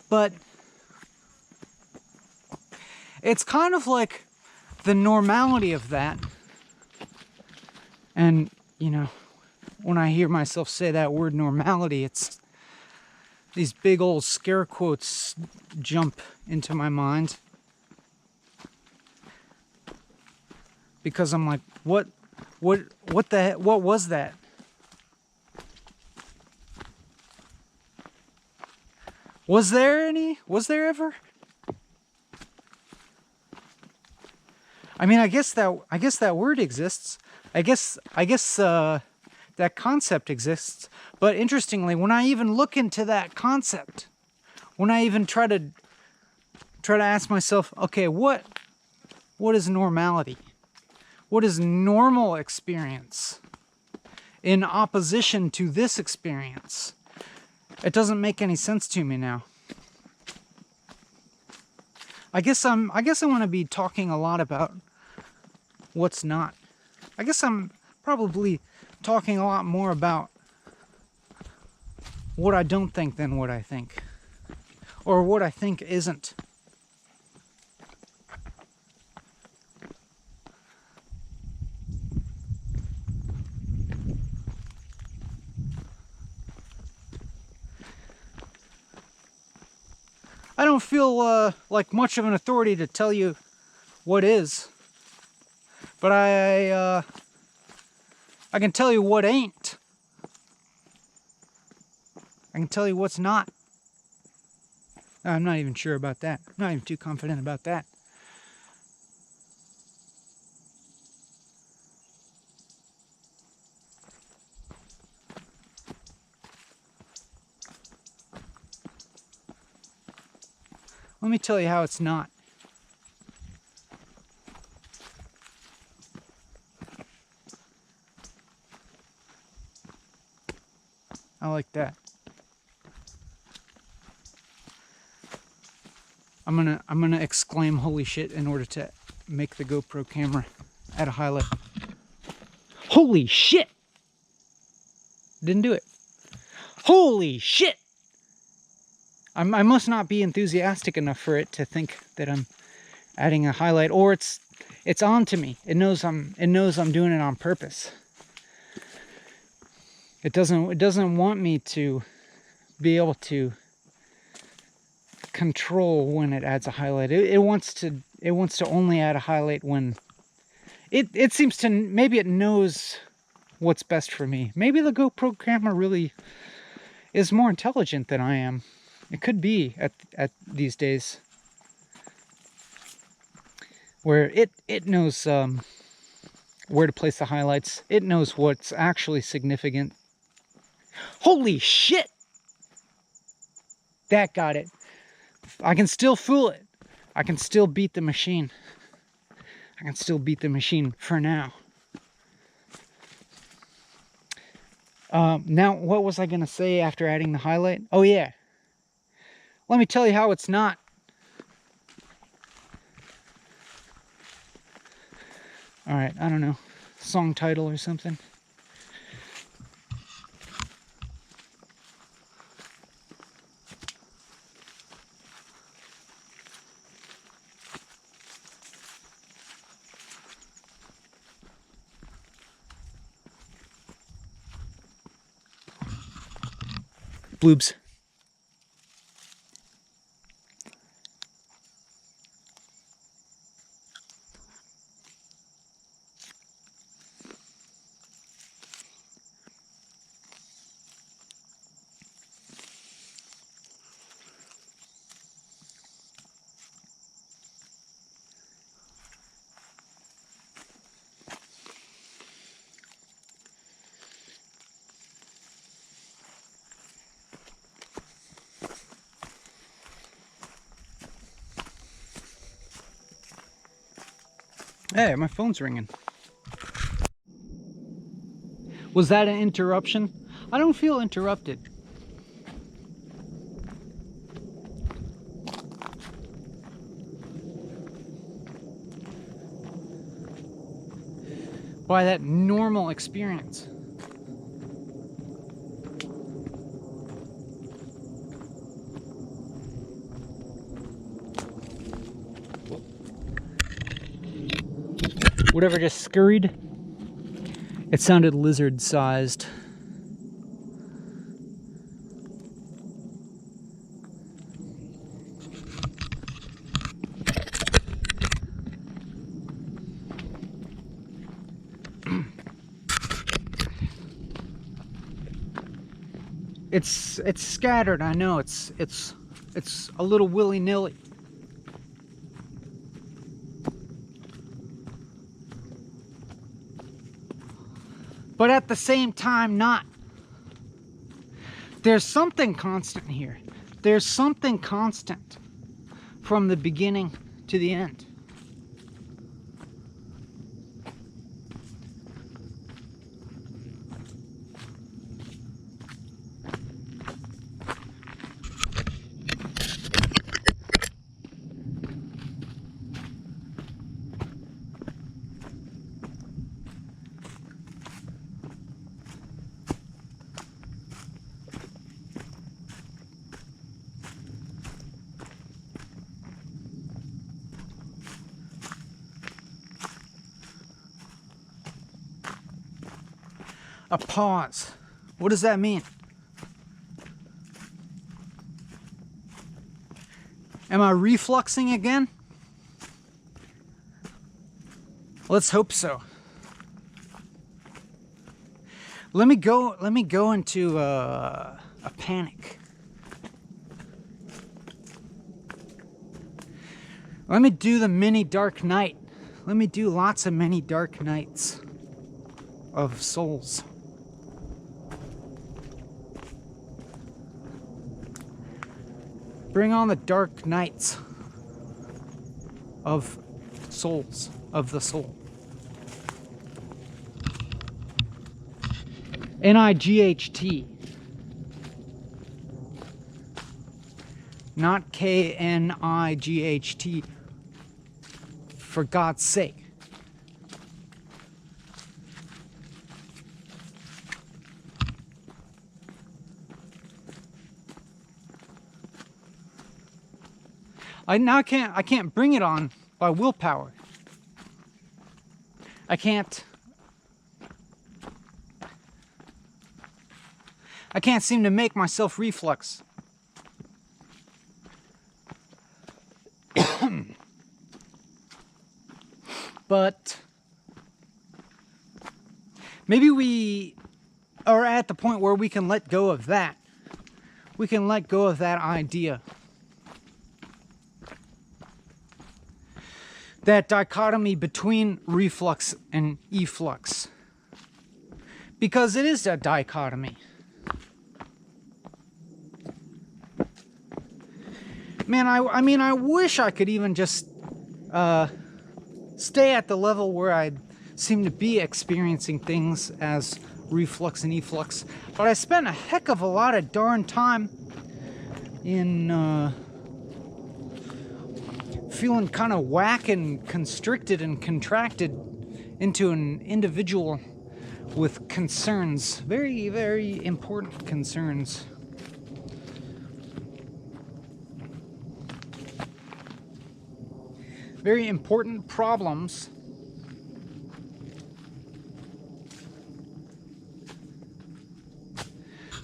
but it's kind of like the normality of that. And, you know, when I hear myself say that word normality, it's these big old scare quotes jump into my mind. Because I'm like, what was that? Was there ever? I mean, I guess that word exists. I guess that concept exists. But interestingly, when I even look into that concept, when I even try to ask myself, okay, what is normality? What is normal experience in opposition to this experience? It doesn't make any sense to me now. I guess I want to be talking a lot about what's not. I guess I'm probably talking a lot more about what I don't think than what I think. Or what I think isn't. I don't feel like much of an authority to tell you what is, but I can tell you what ain't. I can tell you what's not. I'm not even sure about that. I'm not even too confident about that. Let me tell you how it's not. I like that. I'm gonna exclaim holy shit in order to make the GoPro camera add a highlight. Holy shit! Didn't do it. Holy shit! I must not be enthusiastic enough for it to think that I'm adding a highlight, or it's on to me. It knows I'm doing it on purpose. It doesn't want me to be able to control when it adds a highlight. It wants to only add a highlight when it seems to, maybe it knows what's best for me. Maybe the GoPro camera really is more intelligent than I am. It could be at these days, where it knows where to place the highlights. It knows what's actually significant. Holy shit! That got it. I can still fool it. I can still beat the machine. I can still beat the machine for now. Now, what was I going to say after adding the highlight? Oh, yeah. Let me tell you how it's not. Alright, I don't know. Song title or something. Bloobs. Hey, my phone's ringing. Was that an interruption? I don't feel interrupted. By that normal experience. Whatever just scurried, it sounded lizard-sized. It's scattered. I know it's a little willy-nilly. But at the same time, not. There's something constant here. There's something constant from the beginning to the end. A pause. What does that mean? Am I refluxing again? Let's hope so. Let me go into a panic. Let me do the mini dark night. Let me do lots of mini dark nights of souls. Bring on the dark nights. of souls, of the soul. N-I-G-H-T. Not K-N-I-G-H-T. For God's sake. I can't bring it on by willpower. I can't seem to make myself reflux. But maybe we are at the point where we can let go of that. We can let go of that idea. That dichotomy between reflux and efflux. Because it is a dichotomy. Man, I mean, I wish I could even just stay at the level where I seem to be experiencing things as reflux and efflux. But I spent a heck of a lot of darn time in feeling kind of whack and constricted and contracted into an individual with concerns, very, very important concerns. Very important problems.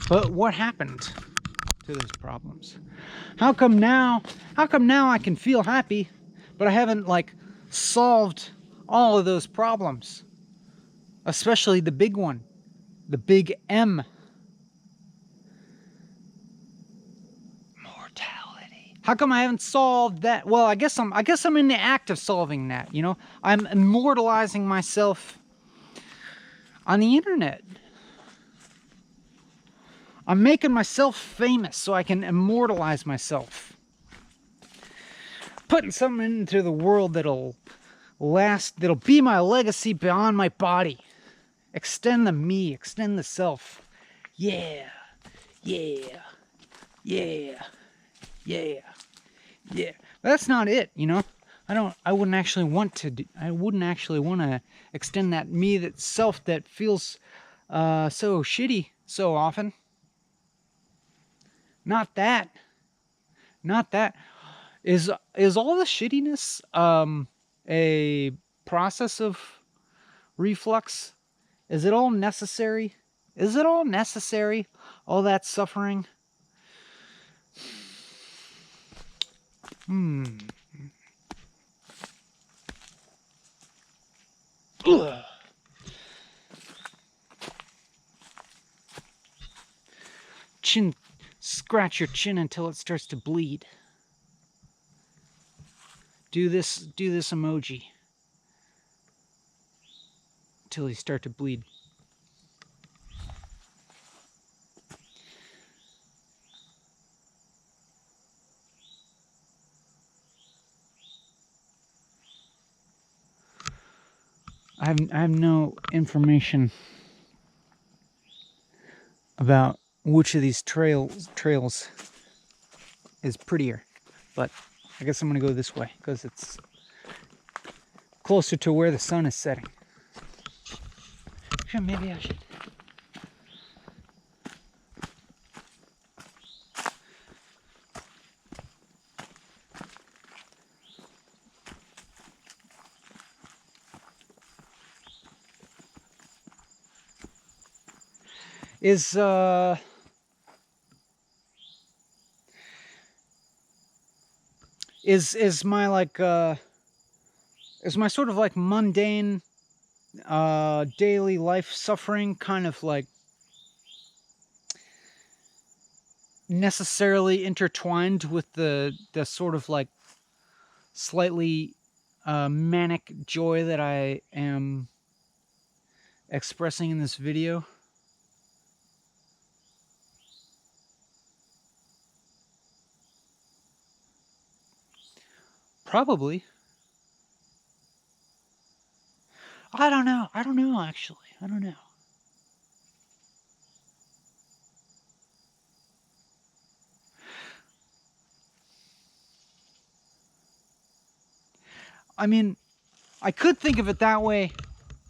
But what happened to those problems? How come now I can feel happy, but I haven't like solved all of those problems? Especially the big one, the big M. Mortality. How come I haven't solved that? Well, I guess I'm in the act of solving that, you know? I'm immortalizing myself on the internet. I'm making myself famous so I can immortalize myself. Putting something into the world that'll last, that'll be my legacy beyond my body. Extend the me, extend the self. Yeah, yeah, yeah, yeah, yeah. That's not it, you know? I wouldn't actually want to extend that me, that self that feels so shitty so often. Not that. Is all the shittiness a process of reflux? Is it all necessary? Is it all necessary? All that suffering? Ugh. Scratch your chin until it starts to bleed. Do this emoji until you start to bleed. I have no information about which of these trails is prettier, but I guess I'm gonna go this way because it's closer to where the sun is setting. Sure, maybe I should. Is my like is my sort of like mundane daily life suffering kind of like necessarily intertwined with the sort of like slightly manic joy that I am expressing in this video? Probably. I don't know. I don't know, actually. I don't know. I mean, I could think of it that way,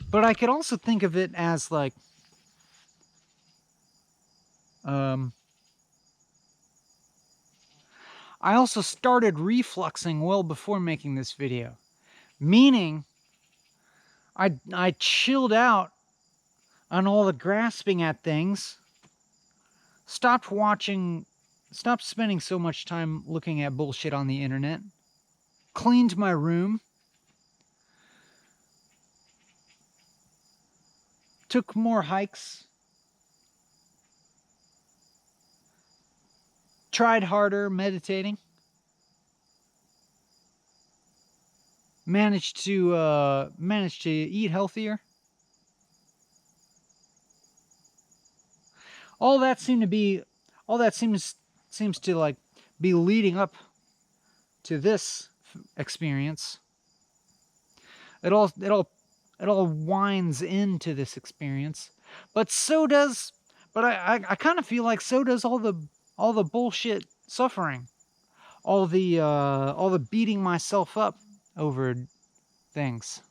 but I could also think of it as like, I also started refluxing well before making this video, meaning I chilled out on all the grasping at things, stopped spending so much time looking at bullshit on the internet, cleaned my room, took more hikes, tried harder meditating, managed to eat healthier. All that seems to like be leading up to this experience. It all winds into this experience, but I kind of feel like so does all the bullshit suffering, all the beating myself up over things.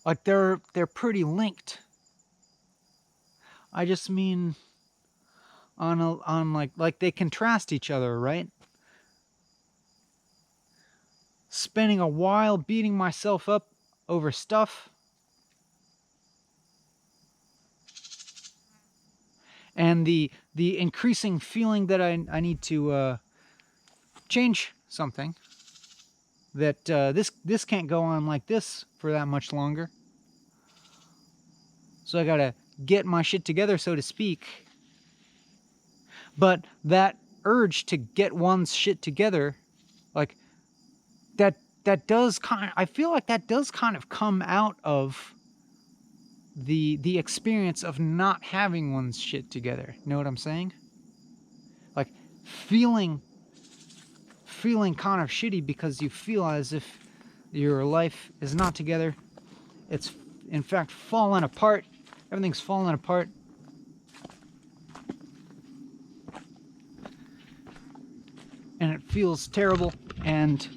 Like they're pretty linked. I just mean on like they contrast each other, right? Spending a while beating myself up over stuff, and the increasing feeling that I need to change something, that this can't go on like this for that much longer, so I gotta get my shit together, so to speak. But that urge to get one's shit together, like that does I feel like that does kind of come out of the experience of not having one's shit together. Know what I'm saying? Like feeling kind of shitty because you feel as if your life is not together. It's in fact falling apart. Everything's falling apart. And it feels terrible, and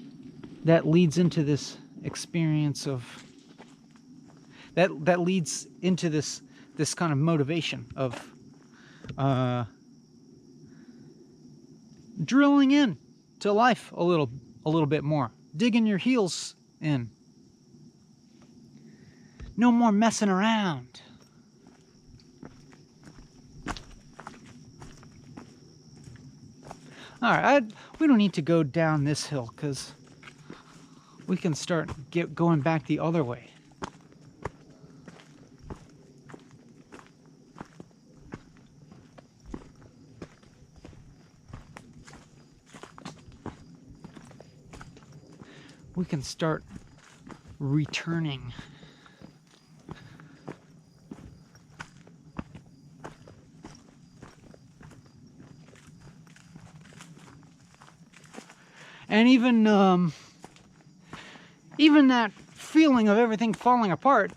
that leads into this experience of that leads into this kind of motivation of drilling in to life a little bit more, digging your heels in. No more messing around. All right, we don't need to go down this hill because we can start going back the other way. We can start returning. And even that feeling of everything falling apart,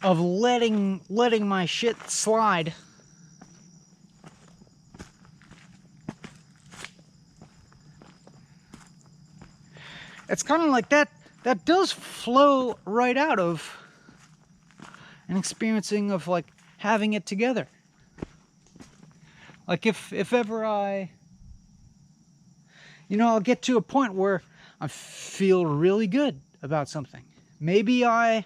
of letting my shit slide, it's kind of like that does flow right out of an experiencing of like having it together. Like if ever I'll get to a point where I feel really good about something. Maybe I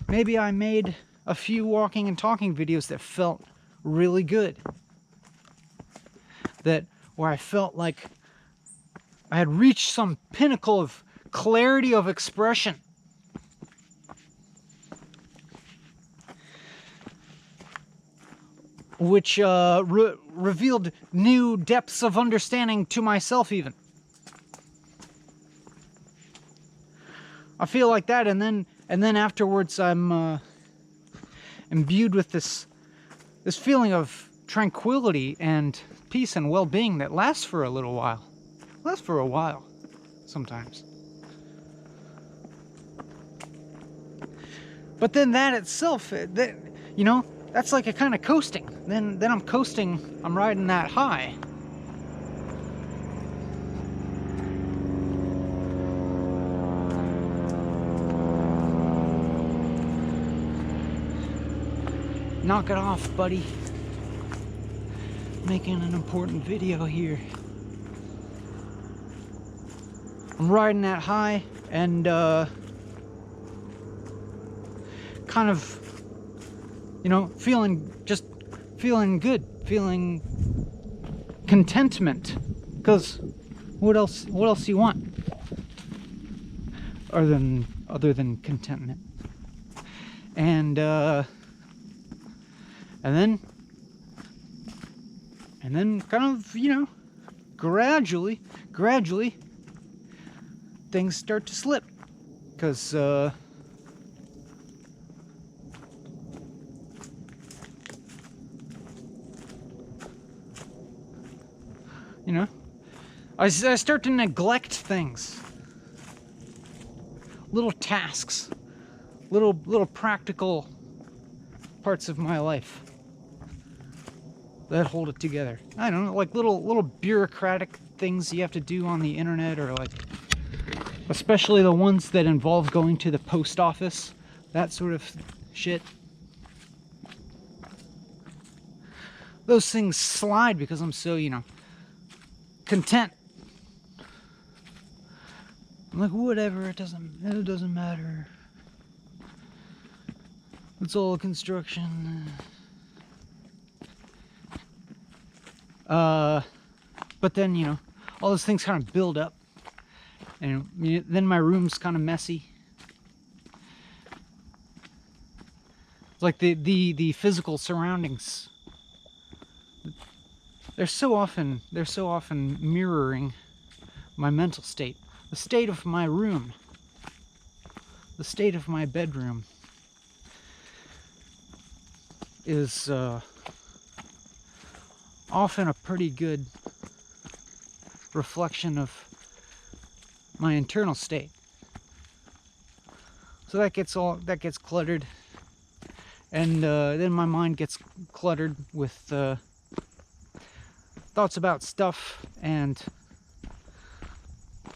made a few walking and talking videos that felt really good. Where I felt like I had reached some pinnacle of clarity of expression. Which revealed new depths of understanding to myself even. I feel like that, and then afterwards I'm imbued with this feeling of tranquility and peace and well-being that lasts for a little while. Lasts for a while, sometimes. But then that itself, you know, that's like a kind of coasting. Then I'm coasting, I'm riding that high. Knock it off, buddy. Making an important video here. I'm riding that high and kind of, you know, feeling good, feeling contentment. Because what else do you want other than contentment? And then kind of, you know, gradually things start to slip, because you know, I start to neglect things, little tasks, little practical parts of my life that hold it together. I don't know, like little bureaucratic things you have to do on the internet, or like, especially the ones that involve going to the post office, that sort of shit. Those things slide because I'm so, you know, content. I'm like, whatever, it doesn't matter. It's all construction. But then, you know, all those things kind of build up, and then my room's kind of messy. It's like the physical surroundings. They're so often mirroring my mental state. The state of my room, the state of my bedroom is often a pretty good reflection of my internal state. So that gets cluttered, and then my mind gets cluttered with thoughts about stuff, and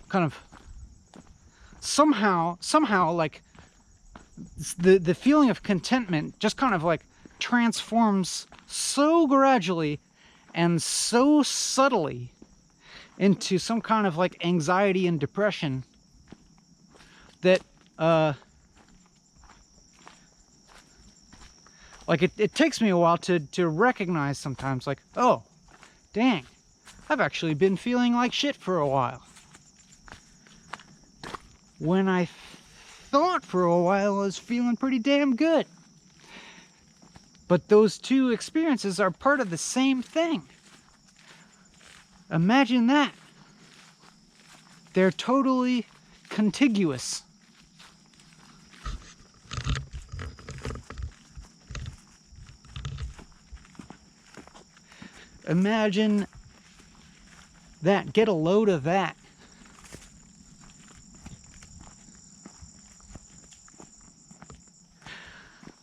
kind of somehow like the feeling of contentment just kind of like transforms so gradually and so subtly into some kind of like anxiety and depression that like it takes me a while to recognize sometimes, like, oh dang, I've actually been feeling like shit for a while, when I thought for a while I was feeling pretty damn good. But those two experiences are part of the same thing. Imagine that. They're totally contiguous. Imagine that. Get a load of that.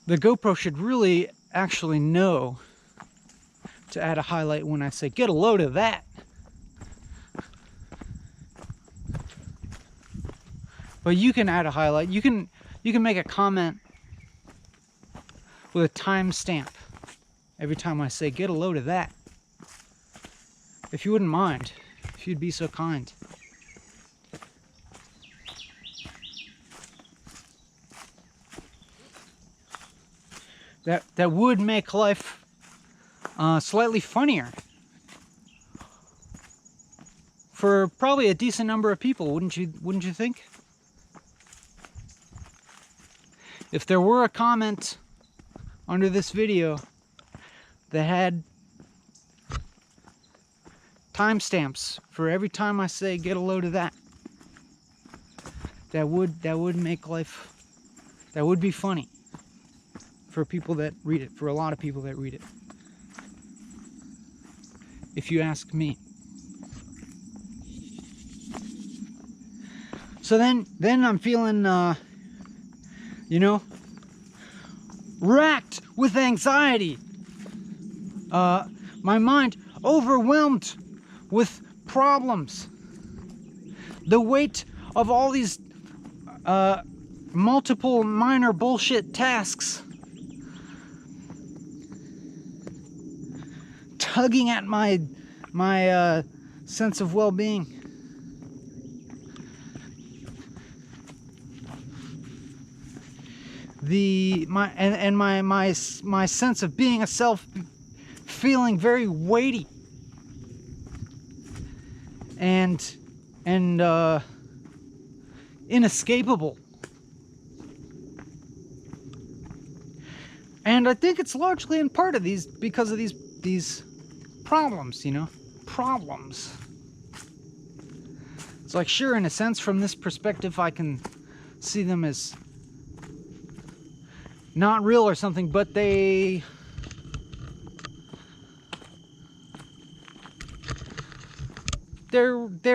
The GoPro should really actually know to add a highlight when I say get a load of that. But you can add a highlight. You can make a comment with a timestamp every time I say get a load of that. If you wouldn't mind, if you'd be so kind. That would make life slightly funnier for probably a decent number of people, wouldn't you think? If there were a comment under this video that had timestamps for every time I say get a load of that, that would make life, that would be funny for people that read it, for a lot of people that read it. if you ask me. So then I'm feeling, you know, racked with anxiety. My mind overwhelmed with problems. The weight of all these multiple minor bullshit tasks tugging at my sense of well-being. My sense of being a self feeling very weighty and inescapable. And I think it's largely in part of because of these problems, you know, problems. It's like, sure, in a sense, from this perspective, I can see them as not real or something, but they're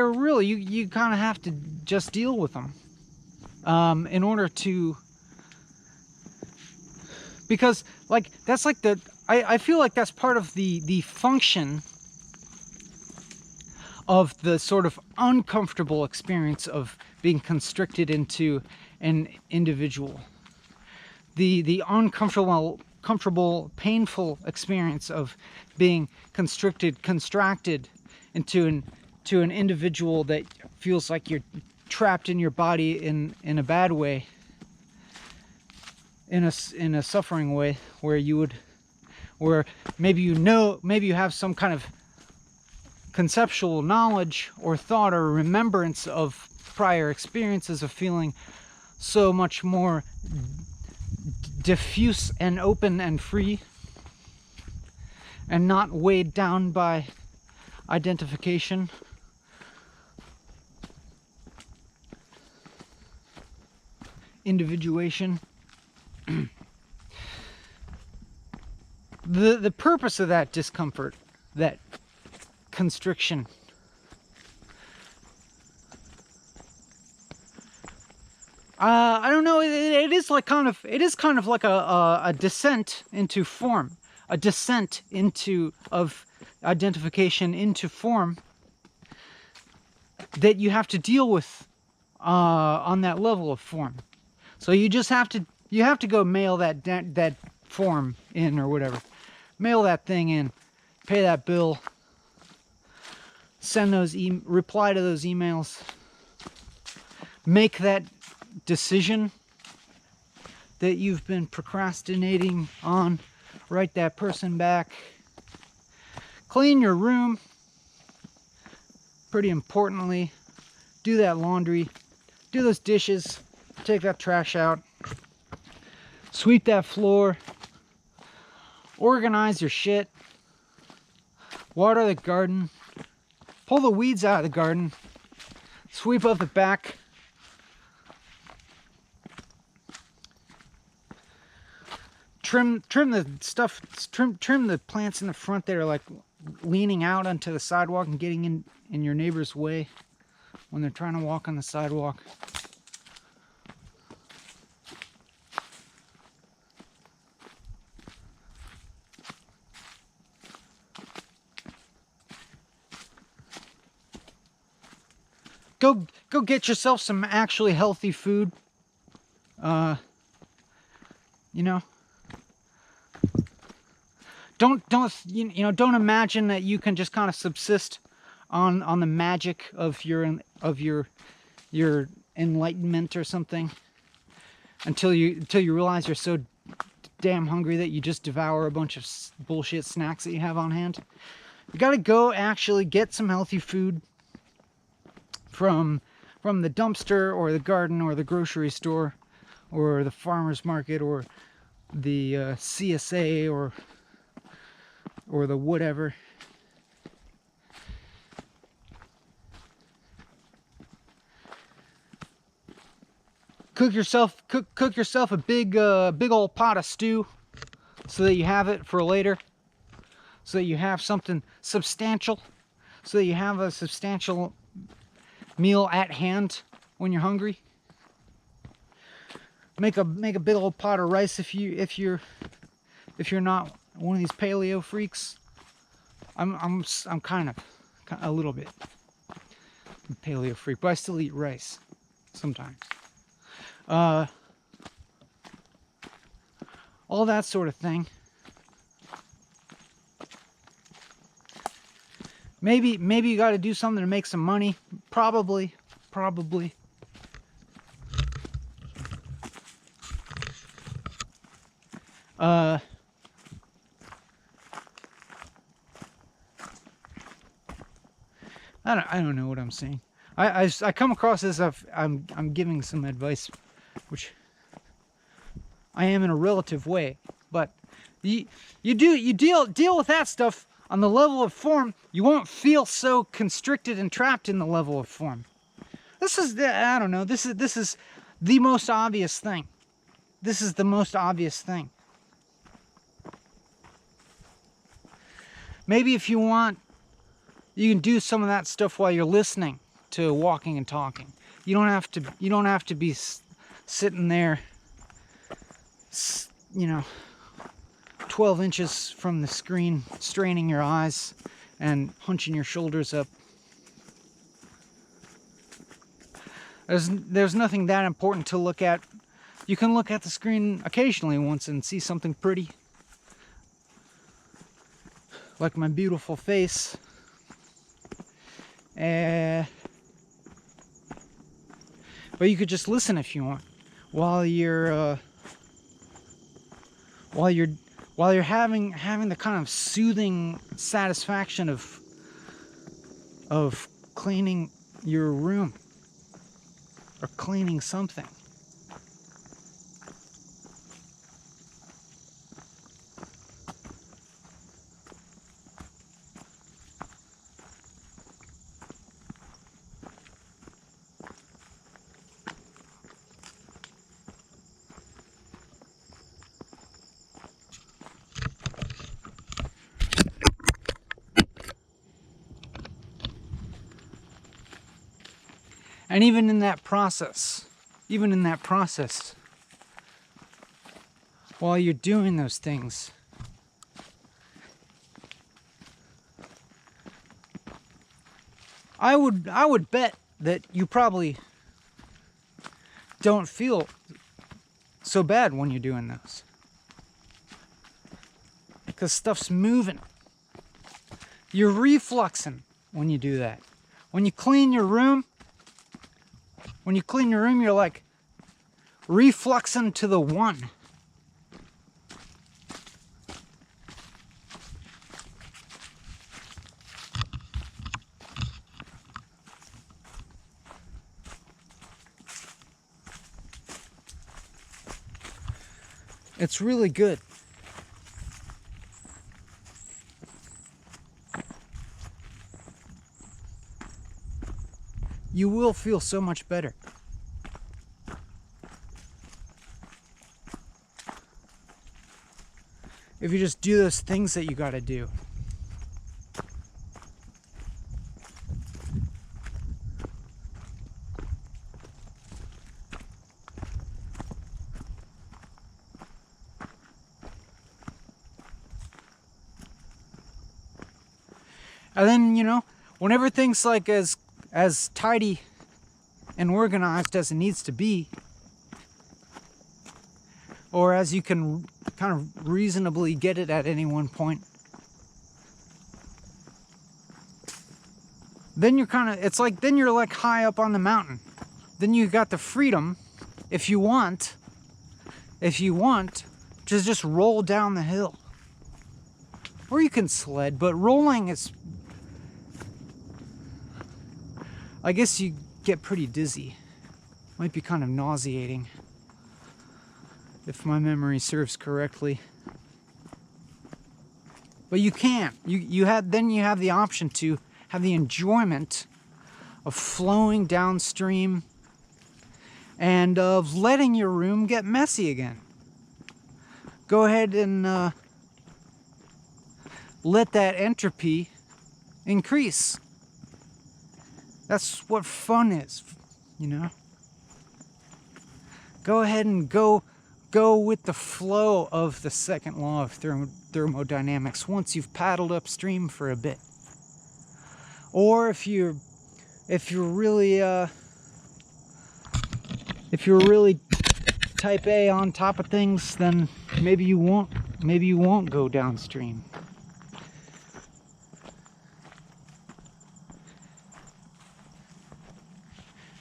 real. You kind of have to just deal with them in order to, because like that's like I feel like that's part of the function of the sort of uncomfortable experience of being constricted into an individual. The uncomfortable, painful experience of being constracted into an individual that feels like you're trapped in your body in a bad way, in a suffering way, where maybe you have some kind of conceptual knowledge or thought or remembrance of prior experiences of feeling so much more diffuse and open and free, and not weighed down by identification. Individuation. The purpose of that discomfort, that constriction, I don't know. It is kind of like a descent into form, a descent of identification into form that you have to deal with on that level of form. So you just have to go mail that form in or whatever, mail that thing in, pay that bill, send reply to those emails, make that decision that you've been procrastinating on, write that person back, clean your room, pretty importantly, do that laundry, do those dishes, take that trash out, sweep that floor, organize your shit, water the garden, pull the weeds out of the garden, sweep up the back, trim the stuff, trim the plants in the front that are like leaning out onto the sidewalk and getting in your neighbor's way when they're trying to walk on the sidewalk. Go get yourself some actually healthy food. You know, don't imagine that you can just kind of subsist on the magic of your enlightenment or something until you realize you're so damn hungry that you just devour a bunch of bullshit snacks that you have on hand. You got to go actually get some healthy food from the dumpster or the garden or the grocery store or the farmer's market or the CSA or the whatever. Cook yourself a big old pot of stew so that you have it for later, so that you have something substantial, so that you have a substantial meal at hand when you're hungry. Make a big old pot of rice if you're not one of these paleo freaks. I'm kind of a little bit a paleo freak, but I still eat rice sometimes. All that sort of thing. Maybe you got to do something to make some money. Probably. I don't know what I'm saying. I come across as if I'm giving some advice, which I am in a relative way, but you deal with that stuff on the level of form. You won't feel so constricted and trapped in the level of form. This is I don't know. This is the most obvious thing. This is the most obvious thing. Maybe if you want, you can do some of that stuff while you're listening to walking and talking. You don't have to be sitting there, 12 inches from the screen, straining your eyes and hunching your shoulders up. There's nothing that important to look at. You can look at the screen occasionally once and see something pretty, like my beautiful face. But you could just listen if you want, while you're having the kind of soothing satisfaction of cleaning your room or cleaning something. And even in that process, while you're doing those things, I would bet that you probably don't feel so bad when you're doing those, because stuff's moving. You're refluxing when you do that. When you clean your room, you're like refluxing to the one. It's really good. You will feel so much better. If you just do those things that you gotta do. And then, when everything's like as tidy and organized as it needs to be, or as you can kind of reasonably get it at any one point, then you're like high up on the mountain. Then you got the freedom, if you want, to just roll down the hill. Or you can sled, but rolling is, I guess you get pretty dizzy. Might be kind of nauseating, if my memory serves correctly. But you can. Then you have the option to have the enjoyment of flowing downstream and of letting your room get messy again. Go ahead and let that entropy increase. That's what fun is, you know? Go ahead and go with the flow of the second law of thermodynamics once you've paddled upstream for a bit. Or if you're really type A on top of things, then maybe you won't go downstream.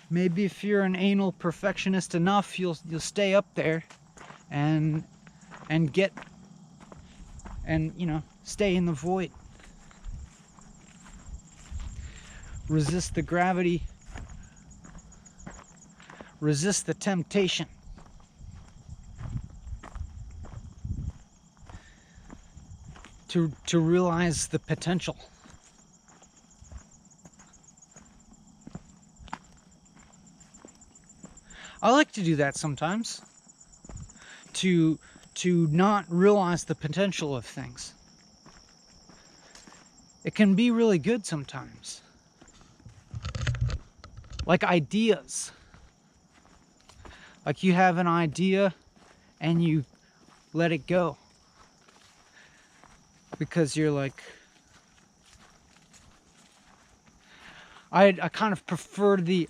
Maybe if you're an anal perfectionist enough, you'll stay up there and you know, stay in the void. Resist the gravity. Resist the temptation. To realize the potential. I like to do that sometimes. To not realize the potential of things. It can be really good sometimes. Like ideas. Like you have an idea and you let it go. Because you're like, I kind of prefer the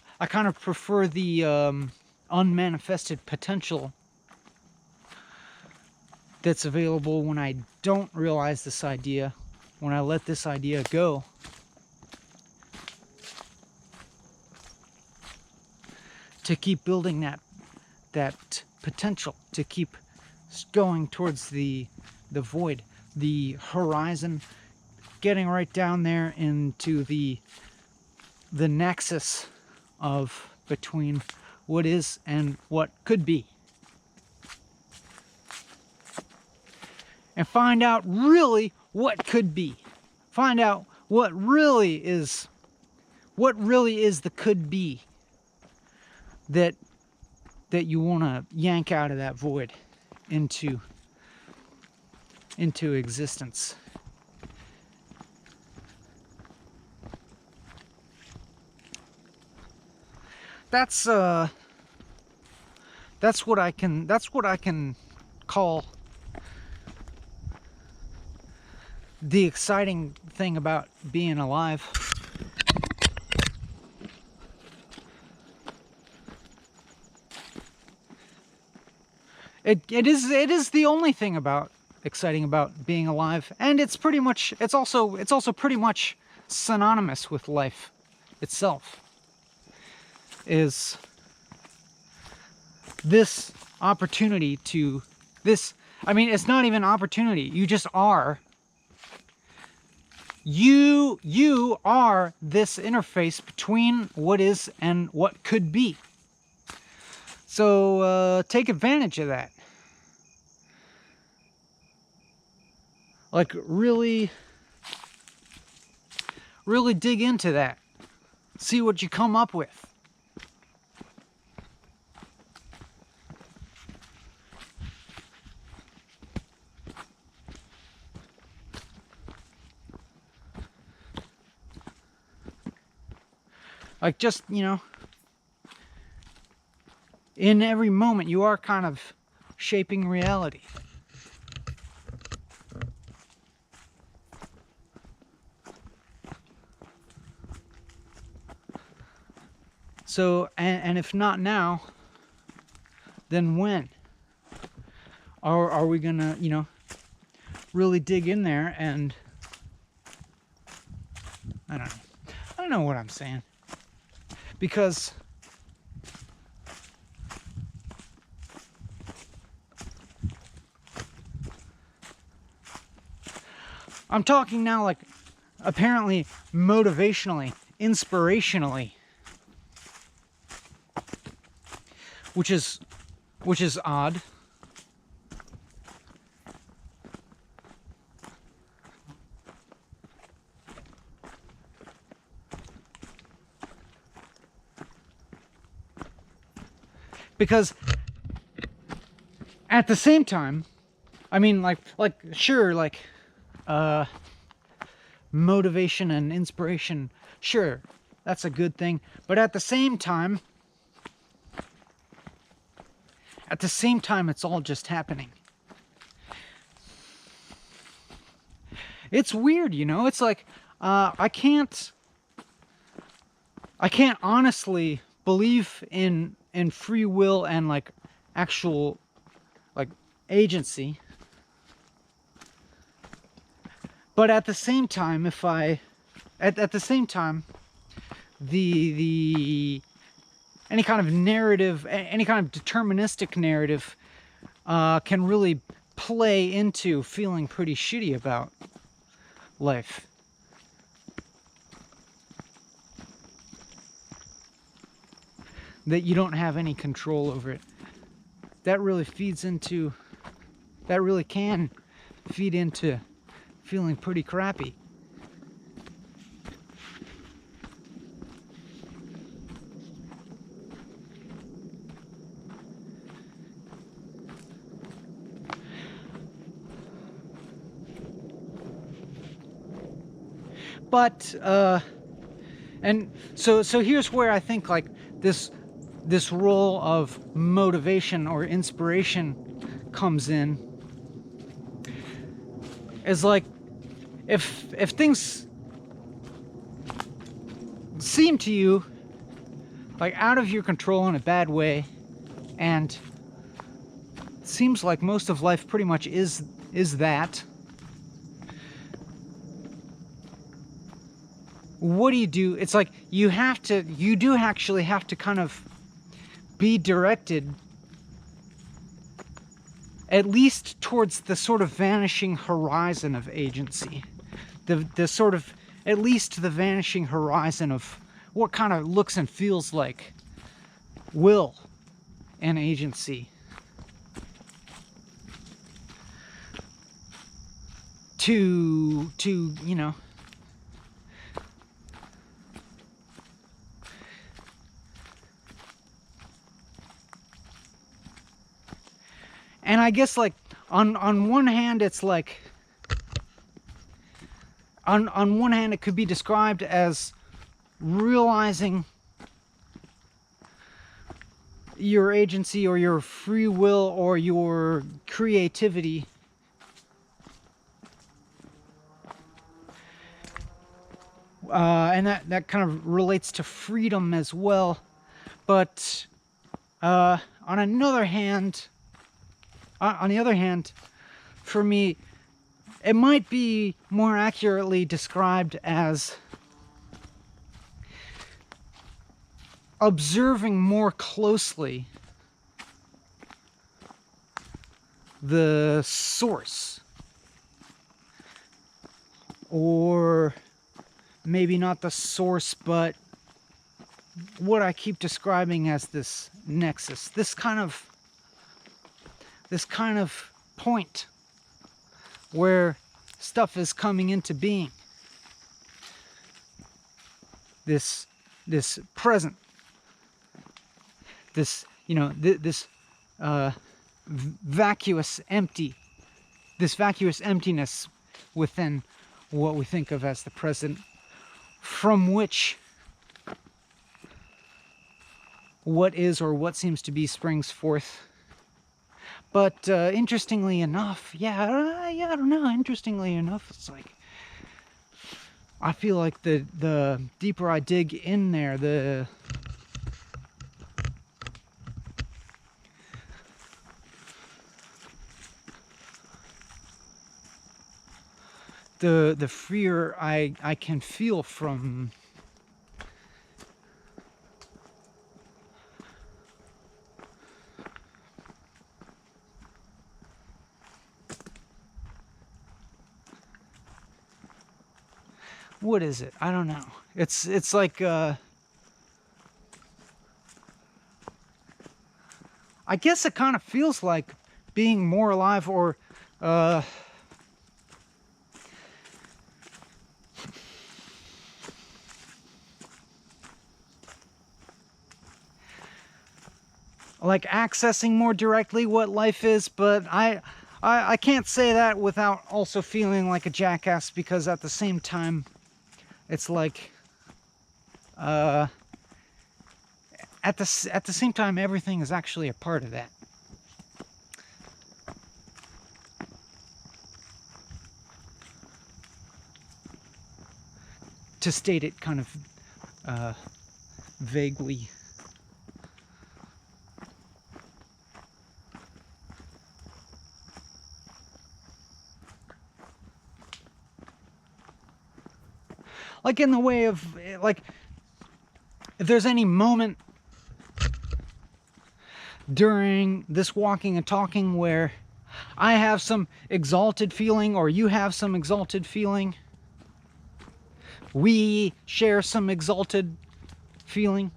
unmanifested potential that's available when I don't realize this idea, when I let this idea go. To keep building that potential, to keep going towards the void, the horizon, getting right down there into the nexus of between what is and what could be. And find out really what could be. Find out what really is the could be that you want to yank out of that void into existence. That's what I can call the exciting thing about being alive. It is the only thing exciting about being alive, and it's also pretty much synonymous with life itself. Is this opportunity to this? I mean, it's not even opportunity. You just are. You are this interface between what is and what could be. So take advantage of that. Like really dig into that. See what you come up with. Like just, you know, in every moment you are kind of shaping reality. So, and if not now, then when? Are we gonna, you know, really dig in there and I don't know what I'm saying. Because I'm talking now like apparently motivationally, inspirationally, which is odd. Because at the same time, I mean, like sure, like motivation and inspiration, sure, that's a good thing. But at the same time, it's all just happening. It's weird, you know? It's like, I can't honestly believe in free will and like actual like agency. But at the same time, at the same time, the any kind of narrative, any kind of deterministic narrative, can really play into feeling pretty shitty about life. That you don't have any control over it. That really can feed into feeling pretty crappy. But and so here's where I think like this role of motivation or inspiration comes in. Is like if things seem to you like out of your control in a bad way, and it seems like most of life pretty much is that, what do? It's like you do actually have to kind of be directed at least towards the sort of vanishing horizon of agency. The sort of, at least the vanishing horizon of what kind of looks and feels like will and agency. To you know, and I guess like on one hand it's like on one hand it could be described as realizing your agency or your free will or your creativity, and that kind of relates to freedom as well. But on the other hand, for me, it might be more accurately described as observing more closely the source, or maybe not the source, but what I keep describing as this nexus, this kind of point where stuff is coming into being, this present, this, you know, this vacuous emptiness within what we think of as the present, from which what is or what seems to be springs forth. But interestingly enough, I don't know, interestingly enough, it's like, I feel like the deeper I dig in there, the freer I can feel from what is it? I don't know. It's like I guess it kind of feels like being more alive, or like accessing more directly what life is. But I I can't say that without also feeling like a jackass, because at the same time, it's like, at the same time, everything is actually a part of that. To state it kind of vaguely. Like in the way of, like, if there's any moment during this walking and talking where I have some exalted feeling, or you have some exalted feeling, we share some exalted feeling,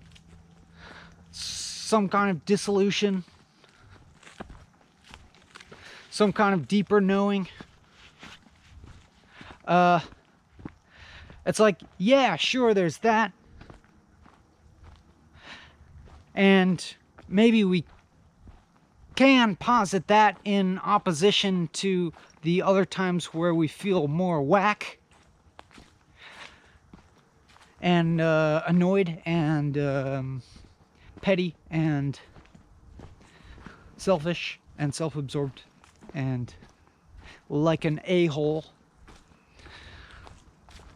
some kind of dissolution, some kind of deeper knowing, it's like, yeah, sure, there's that. And maybe we can posit that in opposition to the other times where we feel more whack and annoyed and petty and selfish and self-absorbed and like an a-hole.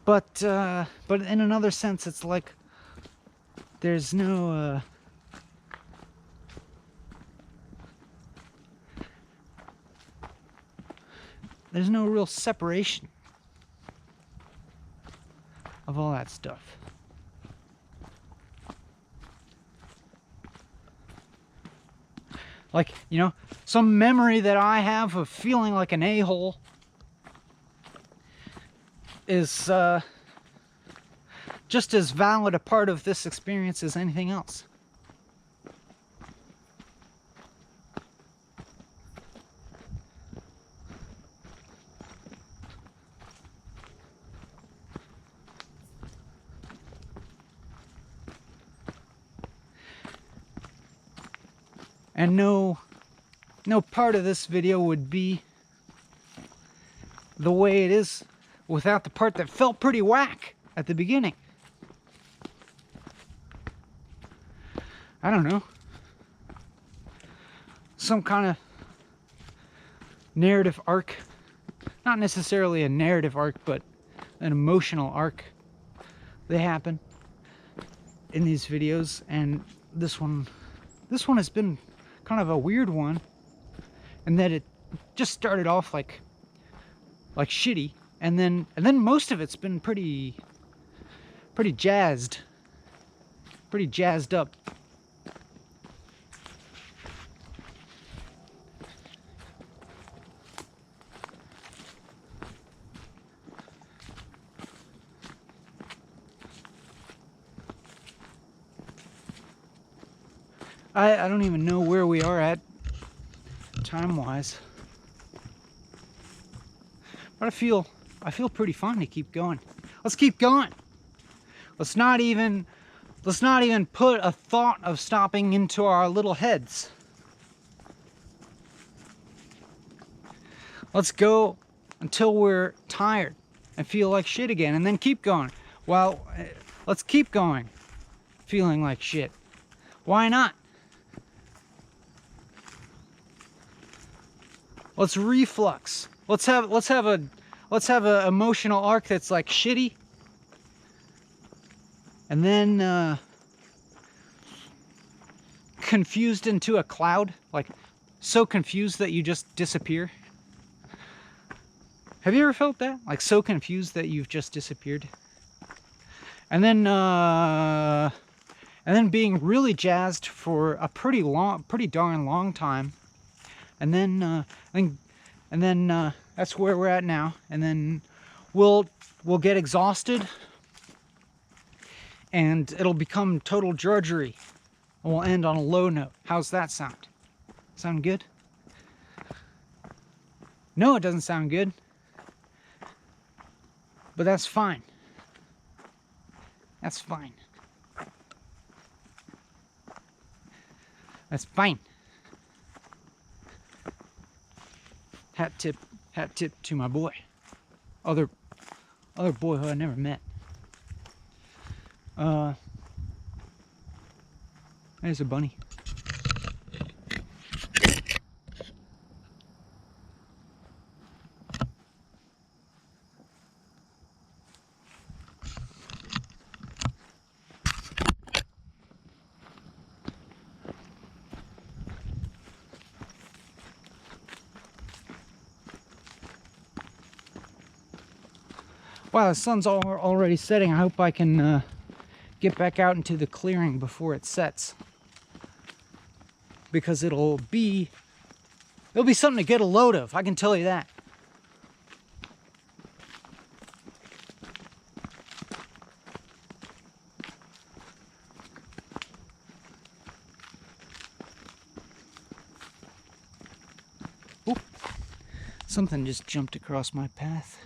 But in another sense, it's like there's no real separation of all that stuff. Like, you know, some memory that I have of feeling like an a-hole is just as valid a part of this experience as anything else. And no part of this video would be the way it is without the part that felt pretty whack at the beginning. I don't know. Some kind of narrative arc. Not necessarily a narrative arc, but an emotional arc. They happen in these videos, and this one has been kind of a weird one, and that it just started off like shitty, and then most of it's been pretty jazzed up. I don't even know where we are at time-wise, but I feel pretty fine to keep going. Let's keep going. Let's not even put a thought of stopping into our little heads. Let's go until we're tired and feel like shit again, and then keep going. Well, let's keep going feeling like shit. Why not? Let's reflux. Let's have a emotional arc that's like shitty, and then confused into a cloud, like so confused that you just disappear. Have you ever felt that? Like so confused that you've just disappeared. And then being really jazzed for a pretty darn long time. And then that's where we're at now. And then we'll get exhausted, and it'll become total drudgery, and we'll end on a low note. How's that sound? Sound good? No, it doesn't sound good. But that's fine. That's fine. That's fine. Hat tip to my boy. Other boy who I never met. There's a bunny. Wow, the sun's already setting. I hope I can get back out into the clearing before it sets. Because it'll be something to get a load of, I can tell you that. Ooh, something just jumped across my path.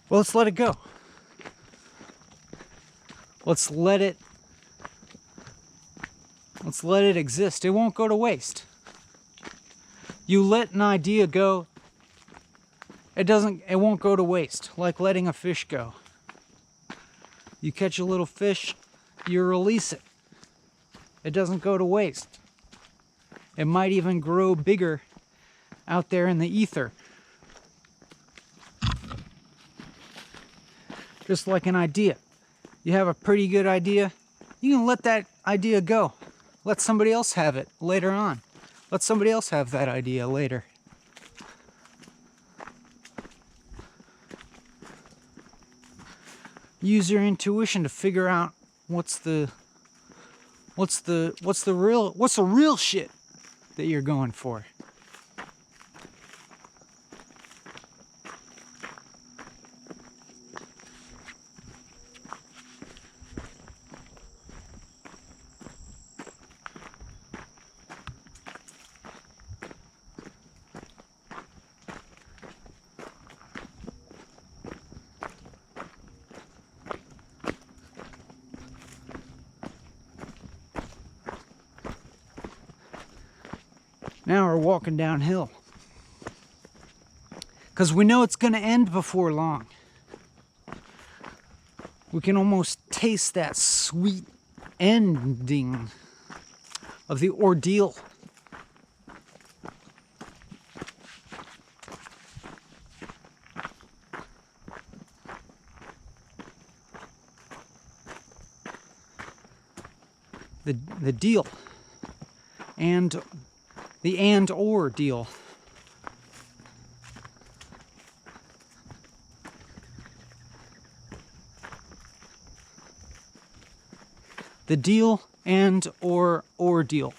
Well, let's let it go. Let's let it exist. It won't go to waste. You let an idea go, it won't go to waste, like letting a fish go. You catch a little fish, you release it. It doesn't go to waste. It might even grow bigger out there in the ether. Just like an idea. You have a pretty good idea, you can let that idea go. Let somebody else have it later on. Let somebody else have that idea later. Use your intuition to figure out what's the real shit that you're going for. Now we're walking downhill. Because we know it's going to end before long. We can almost taste that sweet ending of the ordeal. The deal. And the and/or deal. The deal and/or ordeal.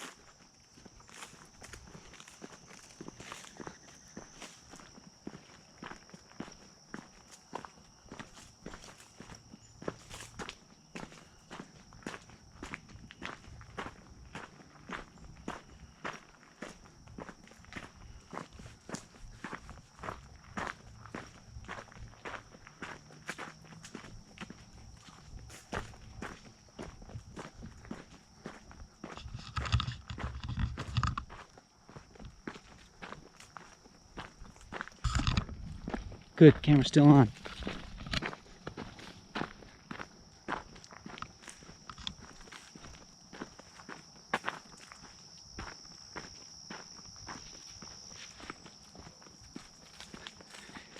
Good, camera's still on.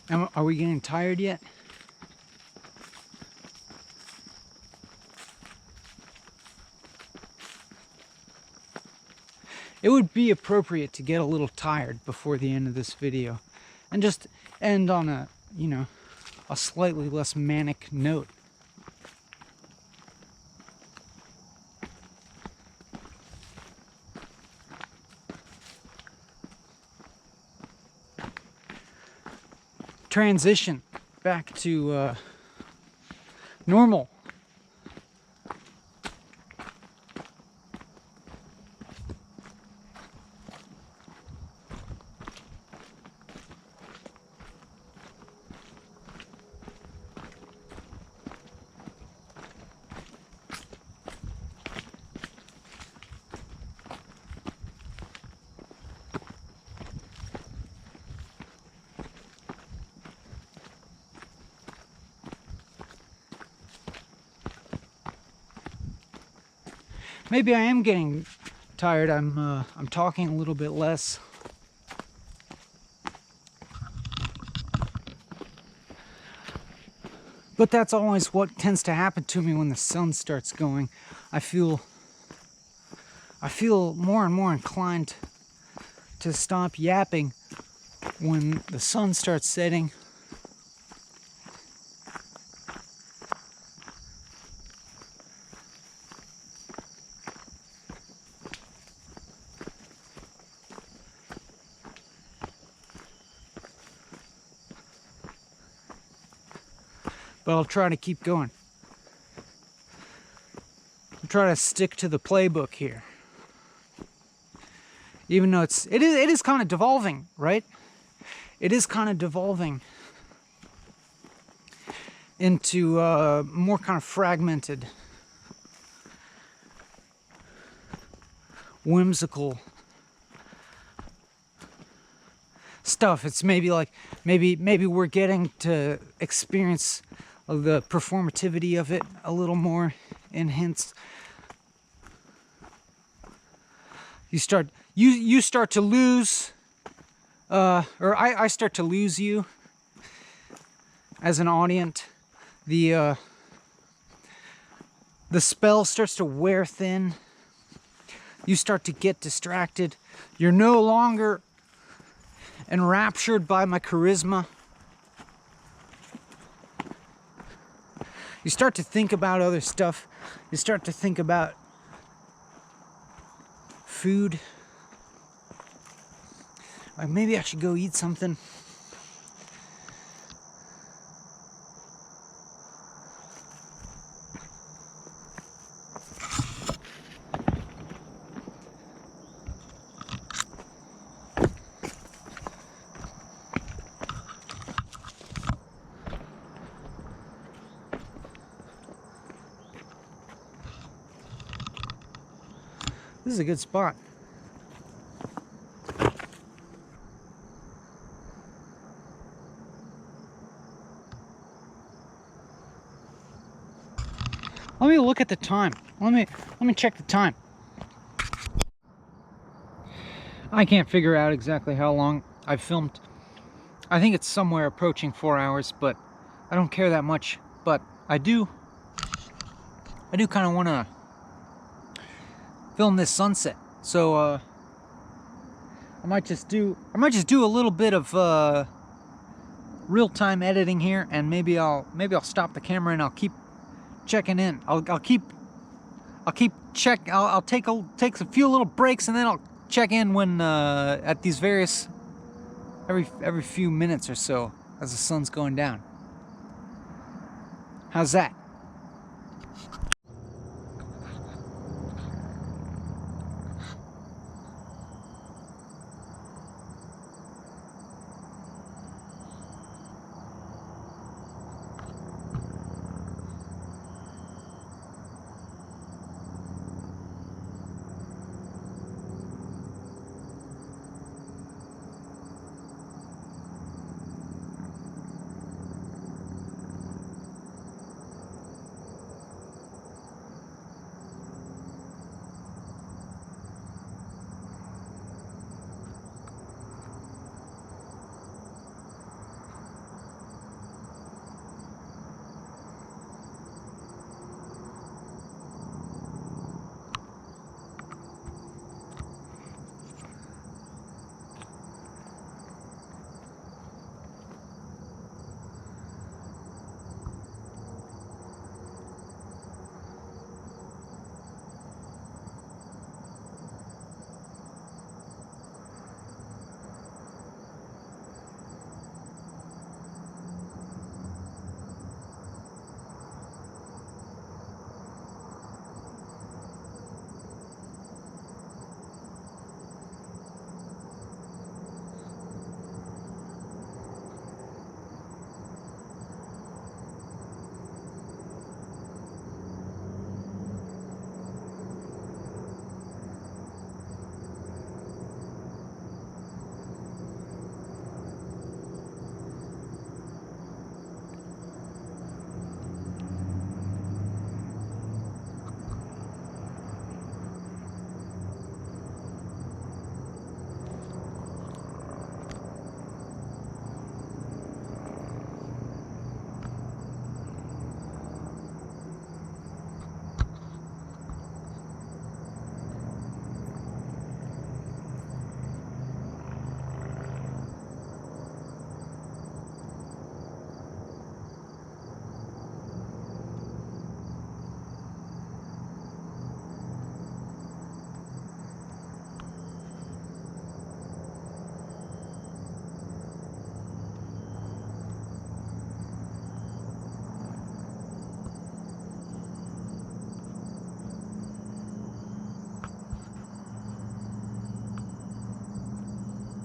Are we getting tired yet? It would be appropriate to get a little tired before the end of this video and just end on a, you know, a slightly less manic note. Transition back to normal. maybe I am getting tired. I'm talking a little bit less. But that's always what tends to happen to me when the sun starts going. I feel more and more inclined to stop yapping when the sun starts setting. But I'll try to keep going. I'll try to stick to the playbook here. Even though it is kind of devolving, right? It is kind of devolving into more kind of fragmented, whimsical stuff. It's maybe like maybe we're getting to experience the performativity of it a little more in hints. You start to lose, or I start to lose you as an audience. The spell starts to wear thin. You start to get distracted. You're no longer enraptured by my charisma. You start to think about other stuff. You start to think about food. Like maybe I should go eat something. This is a good spot. Let me look at the time. Let me check the time. I can't figure out exactly how long I've filmed. I think it's somewhere approaching 4 hours, but I don't care that much. But I do kind of want to film this sunset. So I might just do a little bit of real-time editing here, and maybe I'll stop the camera and I'll keep checking in. I'll take a few little breaks, and then I'll check in when at these various every few minutes or so as the sun's going down. How's that?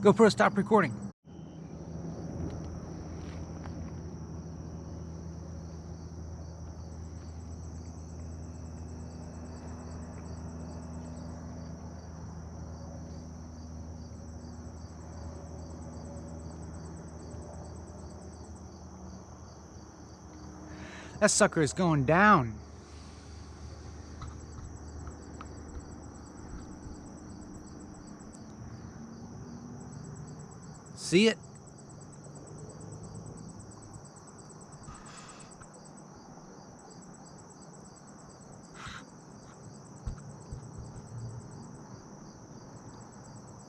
GoPro, stop recording. That sucker is going down. See it?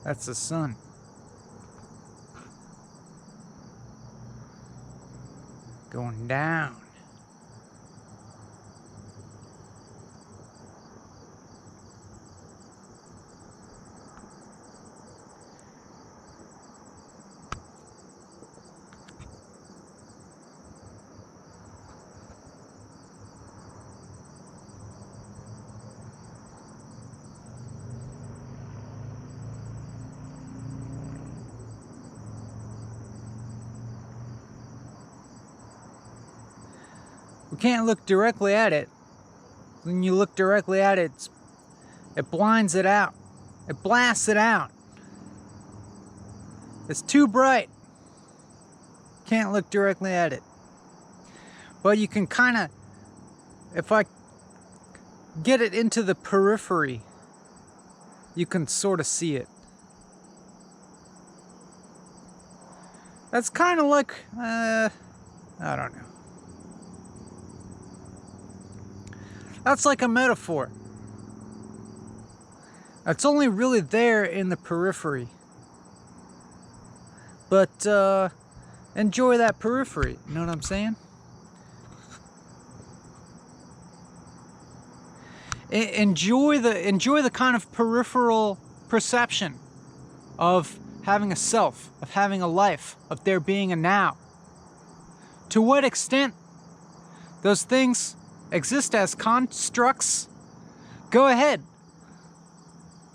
That's the sun. Going down. We can't look directly at it. When you look directly at it, it blinds it out. It blasts it out. It's too bright. Can't look directly at it. But you can kind of, if I get it into the periphery, you can sort of see it. That's kind of like, I don't know. That's like a metaphor. It's only really there in the periphery. But enjoy that periphery, you know what I'm saying? Enjoy the kind of peripheral perception of having a self, of having a life, of there being a now. To what extent those things exist as constructs, go ahead.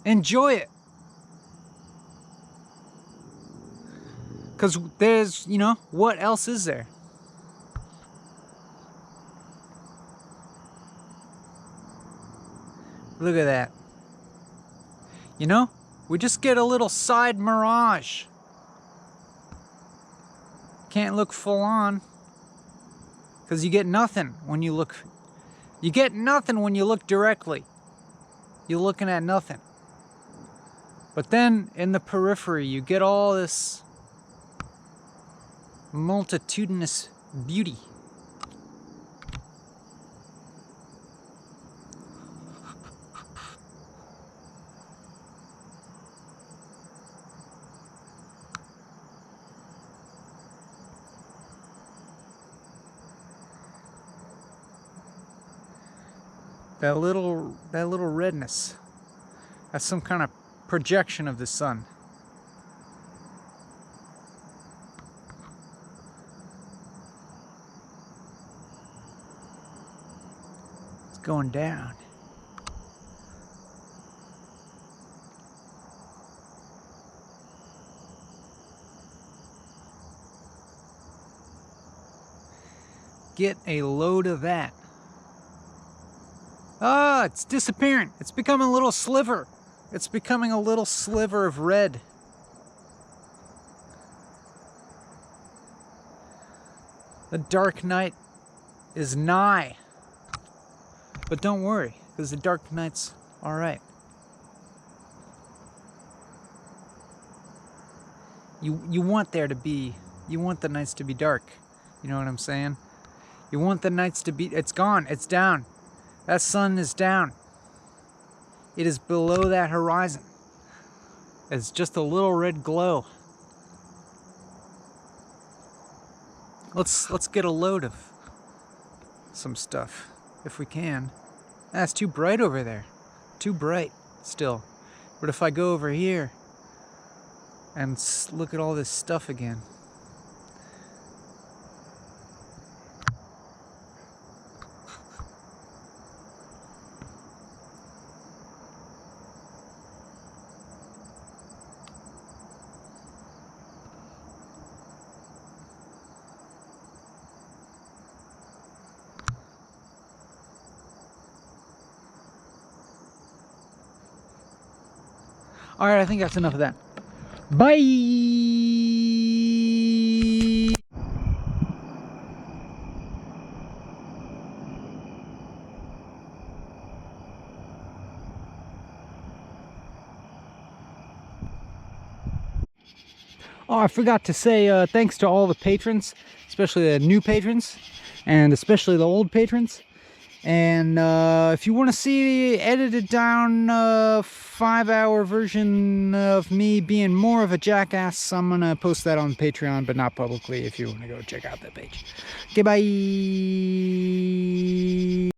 Enjoy it. Because there's, you know, what else is there? Look at that. You know, we just get a little side mirage. Can't look full on. Because you get nothing when you look. You get nothing when you look directly. You're looking at nothing. But then in the periphery, you get all this multitudinous beauty. That little redness. That's some kind of projection of the sun. It's going down. Get a load of that. Ah, it's disappearing. It's becoming a little sliver. It's becoming a little sliver of red. The dark night is nigh. But don't worry, because the dark night's alright. You want there to be, you want the nights to be dark. You know what I'm saying? You want the nights to be, it's gone, it's down. That sun is down. It is below that horizon. It's just a little red glow. Let's get a load of some stuff, if we can. That's too bright over there. Too bright still. But if I go over here and look at all this stuff again. All right, I think that's enough of that. Bye. Oh, I forgot to say thanks to all the patrons, especially the new patrons, and especially the old patrons. And if you want to see the edited down 5-hour version of me being more of a jackass, I'm going to post that on Patreon, but not publicly if you want to go check out that page. Okay, bye!